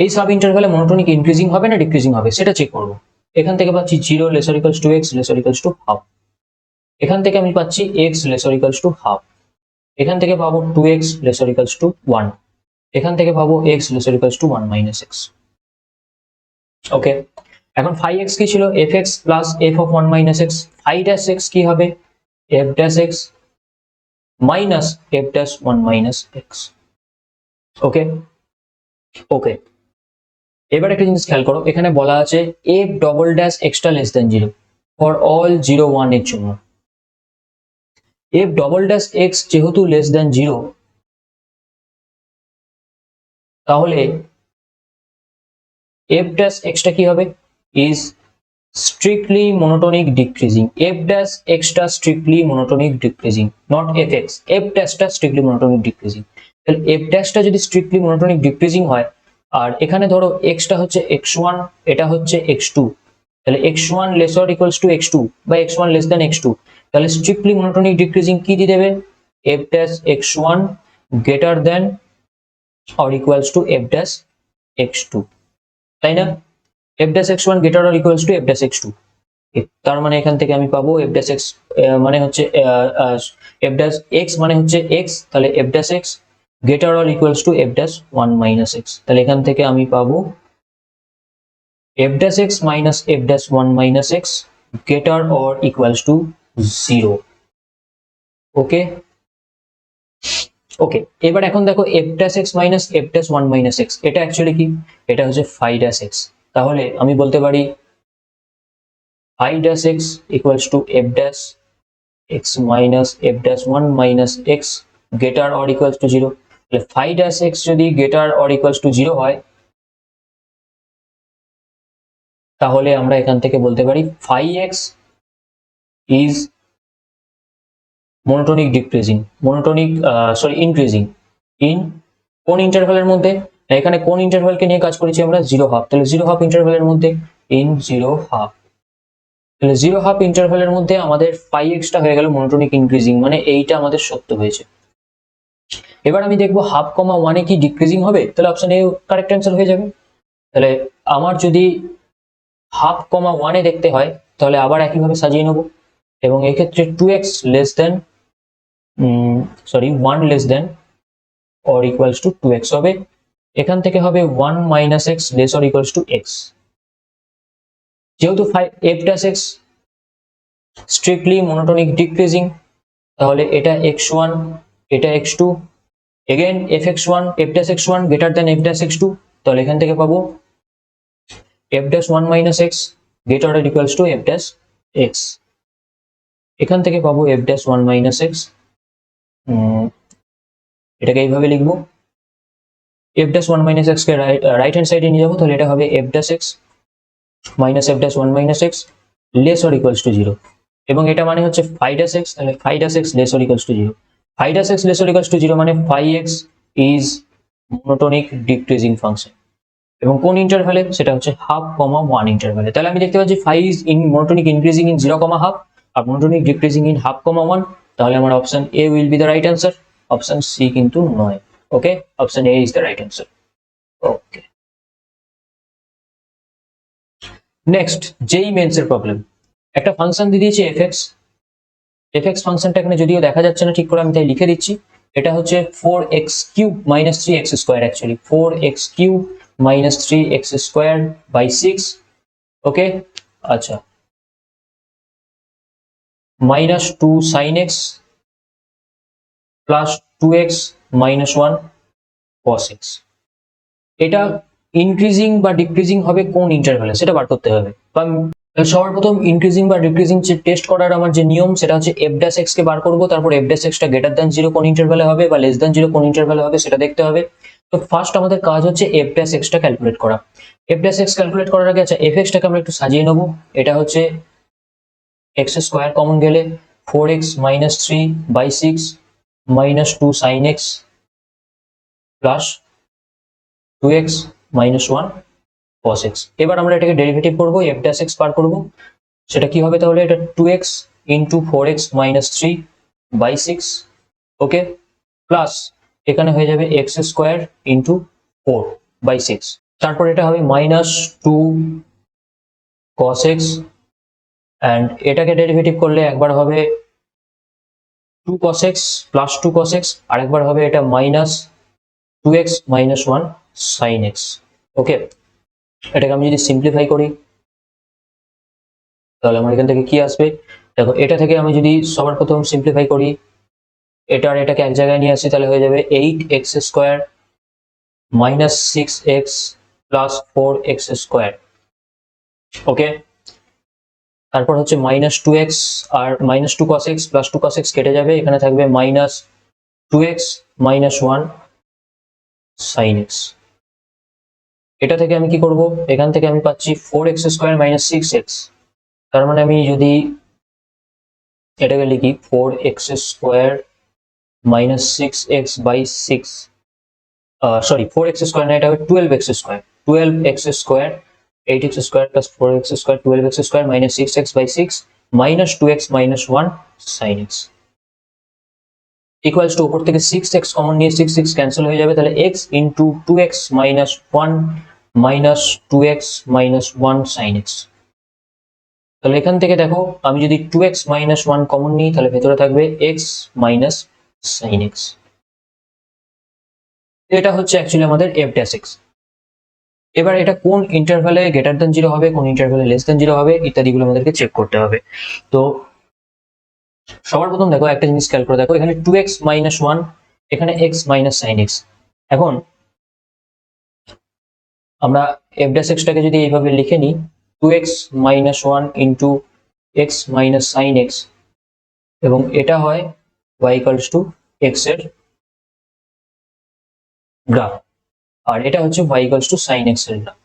এই সাব ইন্টারভ্যালে মনোটোনিক ইনক্রিজিং হবে না ডিক্রিজিং হবে সেটা চেক করব। এখান থেকে পাচ্ছি 0 lesser equals to x lesser equals to half, এখান থেকে আমি পাচ্ছি x lesser equals to half, এখান থেকে পাবো 2x লেসার ইকুয়ালস টু 1, এখান থেকে পাবো x lesser equals to 1 minus x। Okay, এখন phi x কি ছিল? fx plus f of 1 minus x। phi dash x কি হবে? f dash x minus f dash 1 minus x। Okay okay, এবার একটা জিনিস খেয়াল করো, এখানে বলা আছে f double dash extra less than 0 for all 0 1 এর জন্য। f ডবল ড্যাশ x যেহেতু লেস দেন 0, তাহলে f dash x টা কি হবে? is strictly monotonic decreasing। f dash x টা strictly monotonic decreasing, not fx। f dash টা strictly monotonic decreasing। তাহলে f dash টা যদি strictly monotonic decreasing হয়, আর এখানে ধরো x টা হচ্ছে x1, এটা হচ্ছে x2, তাহলে x1 lesser equals to x2 বা x1 less than x2, তাহলে strictly monotonic decreasing কি দিয়ে দেবে? f dash x1 greater than or equals to f dash x2, তাই না? f dash x1 greater or equals to f dash x2, তার মানে এখান থেকে আমি পাবো f dash x মানে হচ্ছে f dash x মানে হচ্ছে x, তাহলে f dash x greater or equals to f dash 1 minus x, তাহলে এখান থেকে আমি পাবো f dash x minus f dash 1 minus x greater or equals to 0। Okay okay, এবার এখন দেখো f dash x minus f dash 1 minus x এটা actually কি? এটা হচ্ছে phi dash x। তাহলে আমি বলতে পারি phi dash x equals to f dash x minus f dash 1 minus x greater or equals to 0। তাহলে phi dash x যদি greater or equals to 0 হয়, তাহলে আমরা এখান থেকে বলতে পারি phi x is monotonic decreasing, monotonic increasing in কোন ইন্টারভ্যালের মধ্যে? এখানে কোন ইন্টারভ্যালকে নিয়ে কাজ করেছি আমরা? 0 হাফ। তাহলে 0 হাফ ইন্টারভ্যালের মধ্যে in 0 হাফ, তাহলে 0 হাফ ইন্টারভ্যালের মধ্যে আমাদের phi x টা হয়ে গেল মনোটোনিক ইনক্রিজিং, মানে এইটা আমাদের সত্য হয়েছে। এবার আমি দেখবো হাফ কমা 1 এ কি ডিক্রিজিং হবে, তাহলে অপশন এ কারেক্ট অ্যান্সার হয়ে যাবে। তাহলে আমার যদি হাফ কমা 1 এ দেখতে হয় তাহলে আবার একইভাবে সাজিয়ে নেব, এবং এক্ষেত্রে 2x less than 1 less than or equals to 2x হবে, এখান থেকে হবে 1 minus x less or equals to x। যেহেতু f dash x strictly monotonic decreasing, তাহলে এটা x1 এটা x2, again fx1 f dash x1 greater than f dash x2, তাহলে এখান থেকে পাবো f dash 1 minus x greater or equals to f dash x, এখান থেকে পাবো f dash 1 minus x, এটাকে এইভাবে লিখবো f dash 1 minus x কে রাইট হ্যান্ড সাইডে নিয়ে যাবো, তাহলে এটা হবে f dash x minus f dash 1 minus x less or equals to 0, এবং এটা মানে হচ্ছে phi dash x, তাহলে phi dash x less or equals to 0, phi dash x less or equals to 0 মানে phi x is monotonic decreasing function, এবং কোন ইন্টারভ্যালে? সেটা হচ্ছে হাফ কমা 1 ইন্টারভ্যালে। তাহলে আমি দেখতে পাচ্ছি phi is in monotonic increasing in 0, half R monotonic decreasing in half, 1, তাহলে আমার option a will be the right answer, option c কিন্তু নয়। Okay, option a is the right answer। Okay, next JEE Mains এর problem, একটা ফাংশন দিয়ে দিয়েছে fx ফাংশনটা এখানে যদিও দেখা যাচ্ছে না ঠিক করে, আমি তাই লিখে দিচ্ছি, এটা হচ্ছে 4x cube minus 3x square, actually 4x cube minus 3x square by 6। Okay, আচ্ছা, minus 2 sin x plus 2x minus 1 cos x। এটা ইনক্রিজিং বা ডিক্রিজিং হবে কোন ইন্টারভ্যালে সেটা বার করতে হবে। সবার প্রথম ইনক্রিজিং বা ডিক্রিজিং টেস্ট করার আমার যে নিয়ম সেটা হচ্ছে এফ ড্যাশ এক্স কে বার করবো, তারপর এফ ড্যাশ এক্সটা গ্রেটার দ্যান জিরো কোন ইন্টারভ্যালে হবে বা লেস দ্যান জিরো কোন ইন্টারভ্যালে হবে সেটা দেখতে হবে। তো ফার্স্ট আমাদের কাজ হচ্ছে এফ ড্যাশ এক্সটা ক্যালকুলেট করা। এফ ড্যাশ এক্স ক্যালকুলেট করার আগে আচ্ছা এফ এক্সটাকে আমরা একটু সাজিয়ে নেবো। এটা হচ্ছে এক্স স্কোয়ার কমন গেলে 4x minus 3/6 minus 2 sine X plus 2x minus 1 cos x। এবার আমরা এটাকে ডেরিভেটিভ করবো, এফ ড্যাশ এক্স বার করবো। সেটা কি হবে তাহলে, এটা 2x ইন্টু 4x মাইনাস 3/6, ওকে, প্লাস এখানে হয়ে যাবে এক্স স্কোয়ার ইন্টু 4/6, তারপর এটা হবে মাইনাস 2 cos x, অ্যান্ড এটাকে ডেরিভেটিভ করলে একবার হবে 2 cos x plus 2 cos x, আরেকবার হবে এটা minus 2x minus 1 sin x, ওকে। এটাকে আমি যদি সিম্পলিফাই করি তাহলে আমার এখান থেকে কি আসবে, দেখো এটা থেকে আমি যদি সবার প্রথম সিম্পলিফাই করি, এটা আর এটাকে এক জায়গায় নিয়ে আসি তাহলে হয়ে যাবে 8x square minus 6x plus 4x square, okay. তারপর হচ্ছে মাইনাস 2x আর minus 2 cos x plus 2 cos x কেটে যাবে, এখানে থাকবে minus 2x minus 1 sin x। এটা থেকে আমি কি করব, এখান থেকে আমি পাচ্ছি 4x স্কোয়ার মাইনাস 6x, তার মানে আমি যদি এটাকে লিখি 4x square minus 6x by 6, sorry 4x square না, এটা হবে 12x square, 12x square 8x square plus 4x square 12x square minus 6x by 6 minus 2x minus 1 sin x equals to উপর থেকে 6x কমন নিয়ে 6 cancel হয়ে যাবে, তাহলে x into 2x minus 1 minus 2x minus 1 sin x। তাহলে এখান থেকে দেখো আমি যদি 2x মাইনাস 1 কমন নিই তাহলে ভেতরে থাকবে x মাইনাস sin x। এটা হচ্ছে অ্যাকচুয়ালি আমাদের f ড্যাশ x। এবার এটা কোন ইন্টারভ্যালে গ্রেটার দ্যান জিরো হবে, কোন ইন্টারভ্যালে লেস দ্যান জিরো হবে ইত্যাদিগুলো আমাদেরকে চেক করতে হবে। তো সবার প্রথম দেখো একটা জিনিস খেয়াল করে দেখো, এখানে 2x মাইনাস 1, এখানে x মাইনাস সাইন x। এখন আমরা f ড্যাশ এক্সটাকে যদি এইভাবে লিখে নিই 2x minus 1 into x minus sine x, এবং এটা হয় y ইকুয়ালস টু x এর গ্রাফ, আর এটা হচ্ছে y equals to sine x এর গ্রাফ,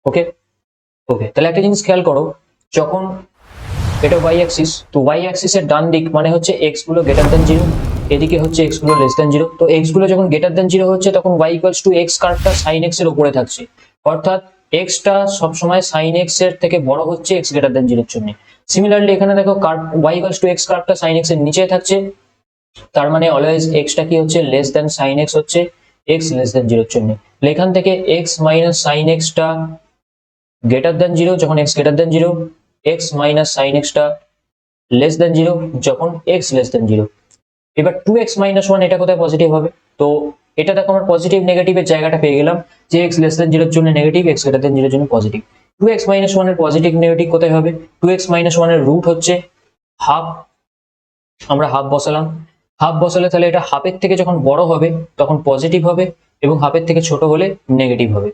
ওকে ওকে। তাহলে একটা জিনিস খেয়াল করো, যখন এটা y অ্যাক্সিস, তো y অ্যাক্সিসের ডান দিক মানে হচ্ছে x গুলো গ্রেটার দ্যান জিরো, এদিকে হচ্ছে x গুলো লেস দ্যান জিরো। তো x গুলো যখন গ্রেটার দ্যান জিরো হচ্ছে তখন y ইকুয়ালস টু x কার্ভটা সাইন x এর উপরে থাকছে, অর্থাৎ x টা সবসময় সাইন x এর থেকে বড় হচ্ছে x গ্রেটার দ্যান জিরোর জন্য। সিমিলারলি এখানে দেখো curve y equals to x কার্ভটা সাইন x এর নিচে থাকছে, তার মানে অলওয়েজ x টা কি হচ্ছে লেস দ্যান সাইন x হচ্ছে x লেস দ্যান জিরোর জন্য। এখান থেকে x মাইনাস সাইন x টা গ্রেটার দ্যান জিরো যখন x greater than zero, x minus sine x টা লেস দ্যান জিরো যখন x লেস দ্যান জিরো। এবার 2x মাইনাস 1 এটা কোথায় পজিটিভ হবে, তো এটা দেখো আমরা পজিটিভ নেগেটিভের জায়গাটা পেয়ে গেলাম, যে x লেস দ্যান জিরোর জন্য নেগেটিভ, x গ্রেটার দ্যান জিরোর জন্য পজিটিভ। 2x মাইনাস 1 এর পজিটিভ নেগেটিভ কোথায় হবে, 2x মাইনাস 1 এর রুট হচ্ছে হাফ, আমরা হাফ বসালাম, হাফ বসালে তাহলে এটা হাফের থেকে যখন বড় হবে তখন পজিটিভ হবে এবং হাফের থেকে ছোট হলে নেগেটিভ হবে।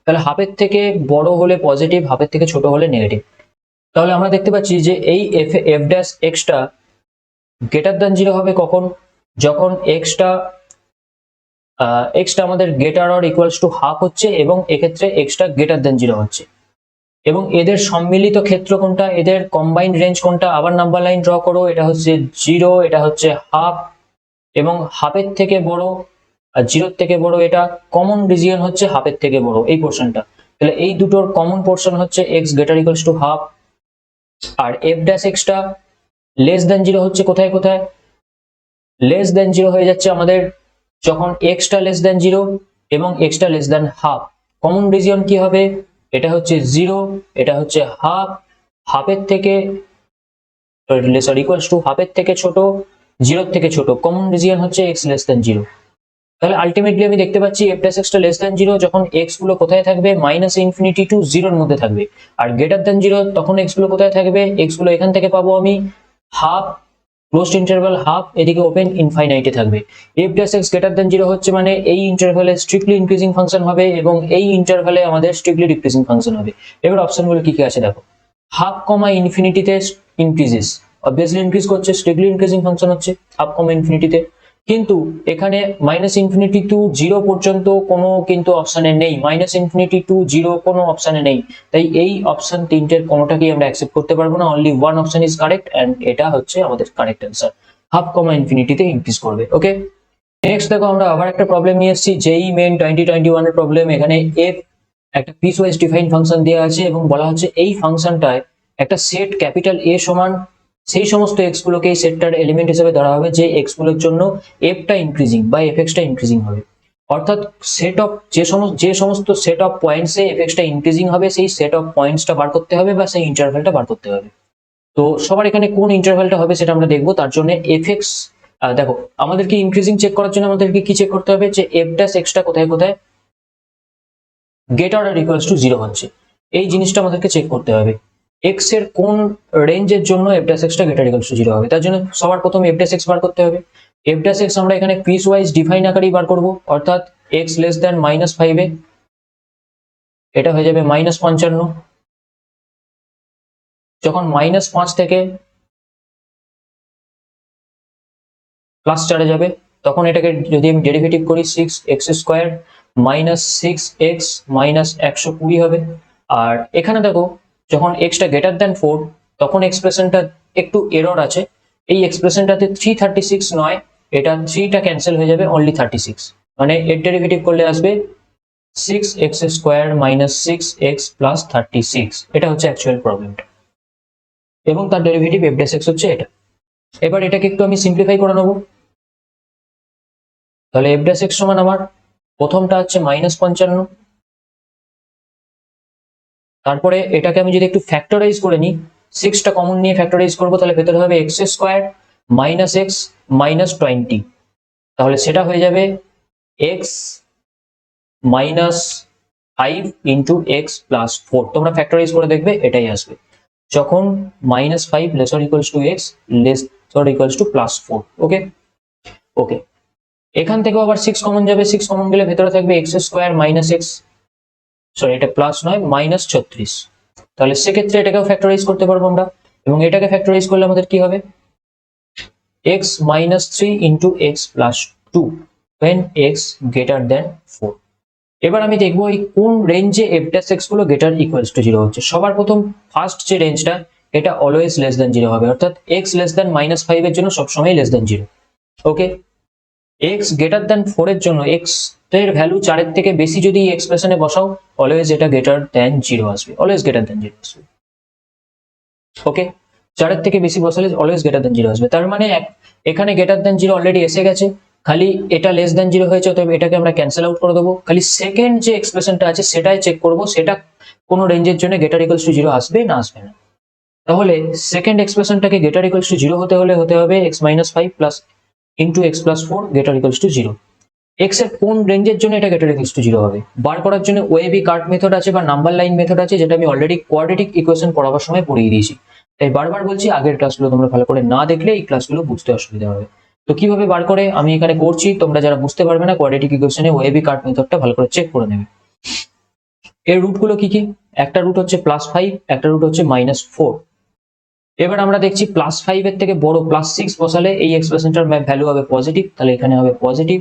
তাহলে হাফের থেকে বড় হলে পজিটিভ, হাফের থেকে ছোট হলে নেগেটিভ। তাহলে আমরা দেখতে পাচ্ছি যে এই এফ ড্যাশ এক্সটা গ্রেটার দ্যান জিরো হবে কখন, যখন এক্সটা আমাদের greater or equals to half হচ্ছে এবং এক্ষেত্রে এক্সটা গ্রেটার দ্যান জিরো হচ্ছে, এবং এদের সম্মিলিত ক্ষেত্র কোনটা, এদের কম্বাইন্ড রেঞ্জ কোনটা, আবার নাম্বার লাইন ড্র করো, এটা হচ্ছে জিরো, এটা হচ্ছে হাফ, এবং হাফের থেকে বড় আর জিরোর থেকে বড় এটা কমন রিজিয়ন হচ্ছে হাফের থেকে বড় এই পোর্শনটা। তাহলে এই দুটোর কমন পোর্শন হচ্ছে x greater equals to half, আর এফ ড্যাশ এক্সটা লেস দ্যান জিরো হচ্ছে কোথায় কোথায়, লেস দ্যান জিরো হয়ে যাচ্ছে আমাদের যখন এক্সটা লেস দ্যান জিরো এবং extra less than half. Common region কি হবে, এটা হচ্ছে জিরো, এটা হচ্ছে হাফ, হাফের থেকে সরি ইকুয়ালস টু হাফের থেকে ছোট, জিরোর থেকে ছোট, কমন রিজিয়ন হচ্ছে এক্স লেস দ্যান জিরো। তাহলে আলটিমেটলি আমি দেখতে পাচ্ছি এফ ড্যাশ এক্সটা লেস দ্যান জিরো যখন এক্স গুলো কোথায় থাকবে, মাইনাস ইনফিনিটি টু জিরোর মধ্যে থাকবে, আর গ্রেটার দ্যান জিরো তখন এক্স গুলো কোথায় থাকবে, এক্স গুলো এখান থেকে পাবো আমি হাফ, ক্লোজড ইন্টারভ্যাল হাফ, এদিকে ওপেন ইনফাইনাইটে থাকবে। F dash X greater than zero হচ্ছে মানে এই ইন্টারভ্যালে স্ট্রিক্টলি ইনক্রিজিং ফাংশন হবে এবং এই ইন্টারভ্যালে আমাদের স্ট্রিক্টলি ডিক্রিজিং ফাংশন হবে। এবার অপশনগুলো কি কি আছে দেখো, হাফ কমা ইনফিনিটিতে ইনক্রিজেস, অবভিয়াসলি ইনক্রিজ করছে, স্ট্রিক্টলি ইনক্রিজিং ফাংশন হচ্ছে হাফ কমা ইনফিনিটিতে। কিন্তু এখানে মাইনাস ইনফিনিটি টু জিরো পর্যন্ত কোনো কিন্তু অপশানে নেই, মাইনাস ইনফিনিটি টু জিরো কোনো অপশানে নেই, তাই এই অপশন তিনটের কোনোটাকেই আমরা অ্যাকসেপ্ট করতে পারবো না। Only one option is correct and এটা হচ্ছে আমাদের কারেক্ট অ্যান্সার, হাফ কমা ইনফিনিটিতে ইনক্রিজ করবে। ওকে, নেক্সট দেখো আমরা আবার একটা প্রবলেম নিয়ে এসেছি, যেই মেন 2021 এর প্রবলেম। এখানে এফ একটা পিস ওয়াইজ ডিফাইন ফাংশন দেওয়া আছে এবং বলা হচ্ছে এই ফাংশনটায় একটা সেট ক্যাপিটাল এ সমান সেই সমস্ত এক্স গুলোকে এই সেটটার এলিমেন্ট হিসেবে ধরা হবে যে এক্স গুলোর জন্য এফটা ইনক্রিজিং বা এফএক্সটা ইনক্রিজিং হবে। অর্থাৎ সেট অফ যে সমস্ত সেট অফ পয়েন্টসে এফএক্সটা ইনক্রিজিং হবে সেই সেট অফ পয়েন্টসটা বার করতে হবে বা সেই ইন্টারভ্যালটা বার করতে হবে। তো সবার এখানে কোন ইন্টারভ্যালটা হবে সেটা আমরা দেখবো। তার জন্য এফএক্স দেখো আমাদেরকে ইনক্রিজিং চেক করার জন্য আমাদেরকে কি চেক করতে হবে যে এফ ড্যাশ এক্সটা কোথায় কোথায় গ্রেটার আর ইকুয়ালস টু জিরো হচ্ছে, এই জিনিসটা আমাদেরকে চেক করতে হবে। এক্স এর কোন রেঞ্জের জন্য এফ ড্যাশ এক্সটা গ্রেটার ইকুয়ালস টু জিরো হবে, তার জন্য সবার প্রথম এফ ড্যাশ এক্স বার করতে হবে। এফ ড্যাশ এক্স আমরা এখানে পিস ওয়াইজ ডিফাইন আকারেই বার করবো, অর্থাৎ এক্স লেস দ্যান -5 এটা হয়ে যাবে -55। যখন -5 থেকে +4 যাবে তখন এটাকে যদি আমি ডেরিভেটিভ করি 6x² -6x -120 হবে। আর এখানে দেখো যখন এক্সটা গ্রেটার দ্যান 4 তখন এক্সপ্রেশনটা একটু এরর আছে, এই এক্সপ্রেশনটাতে 336 নয়, এটা 3টা ক্যান্সেল হয়ে যাবে, অনলি 36, মানে এর ডেরিভেটিভ করলে আসবে 6x² -6x +36। এটা হচ্ছে অ্যাকচুয়াল প্রবলেমটা এবং তার ডেরিভেটিভ f ড্যাশ x হচ্ছে এটা। এবার এটাকে একটু আমি সিম্পলিফাই করে নেবো, তাহলে f ড্যাশ x সমান আমার প্রথমটা হচ্ছে -55, তারপরে এটাকে আমি যদি একটু ফ্যাক্টরাইজ করে নিই, 6টা কমন নিয়ে ফ্যাক্টরাইজ করবো, তাহলে ভেতরে হবে x² - x -20, তাহলে সেটা হয়ে যাবে x -5 ইন্টু x +4। তোমরা ফ্যাক্টরাইজ করে দেখবে এটাই আসবে, যখন -5 lesser equals to x lesser equals to +4। Okay okay, এখান থেকেও আবার 6 কমন যাবে, 6 কমন গেলে ভেতরে থাকবে x² - x, সরি এটা প্লাস নয় -36, তাহলে সেক্ষেত্রে এটাকেও ফ্যাক্টরাইজ করতে পারবো আমরা, এবং এটাকে ফ্যাক্টরাইজ করলে আমাদের কি হবে x -3 into x +2 when x greater than 4। এবার আমি দেখবো এই কোন রেঞ্জে f ড্যাশ x গুলো গ্রেটার ইকুয়ালস টু 0 হচ্ছে। সবার প্রথম ফার্স্ট যে রেঞ্জটা এটা অলওয়েজ লেস দ্যান 0 হবে, অর্থাৎ x লেস দ্যান -5 এর জন্য সবসময় লেস দ্যান 0। ওকে, x গ্রেটার দ্যান 4 এর জন্য x এর ভ্যালু 4 এর থেকে বেশি যদি এই এক্সপ্রেশনে বসাও অলওয়েজ এটা গ্রেটার দ্যান 0 আসবে, অলওয়েজ গ্রেটার দ্যান 0 আসবে। ওকে, 4 এর থেকে বেশি বসালে অলওয়েজ গ্রেটার দ্যান 0 আসবে, তার মানে এখানে গ্রেটার দ্যান 0 অলরেডি এসে গেছে, খালি এটা লেস দ্যান 0 হয়েছে, অতএব এটাকে আমরা ক্যান্সেল আউট করে দেবো। খালি সেকেন্ড যে এক্সপ্রেশনটা আছে সেটাই চেক করব, সেটা কোন রেঞ্জের জন্য গ্রেটার ইকুয়ালস টু 0 আসবে না আসবে না। তাহলে সেকেন্ড এক্সপ্রেশনটাকে গ্রেটার ইকুয়ালস টু 0 হতে হবে x -5 plus into x +4 greater equals to 0। x এর কোন রেঞ্জের জন্য এটা গ্রেটার ইকুয়ালস টু 0 হবে বার করার জন্য ওয়েবি কার্ট মেথড আছে বা নাম্বার লাইন মেথড আছে, যেটা আমি অলরেডি কোয়াড্রেটিক ইকুয়েশন পড়াবার সময় পড়িয়ে দিয়েছি। তাই বারবার বলছি আগের ক্লাসগুলো তোমরা ভালো করে না দেখলে এই ক্লাসগুলো বুঝতে অসুবিধা হবে। তো কিভাবে বার করে আমি এখানে করছি, তোমরা যারা বুঝতে পারবে না কোয়াড্রেটিক ইকুয়েশনে ওয়েবি কার্ট মেথডটা ভালো করে চেক করে নেবে। এর রুটগুলো কি কি, একটা রুট হচ্ছে +5, একটা রুট হচ্ছে -4। এবার আমরা দেখছি +5 এর থেকে বড় +6 বসালে এই এক্সপ্রেশনটার ভ্যালু হবে পজিটিভ, তাহলে এখানে হবে পজিটিভ।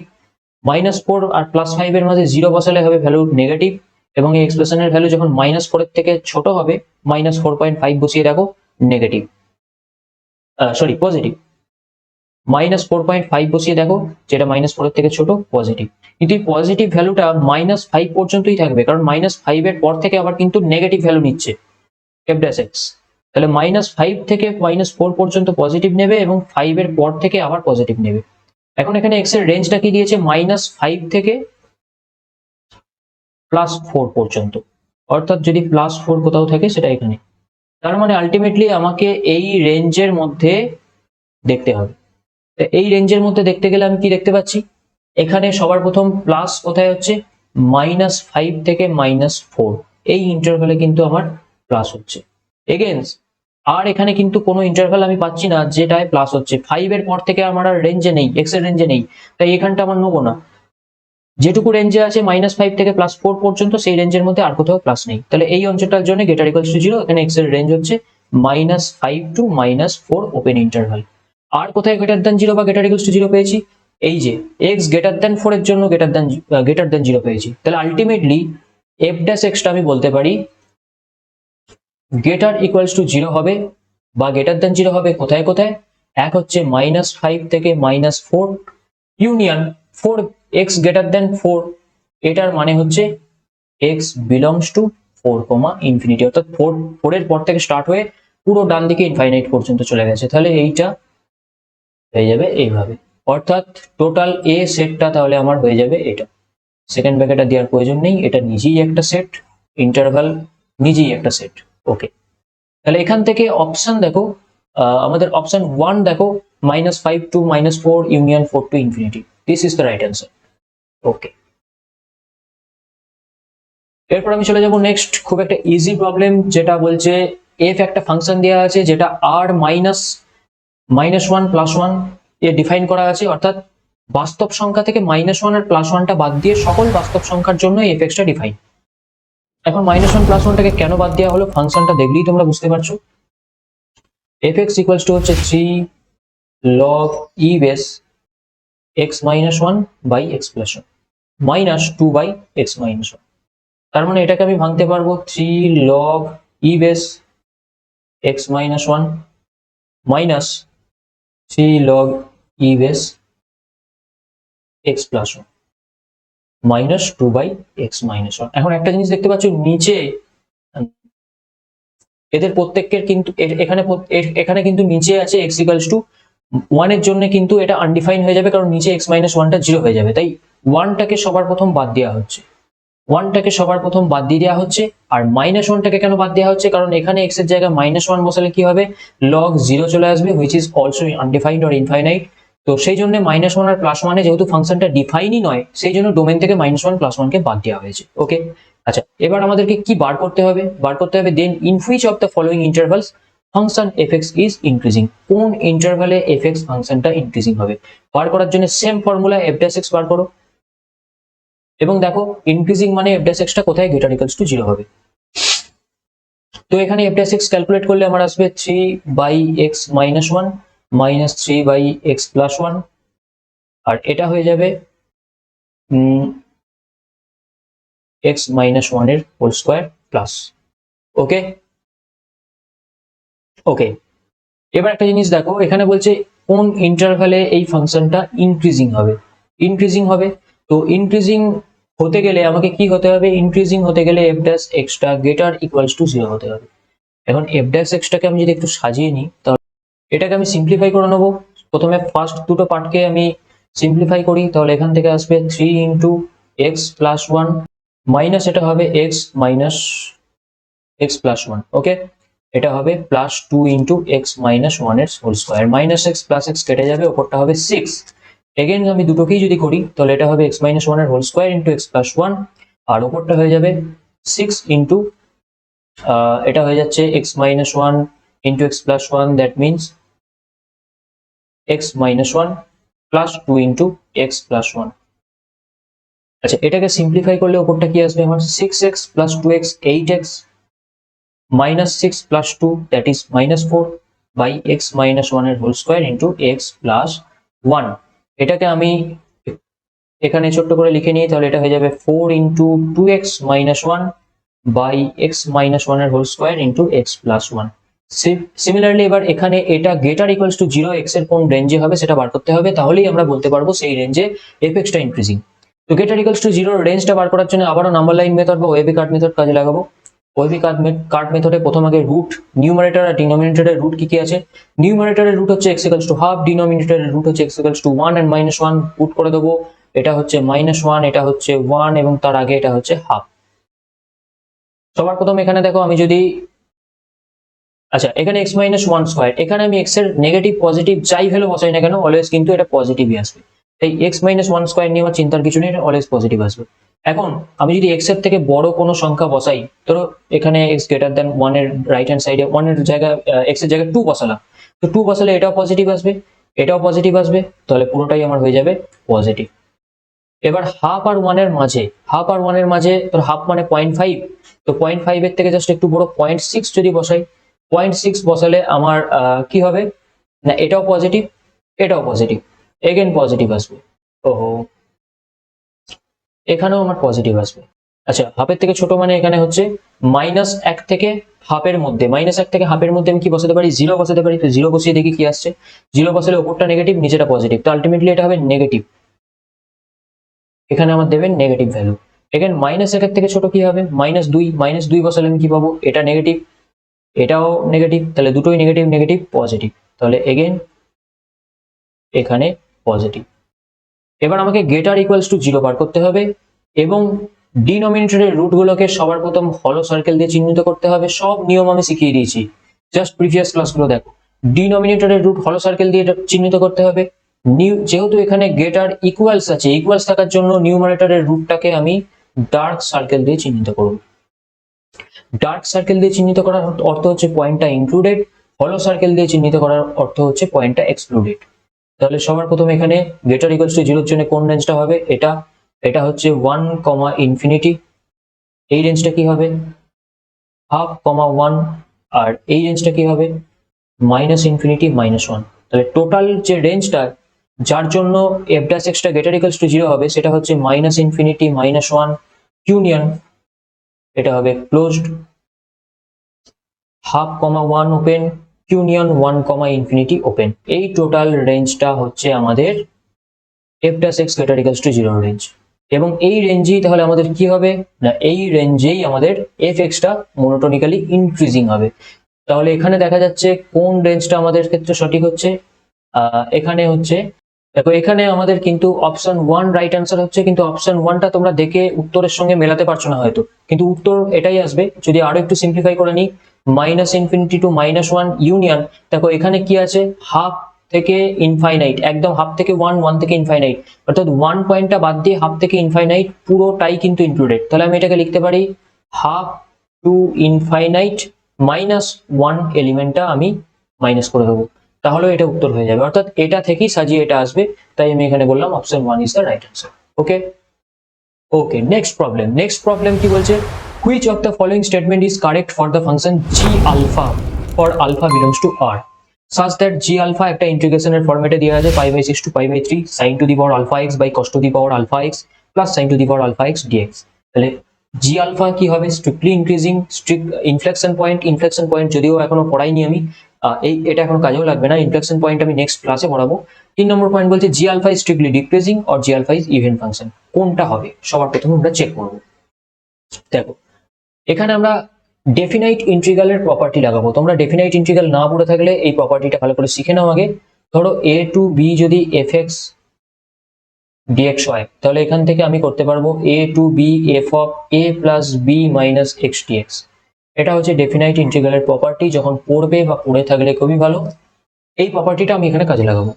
-4 আর +5 এর মাঝে 0 বসালে হবে ভ্যালু নেগেটিভ, এবং এই এক্সপ্রেশনের ভ্যালু যখন -4 এর থেকে ছোট হবে -4.5 বসিয়ে দেখো নেগেটিভ, সরি পজিটিভ, -4.5 বসিয়ে দেখো যেটা -4 এর থেকে ছোট পজিটিভ। কিন্তু এই পজিটিভ ভ্যালুটা -5 পর্যন্তই থাকবে, কারণ -5 এর পর থেকে আবার কিন্তু নেগেটিভ ভ্যালু নিচ্ছে f ড্যাশ x, তাহলে -5 থেকে -4 পর্যন্ত পজিটিভ নেবে এবং 5 এর পর থেকে আবার পজিটিভ নেবে। এখন এখানে x এর রেঞ্জটা কি দিয়েছে, -5 থেকে +4 পর্যন্ত, অর্থাৎ যদি +4 কোথাও থাকে সেটা এখানে, তার মানে আলটিমেটলি আমাকে এই রেঞ্জের মধ্যে দেখতে হবে। এই রেঞ্জের মধ্যে দেখতে গেলে আমি কি দেখতে পাচ্ছি, এখানে সবার প্রথম প্লাস কোথায় হচ্ছে -5 থেকে -4, এই ইন্টারভ্যালে কিন্তু আমার প্লাস হচ্ছে এগেইনস্ট, আর এখানে কিন্তু কোনো ইন্টারভ্যাল আমি পাচ্ছি না যেটায় প্লাস হচ্ছে। 5 এর পর থেকে আমার আর রেঞ্জে নেই, এক্স এর রেঞ্জে নেই, তাই এখানটা আমার নেবো না। যেটুকু রেঞ্জে আছে -5 থেকে +4 পর্যন্ত, সেই রেঞ্জের মধ্যে আর কোথাও প্লাস নেই। তাহলে এই অঞ্চলটার জন্য গেটার ইকুয়ালস টু 0, এখানে x এর রেঞ্জ হচ্ছে -5 টু -4 ওপেন ইন্টারভাল। আর কোথায় গ্রেটার দ্যান 0 বা গেটার ইকুয়ালস টু 0 পেয়েছি? এই যে x গ্রেটার দ্যান 4 এর জন্য গ্রেটার দ্যান 0 পেয়েছি। তাহলে আলটিমেটলি f' টা আমি বলতে পারি গেটার ইকুয়ালস টু 0 হবে বা গ্রেটার দ্যান 0 হবে কোথায় কোথায়? এক হচ্ছে -5 থেকে -4 ইউনিয়ন 4, x গ্রেটার দ্যান 4, এটার মানে হচ্ছে x বিলংস টু 4, ইনফিনিটি, অর্থাৎ 4 এর পর থেকে স্টার্ট হয়ে পুরো ডান দিকে ইনফাইনাইট পর্যন্ত চলে গেছে। তাহলে এইটা হয়ে যাবে এইভাবে, অর্থাৎ টোটাল এ সেটটা তাহলে আমার হয়ে যাবে এটা। সেকেন্ড ব্র্যাকেটটা দেওয়ার প্রয়োজন নেই, এটা নিজেই একটা সেট, ইন্টারভাল নিজেই একটা সেট। ওকে, তাহলে এখান থেকে অপশন দেখো, আমাদের অপশন 1 দেখো, -5 to -4 union 4 to infinity, this is the right answer. Okay, এরপর আমি চলে যাব নেক্সট, খুব একটা ইজি প্রবলেম, যেটা বলছে এফ একটা ফাংশন দেওয়া আছে যেটা আর -1 +1 এ ডিফাইন করা আছে, অর্থাৎ বাস্তব সংখ্যা থেকে -1 আর +1টা বাদ দিয়ে সকল বাস্তব সংখ্যার জন্য এফ এক্সটা ডিফাইন। এখন -1 +1টাকে কেন বাদ দেওয়া হলো, ফাংশনটা দেখলেই তোমরা বুঝতে পারছো। এফ এক্স ইকুয়ালস টু হচ্ছে 3 log e base x - 1 by x + 1 -2 by x - 1। তার মানে এটাকে আমি ভাঙতে পারবো 3 log e base x - 1 minus 3 log e base x + 1 -2 by x - 1। এখন একটা জিনিস দেখতে পাচ্ছ নিচে, এদের প্রত্যেকের কিন্তু এখানে কিন্তু নিচে আছে x ইকুয়ালস টু 1 এর জন্য কিন্তু এটা আনডিফাইন হয়ে যাবে, কারণ নিচে x - 1টা 0 হয়ে যাবে, তাই 1টাকে সবার প্রথম বাদ দেওয়া হচ্ছে, 1টাকে সবার প্রথম বাদ দিয়ে দেওয়া হচ্ছে। আর -1টাকে কেন বাদ দেওয়া হচ্ছে, কারণ এখানে x এর জায়গায় -1 বসালে কি হবে, log 0 চলে আসবে, which is also undefined or infinite. তো সেই জন্য -1 আর +1 যেহেতু ফাংশনটা ডিফাইনই নয়, সেই জন্য ডোমেন থেকে -1 +1 কে বাদ দেওয়া হয়েছে। ওকে, আচ্ছা, এবার আমাদেরকে কি বার করতে হবে? Then in which of the following intervals function fx is increasing, কোন ইন্টারভালে fx ফাংশনটা ইনক্রিজিং হবে। বার করার জন্য সেম ফর্মুলা f' বার করো, এবং দেখো ইনক্রিজিং মানে f' টা কোথায় গ্রেটার ইকুয়ালস টু 0 হবে। তো এখানে f' ক্যালকুলেট করলে আমার আসবে 3 by x - 1 minus 3 by x + 1, আর এটা হয়ে যাবে x - 1 এর whole square plus. Okay okay, এবার একটা জিনিস দেখো, এখানে বলছে কোন ইন্টারভ্যালে এই ফাংশনটা ইনক্রিজিং হবে। তো ইনক্রিজিং হতে গেলে আমাকে কি হতে হবে, ইনক্রিজিং হতে গেলে f' টা গ্রেটার ইকুয়ালস টু 0 হতে হবে। এখন f' টাকে আমি যদি একটু সাজিয়ে নিই, তাহলে এটাকে আমি সিম্পলিফাই করে নেবো। প্রথমে ফার্স্ট দুটো পার্টকে আমি সিম্পলিফাই করি, তাহলে এখান থেকে আসবে 3 ইন্টু x + 1 মাইনাস এটা হবে x মাইনাস x + 1। ওকে, এটা হবে +2 ইন্টু x - 1 এর whole square, minus x plus x কেটে যাবে, ওপরটা হবে 6। এগেন আমি দুটোকেই যদি করি, তাহলে এটা হবে x - 1 এর হোল স্কয়ার ইন্টু x + 1, আর ওপরটা হয়ে যাবে 6 ইন্টু এটা হয়ে যাচ্ছে x - 1 into x + 1, that means x - 1 plus 2 into x + 1। আচ্ছা, এটাকে সিম্পলিফাই করলে ওপরটা কি আসবে আমার, 6x plus 2x 8x minus 6 plus 2 that is -4 by x - 1 এর whole square into x plus 1। এটাকে আমি এখানে ছোট্ট করে লিখে নিই, তাহলে এটা হয়ে যাবে 4 ইন্টু 2x - 1 by x - 1 এর whole square into x plus 1। Similarly এবার এখানে এটা গ্রেটার ইকুয়ালস টু 0 x এর কোন রেঞ্জে হবে সেটা বার করতে হবে, তাহলেই আমরা বলতে পারবো সেই রেঞ্জে f(x) টা ইনক্রিজিং। তো গ্রেটার ইকুয়ালস টু 0 রেঞ্জটা বার করার জন্য আবারও নাম্বার লাইন মেথড বা ওয়েবি কার্ড মেথড কাজে লাগাবো। ওয়েবি কার্ড মেথডে প্রথম আগে রুট, নিউমারেটর আর ডিনোমিনেটরের রুট কি কি আছে, নিউমারেটরের রুট হচ্ছে x ইকুয়ালস টু হাফ, ডিনোমিনেটরের রুট হচ্ছে x equals to 1 and -1, put করে দেবো, এটা হচ্ছে -1, এটা হচ্ছে 1 এবং তার আগে এটা হচ্ছে হাফ। সবার প্রথম এখানে দেখো আমি যদি, আচ্ছা এখানে x - 1 স্কয়ার, এখানে আমি x এর নেগেটিভ পজিটিভ যাই ভ্যালু বসাই না কেন অলওয়েজ কিন্তু এটা পজিটিভই আসবে, তাই x - 1 স্কয়ার নিয়ে আমার চিন্তার কিছু নেই, এটা অলওয়েজ পজিটিভ আসবে। এখন আমি যদি x এর থেকে বড় কোনো সংখ্যা বসাই, ধরো এখানে x গ্রেটার দ্যান 1 এর রাইট হ্যান্ড সাইডে 1 এর জায়গায় x এর জায়গায় 2 বসালাম, তো 2 বসালে এটাও পজিটিভ আসবে, এটাও পজিটিভ আসবে, তাহলে পুরোটাই আমার হয়ে যাবে পজিটিভ। এবার হাফ আর ওয়ানের মাঝে, হাফ আর ওয়ানের মাঝে তোর হাফ মানে 0.5, তো 0.5 এর থেকে জাস্ট একটু বড় 0.6 যদি বসাই, 0.6 বসালে আমার কি হবে না, এটাও পজিটিভ এটাও পজিটিভ, এগেন পজিটিভ আসবে। ওহো, এখানেও আমার পজিটিভ আসবে। আচ্ছা, হাফের থেকে ছোট মানে এখানে হচ্ছে -1 থেকে হাফের মধ্যে, -1 থেকে হাফের মধ্যে আমি কি বসাতে পারি, 0 বসাতে পারি। তো 0 বসিয়ে দেখি কি আসছে, 0 বসালে উপরটা নেগেটিভ নিচেটা পজিটিভ, তো আলটিমেটলি এটা হবে নেগেটিভ। এখানে আমার দেবেন নেগেটিভ ভ্যালু। এখানে -1 থেকে ছোট কি হবে, -2, -2 বসালে আমি কি পাবো, এটা নেগেটিভ এটাও নেগেটিভ, তাহলে দুটোই নেগেটিভ নেগেটিভ পজিটিভ, তাহলে এগেন এখানে পজিটিভ। এবার আমাকে গেটার ইকুয়ালস টু 0 বার করতে হবে এবং ডিনোমিনেটরের রুটগুলোকে সবার প্রথম হলো সার্কেল দিয়ে চিহ্নিত করতে হবে। সব নিয়ম আমি শিখিয়ে দিয়েছি, জাস্ট প্রিভিয়াস ক্লাসগুলো দেখো। ডিনোমিনেটরের রুট হলো সার্কেল দিয়ে চিহ্নিত করতে হবে। যেহেতু এখানে গেটার ইকুয়ালস আছে, ইকুয়ালস থাকার জন্য নিউমারেটরের রুটটাকে আমি ডার্ক সার্কেল দিয়ে চিহ্নিত করব। ডার্ক সার্কেল দিয়ে চিহ্নিত করার অর্থ হচ্ছে পয়েন্টটা ইনক্লুডেড, হলো সার্কেল দিয়ে চিহ্নিত করার অর্থ হচ্ছে পয়েন্টটা এক্সক্লুডেড। তাহলে সবার প্রথম এখানে গ্রেটার ইকুয়ালস টু 0 এর জন্য কোন রেঞ্জটা হবে, এটা এটা হচ্ছে 1, ইনফিনিটি। এই রেঞ্জটা কি হবে, হাফ, 1, আর এই রেঞ্জটা কি হবে, -ইনফিনিটি, -1। তাহলে টোটাল যে রেঞ্জটা যার জন্য f ড্যাশ এক্সটা গ্রেটার ইকুয়ালস টু 0 হবে সেটা হচ্ছে -ইনফিনিটি, -1 ইউনিয়ন, এটা হবে closed, half, 1 open union 1, infinity open. এই টোটাল রেঞ্জটা হচ্ছে আমাদের f dash X greater equals to 0 range. এবং এই রেঞ্জেই তাহলে আমাদের কি হবে না, এই রেঞ্জেই আমাদের f এক্সটা মনোটোনিক্যালি ইনক্রিজিং হবে। তাহলে এখানে দেখা যাচ্ছে কোন রেঞ্জটা আমাদের ক্ষেত্রে সঠিক হচ্ছে, এখানে হচ্ছে দেখো, এখানে আমাদের কিন্তু অপশন 1 রাইট অ্যান্সার হচ্ছে, কিন্তু অপশন 1টা তোমরা দেখে উত্তরের সঙ্গে মেলাতে পারছো না হয়তো, কিন্তু উত্তর এটাই আসবে। যদি আরো একটু সিম্পলিফাই করে নিই, -ইনফিনিটি টু -1 ইউনিয়ন, দেখো এখানে কি আছে, হাফ থেকে ইনফাইনাইট, একদম হাফ থেকে 1, 1 থেকে ইনফাইনাইট, অর্থাৎ 1 পয়েন্টটা বাদ দিয়ে হাফ থেকে ইনফাইনাইট পুরোটাই কিন্তু ইনক্লুডেড। তাহলে আমি এটাকে লিখতে পারি হাফ টু ইনফাইনাইট -1 এলিমেন্টটা আমি মাইনাস করে দেবো, তাহলে এটা উত্তর হয়ে যাবে। অর্থাৎ এটা থেকেই সাজিয়ে এটা আসবে, তাই আমি এখানে বললাম option 1 is the right answer. Okay okay, next problem কি বলছে, which of the following statement is correct for the function G alpha for alpha belongs to R such that g alpha একটা ইন্টিগ্রেশনের ফরম্যাটে দেওয়া আছে π/6 to π/3 sin to the power alpha x by cos to the power alpha x plus sin to the power alpha x dx। তাহলে g alpha কি হবে, strictly increasing, strict inflection point যদিও এখনো পড়াইনি আমি, এটা এখন কাজেও লাগবে না, ইনফ্লেকশন পয়েন্ট আমি নেক্সট ক্লাসে পড়াবো। 3 নম্বর পয়েন্ট বলছে g alpha is strictly decreasing or g alpha is even function, কোনটা হবে সবার প্রথমে আমরা চেক করবো। দেখো এখানে আমরা ডেফিনাইট ইন্টিগ্রালের প্রপার্টি লাগাবো। তোমরা ডেফিনাইট ইন্টিগ্রাল না পড়ে থাকলে এই প্রপার্টিটা ভালো করে শিখে নাও আগে। ধরো a টু b যদি f(x) dx হয়, তাহলে এখান থেকে আমি করতে পারবো a to b f of a plus b minus x dx। এটা হচ্ছে ডেফিনাইট ইন্টিগ্রালের প্রপার্টি, যখন পড়বে বা পড়ে থাকলে খুবই ভালো। এই প্রপার্টিটা আমি এখানে কাজে লাগাবো।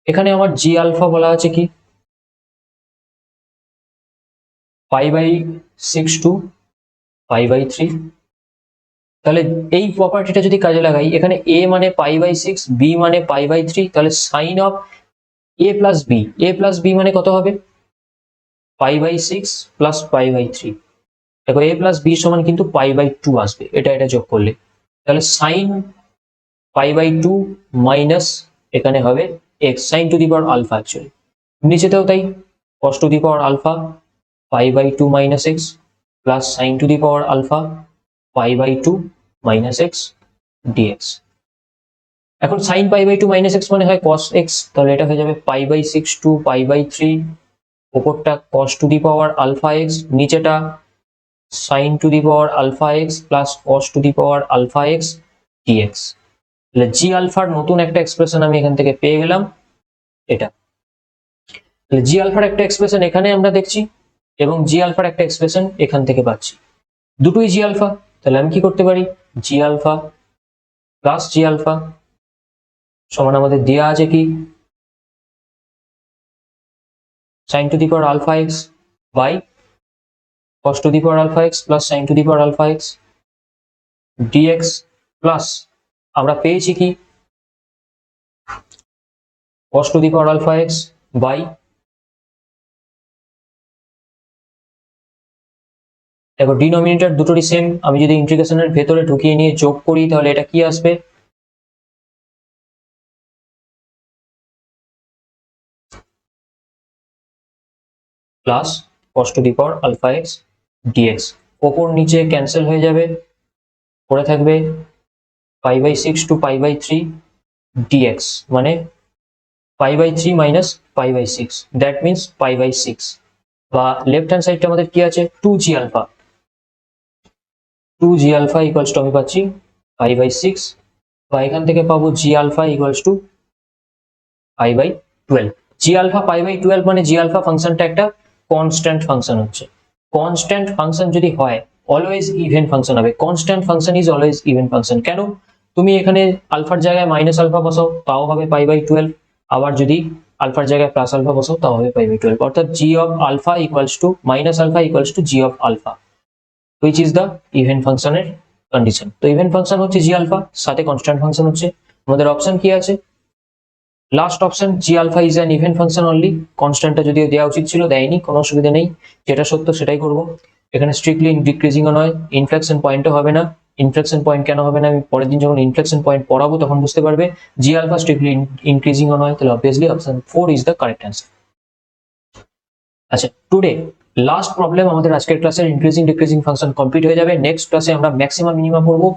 এখানে আমার জি আলফা বলা আছে কি, π/6 টু π/3। তাহলে এই প্রপার্টিটা যদি কাজে লাগাই, এখানে a মানে π/6, b মানে π/3, তাহলে sine of a plus B মানে কত হবে, π/6 প্লাস π/3। দেখো a প্লাস বি সমান কিন্তু π/2 আসবে, এটা যোগ করলে, তাহলে সাইন π/2 মাইনাস এখানে হবে x sine to the power alpha, actually নিচেতেও তাই, cos to the power alpha π/2 minus x plus sine to the power alpha π/2 minus x dx। এখন সাইন π/2 মাইনাস x মানে হয় cos x, তাহলে এটা হয়ে যাবে π/6 টু π/3, উপরটা cos to the power alpha x, নিচেটা sine to the power alpha x plus cos to the power alpha x dx। তাহলে জি আলফার নতুন একটা এক্সপ্রেশন আমি এখান থেকে পেয়ে গেলাম, এটা। তাহলে জি আলফার একটা এক্সপ্রেশন এখানে আমরা দেখছি এবং জি আলফার একটা এক্সপ্রেশন এখান থেকে পাচ্ছি, দুটোই জি আলফা। তাহলে আমি কি করতে পারি, জি আলফা প্লাস জি আলফা সমান আমাদের দেওয়া আছে কি, sin to the power alpha x by cos to the power alpha x plus sin to the power alpha x dx plus আমরা পেয়েছি কি cos to the power alpha x by দেখো denominator দুটোরই সেম, আমি যদি ইন্টিগ্রেশনের ভেতরে ঢুকিয়ে নিয়ে যোগ করি তাহলে এটা কি আসবে, plus cos to the power alpha x dx. ওপর নিচে ক্যান্সেল হয়ে যাবে, পড়ে থাকবে π/6 টু π/3 dx, মানে π/3 মাইনাস π/6, দ্যাট মিনস π/6। বা লেফট হ্যান্ড সাইডটা আমাদের কি আছে, 2g alpha, 2g alpha equals two আমি পাচ্ছি π/6, বা এখান থেকে পাবো g আলফা ইকুয়ালস টু π/12। জি আলফা π/12 মানে জি আলফা ফাংশনটা একটা কনস্ট্যান্ট ফাংশন হচ্ছে। কনস্ট্যান্ট ফাংশন যদি হয় অলওয়েজ ইভেন ফাংশন হবে। Constant function is always even function. কেন, তুমি এখানে আলফার জায়গায় মাইনাস আলফা বসাও তাও হবে π/12, আবার যদি আলফার জায়গায় প্লাস আলফা বসাও তাও হবে π/12। অর্থাৎ g of alpha equals to minus alpha equals to g of alpha, which is the even ফাংশনের কন্ডিশন। তো ইভেন ফাংশন হচ্ছে জি আলফা, সাথে কনস্ট্যান্ট ফাংশন হচ্ছে। আমাদের অপশন কি আছে, last option g alpha is an even function only. কনস্ট্যান্টটা যদিও দেওয়া উচিত ছিল, দেয়নি, কোনো অসুবিধা নেই, যেটা সত্য সেটাই করব। এখানে স্ট্রিক্টলি ডিক্রিজিংও নয়, ইনফ্লেকশন পয়েন্টও হবে না। ইনফ্লেকশন পয়েন্ট কেন হবে না, আমি পরের দিন যখন ইনফ্লেকশন পয়েন্ট পড়াবো তখন বুঝতে পারবে। জি আলফা স্ট্রিক্টলি ইনক্রিজিংও নয়, তাহলে obviously option 4 is the correct answer. আচ্ছা, টুডে লাস্ট প্রবলেম আমাদের আজকের ক্লাসের ইনক্রিজিং ডিক্রিজিং ফাংশন কমপ্লিট হয়ে যাবে। নেক্সট ক্লাসে আমরা ম্যাক্সিমাম মিনিমা পড়বো,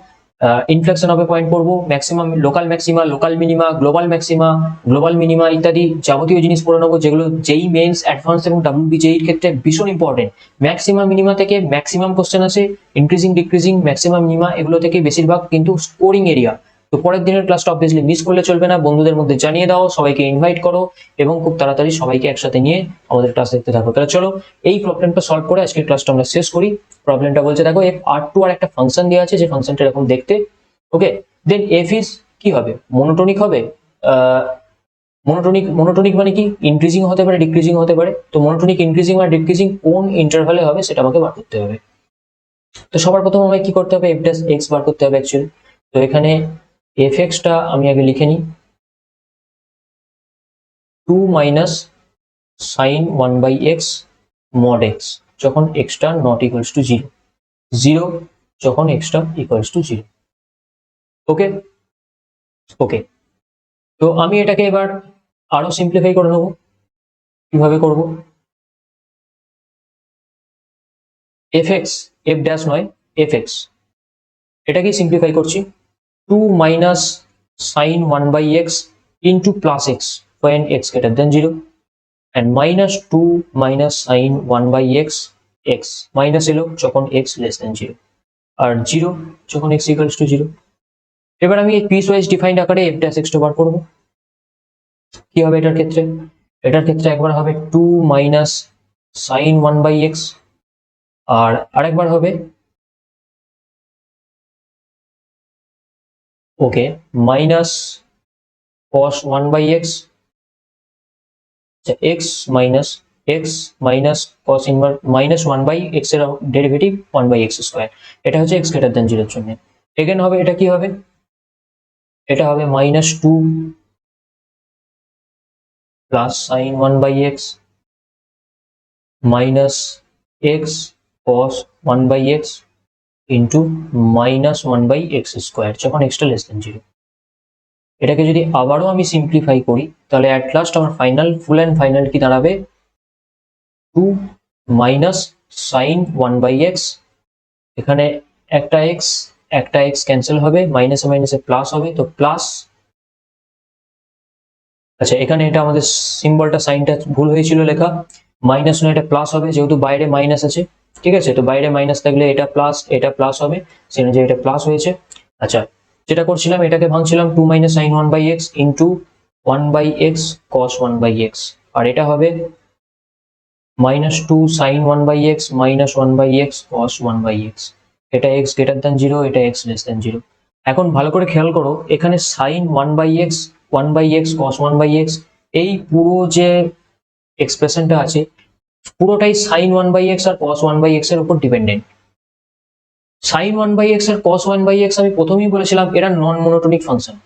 ইনফ্লেকশন হবে পয়েন্ট পড়বো, maximum local maxima, local minima, global maxima, global minima ইত্যাদি যাবতীয় জিনিস পড়ে নেবো, যেগুলো যেই মেন্স, অ্যাডভান্স এবং WBJEE ক্ষেত্রে ভীষণ ইম্পর্টেন্ট। ম্যাক্সিমাম মিনিমা থেকে ম্যাক্সিমাম কোশ্চেন আসে, ইনক্রিজিং ডিক্রিজিং, ম্যাক্সিমাম মিনিমা এগুলো থেকে বেশিরভাগ কিন্তু স্কোরিং এরিয়া। তো পরের দিনের ক্লাসটা অবভিয়াসলি মিস করলে চলবে না, বন্ধুদের মধ্যে জানিয়ে দাও, সবাইকে ইনভাইট করো এবং খুব তাড়াতাড়ি সবাইকে একসাথে নিয়ে আমাদের ক্লাস দেখতে থাকো। তাহলে চলো এই প্রবলেমটা সলভ করে আজকের ক্লাসটা আমরা শেষ করি। প্রবলেমটা বলছে দেখো f(r2) আর একটা ফাংশন দেওয়া আছে, যে ফাংশনটা এরকম দেখতে, ওকে। দেন f ইজ কি হবে, মনোটোনিক হবে। মনোটোনিক মানে কি, ইনক্রিজিং হতে পারে, ডিক্রিজিং হতে পারে। তো মনোটোনিক, ইনক্রিজিং আর ডিক্রিজিং কোন ইন্টারভ্যালে হবে সেটা আমাকে বার করতে হবে। তো সবার প্রথম আমাকে কি করতে হবে, f' বার করতে হবে অ্যাকচুয়ালি। তো এখানে fx টা আমি আগে লিখে নিই, 2 minus sine 1/x mod x যখন x টা নট ইকুয়ালস টু 0, 0 যখন x টা ইকুয়ালস টু 0। ওকে ওকে, তো আমি এটাকে এবার আরো সিম্পলিফাই করে নেবো। কিভাবে করব, fx, f ড্যাশ নয়, fx, এটাকেই সিম্পলিফাই করছি। 2 minus sine 1/x into plus x when x greater than 0, and minus 2 minus sin 1/x, x minus এলো যখন x less than 0, আর 0 যখন x equals to 0। এবার আমি এই পিস ওয়াইজ ডিফাইন্ড আকারে f ড্যাশ x বার করব। কি হবে এটার ক্ষেত্রে, এটার ক্ষেত্রে একবার হবে 2 মাইনাস সাইন 1/x, আর আরেকবার হবে ওকে minus cos 1/x, x minus cos inverse minus 1/x এর ডেরিভেটিভ 1/x স্কয়ার। এটা হচ্ছে x গ্রেটার দ্যান 0 এর জন্য। এগেন হবে, এটা কি হবে, এটা হবে minus 2 plus sign 1/x minus x cos 1/x into minus 1/x square যখন x টা লেস দ্যান 0। এটাকে যদি আবারও আমি সিম্পলিফাই করি তাহলে অ্যাট লাস্ট আমার ফাইনাল, ফুল অ্যান্ড ফাইনাল কি দাঁড়াবে, 2 মাইনাস সাইন 1/x, এখানে একটা x ক্যান্সেল হবে, মাইনাসে মাইনাসে প্লাস হবে, তো প্লাস, আচ্ছা এখানে এটা আমাদের সিম্বলটা, সাইনটা ভুল হয়েছিল লেখা, মাইনাস নয় এটা প্লাস হবে, যেহেতু বাইরে মাইনাস আছে, ঠিক আছে। তো বাইরে মাইনাস থাকলে এটা প্লাস হবে, সেখানে যে এটা প্লাস হয়েছে। আচ্ছা, যেটা করছিলাম এটাকে ভাঙছিলাম, 2 minus sine 1/x into 1/x cos 1/x, আর এটা হবে minus 2 sign 1/x minus 1/x cos 1/x। এটা x গ্রেটার দ্যান 0, এটা x লেস দ্যান 0। এখন ভালো করে খেয়াল করো, এখানে সাইন 1/x cos 1/x, এই পুরো যে এক্সপ্রেশনটা আছে পুরোটাই সাইন 1/x আর cos 1/x এর উপর ডিপেন্ডেন্ট। সাইন 1/x আর cos 1/x আমি প্রথমেই বলেছিলাম এরা নন মনোটোনিক ফাংশন।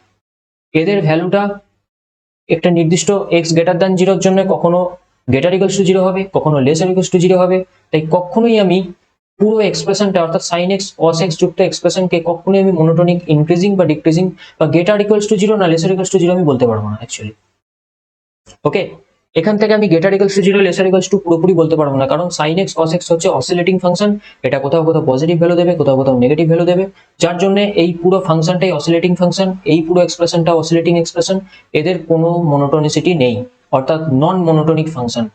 এদের ভ্যালুটা একটা নির্দিষ্ট x গ্রেটার দ্যান 0 এর জন্য কখনো গ্রেটার ইকুয়ালস টু 0 হবে, কখনো লেসার ইকুয়ালস টু 0 হবে। তাই কখনোই আমি পুরো এক্সপ্রেশনটা অর্থাৎ সাইন এক্স কস এক্স যুক্ত এক্সপ্রেশনকে কখনোই আমি মনোটোনিক ইনক্রিজিং বা ডিক্রিজিং বা গ্রেটার ইকুয়ালস টু জিরো না লেসার ইকুয়ালস টু জিরো আমি বলতে পারবো না অ্যাকচুয়ালি। ওকে, এখান থেকে আমি greater equals to zero lesser equals to পুরোপুরি বলতে পারবো না, কারণ সাইন এক্স কস এক্স হচ্ছে অসিলেটিং ফাংশন। এটা কোথাও কোথাও পজিটিভ ভ্যালু দেবে, কোথাও কোথাও নেগেটিভ ভ্যালু দেবে, যার জন্য এই পুরো ফাংশনটাই অসিলেটিং ফাংশন, এই পুরো এক্সপ্রেশনটা অসিলেটিং এক্সপ্রেশন। এদের কোনো মনোটোনিসিটি নেই, অর্থাৎ নন মনোটোনিক ফাংশন।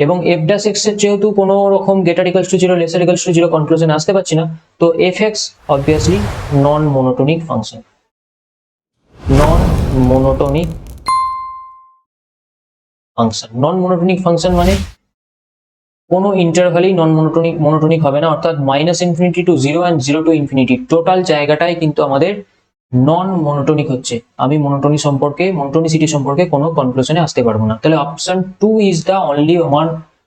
এবং এফ ড্যাশ এক্স এর যেহেতু কোনো রকম greater equals to zero lesser equals to zero conclusion আসতে পারছি না, তো F x obviously non monotonic function. Non monotonic function, non monotonic function মানে কোনো ইন্টারভ্যালেই নন মনোটোনিক হবে না, অর্থাৎ minus infinity to zero and zero to infinity total জায়গাটাই কিন্তু আমাদের নন মনোটোনিক হচ্ছে। আমি মনোটোনিসিটি সম্পর্কে কোনো কনক্লুশনে আসতে পারবো না। তাহলে option 2 is the only one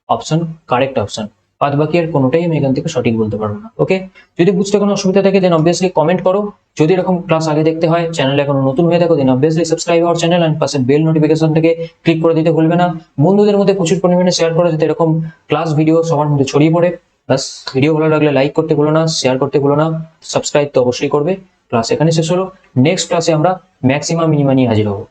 option, correct option. বাদ বাকি আর কোনোটাই আমি এখান থেকে সঠিক বলতে পারবো না। ওকে, যদি বুঝতে কোনো অসুবিধা থাকে দেন অবভিয়াসলি কমেন্ট করো। যদি এরকম ক্লাস আগে দেখতে হয়, চ্যানেলে এখনো নতুন হয়ে থাকো, then obviously subscribe our channel and পাশে বেল নোটিফিকেশনটাকে ক্লিক করে দিতে ভুলবে না। বন্ধুদের মধ্যে প্রচুর পরিমাণে শেয়ার করো, যাতে এরকম ক্লাস ভিডিও সবার মধ্যে ছড়িয়ে পড়ে। বাস, ভিডিও ভালো লাগলে লাইক করতে ভুলো না, শেয়ার করতে ভুলো না, সাবস্ক্রাইব তো অবশ্যই করবে। ক্লাস এখানে শেষ হলো। নেক্সট ক্লাসে আমরা ম্যাক্সিমাম মিনিমা নিয়ে হাজির হবো।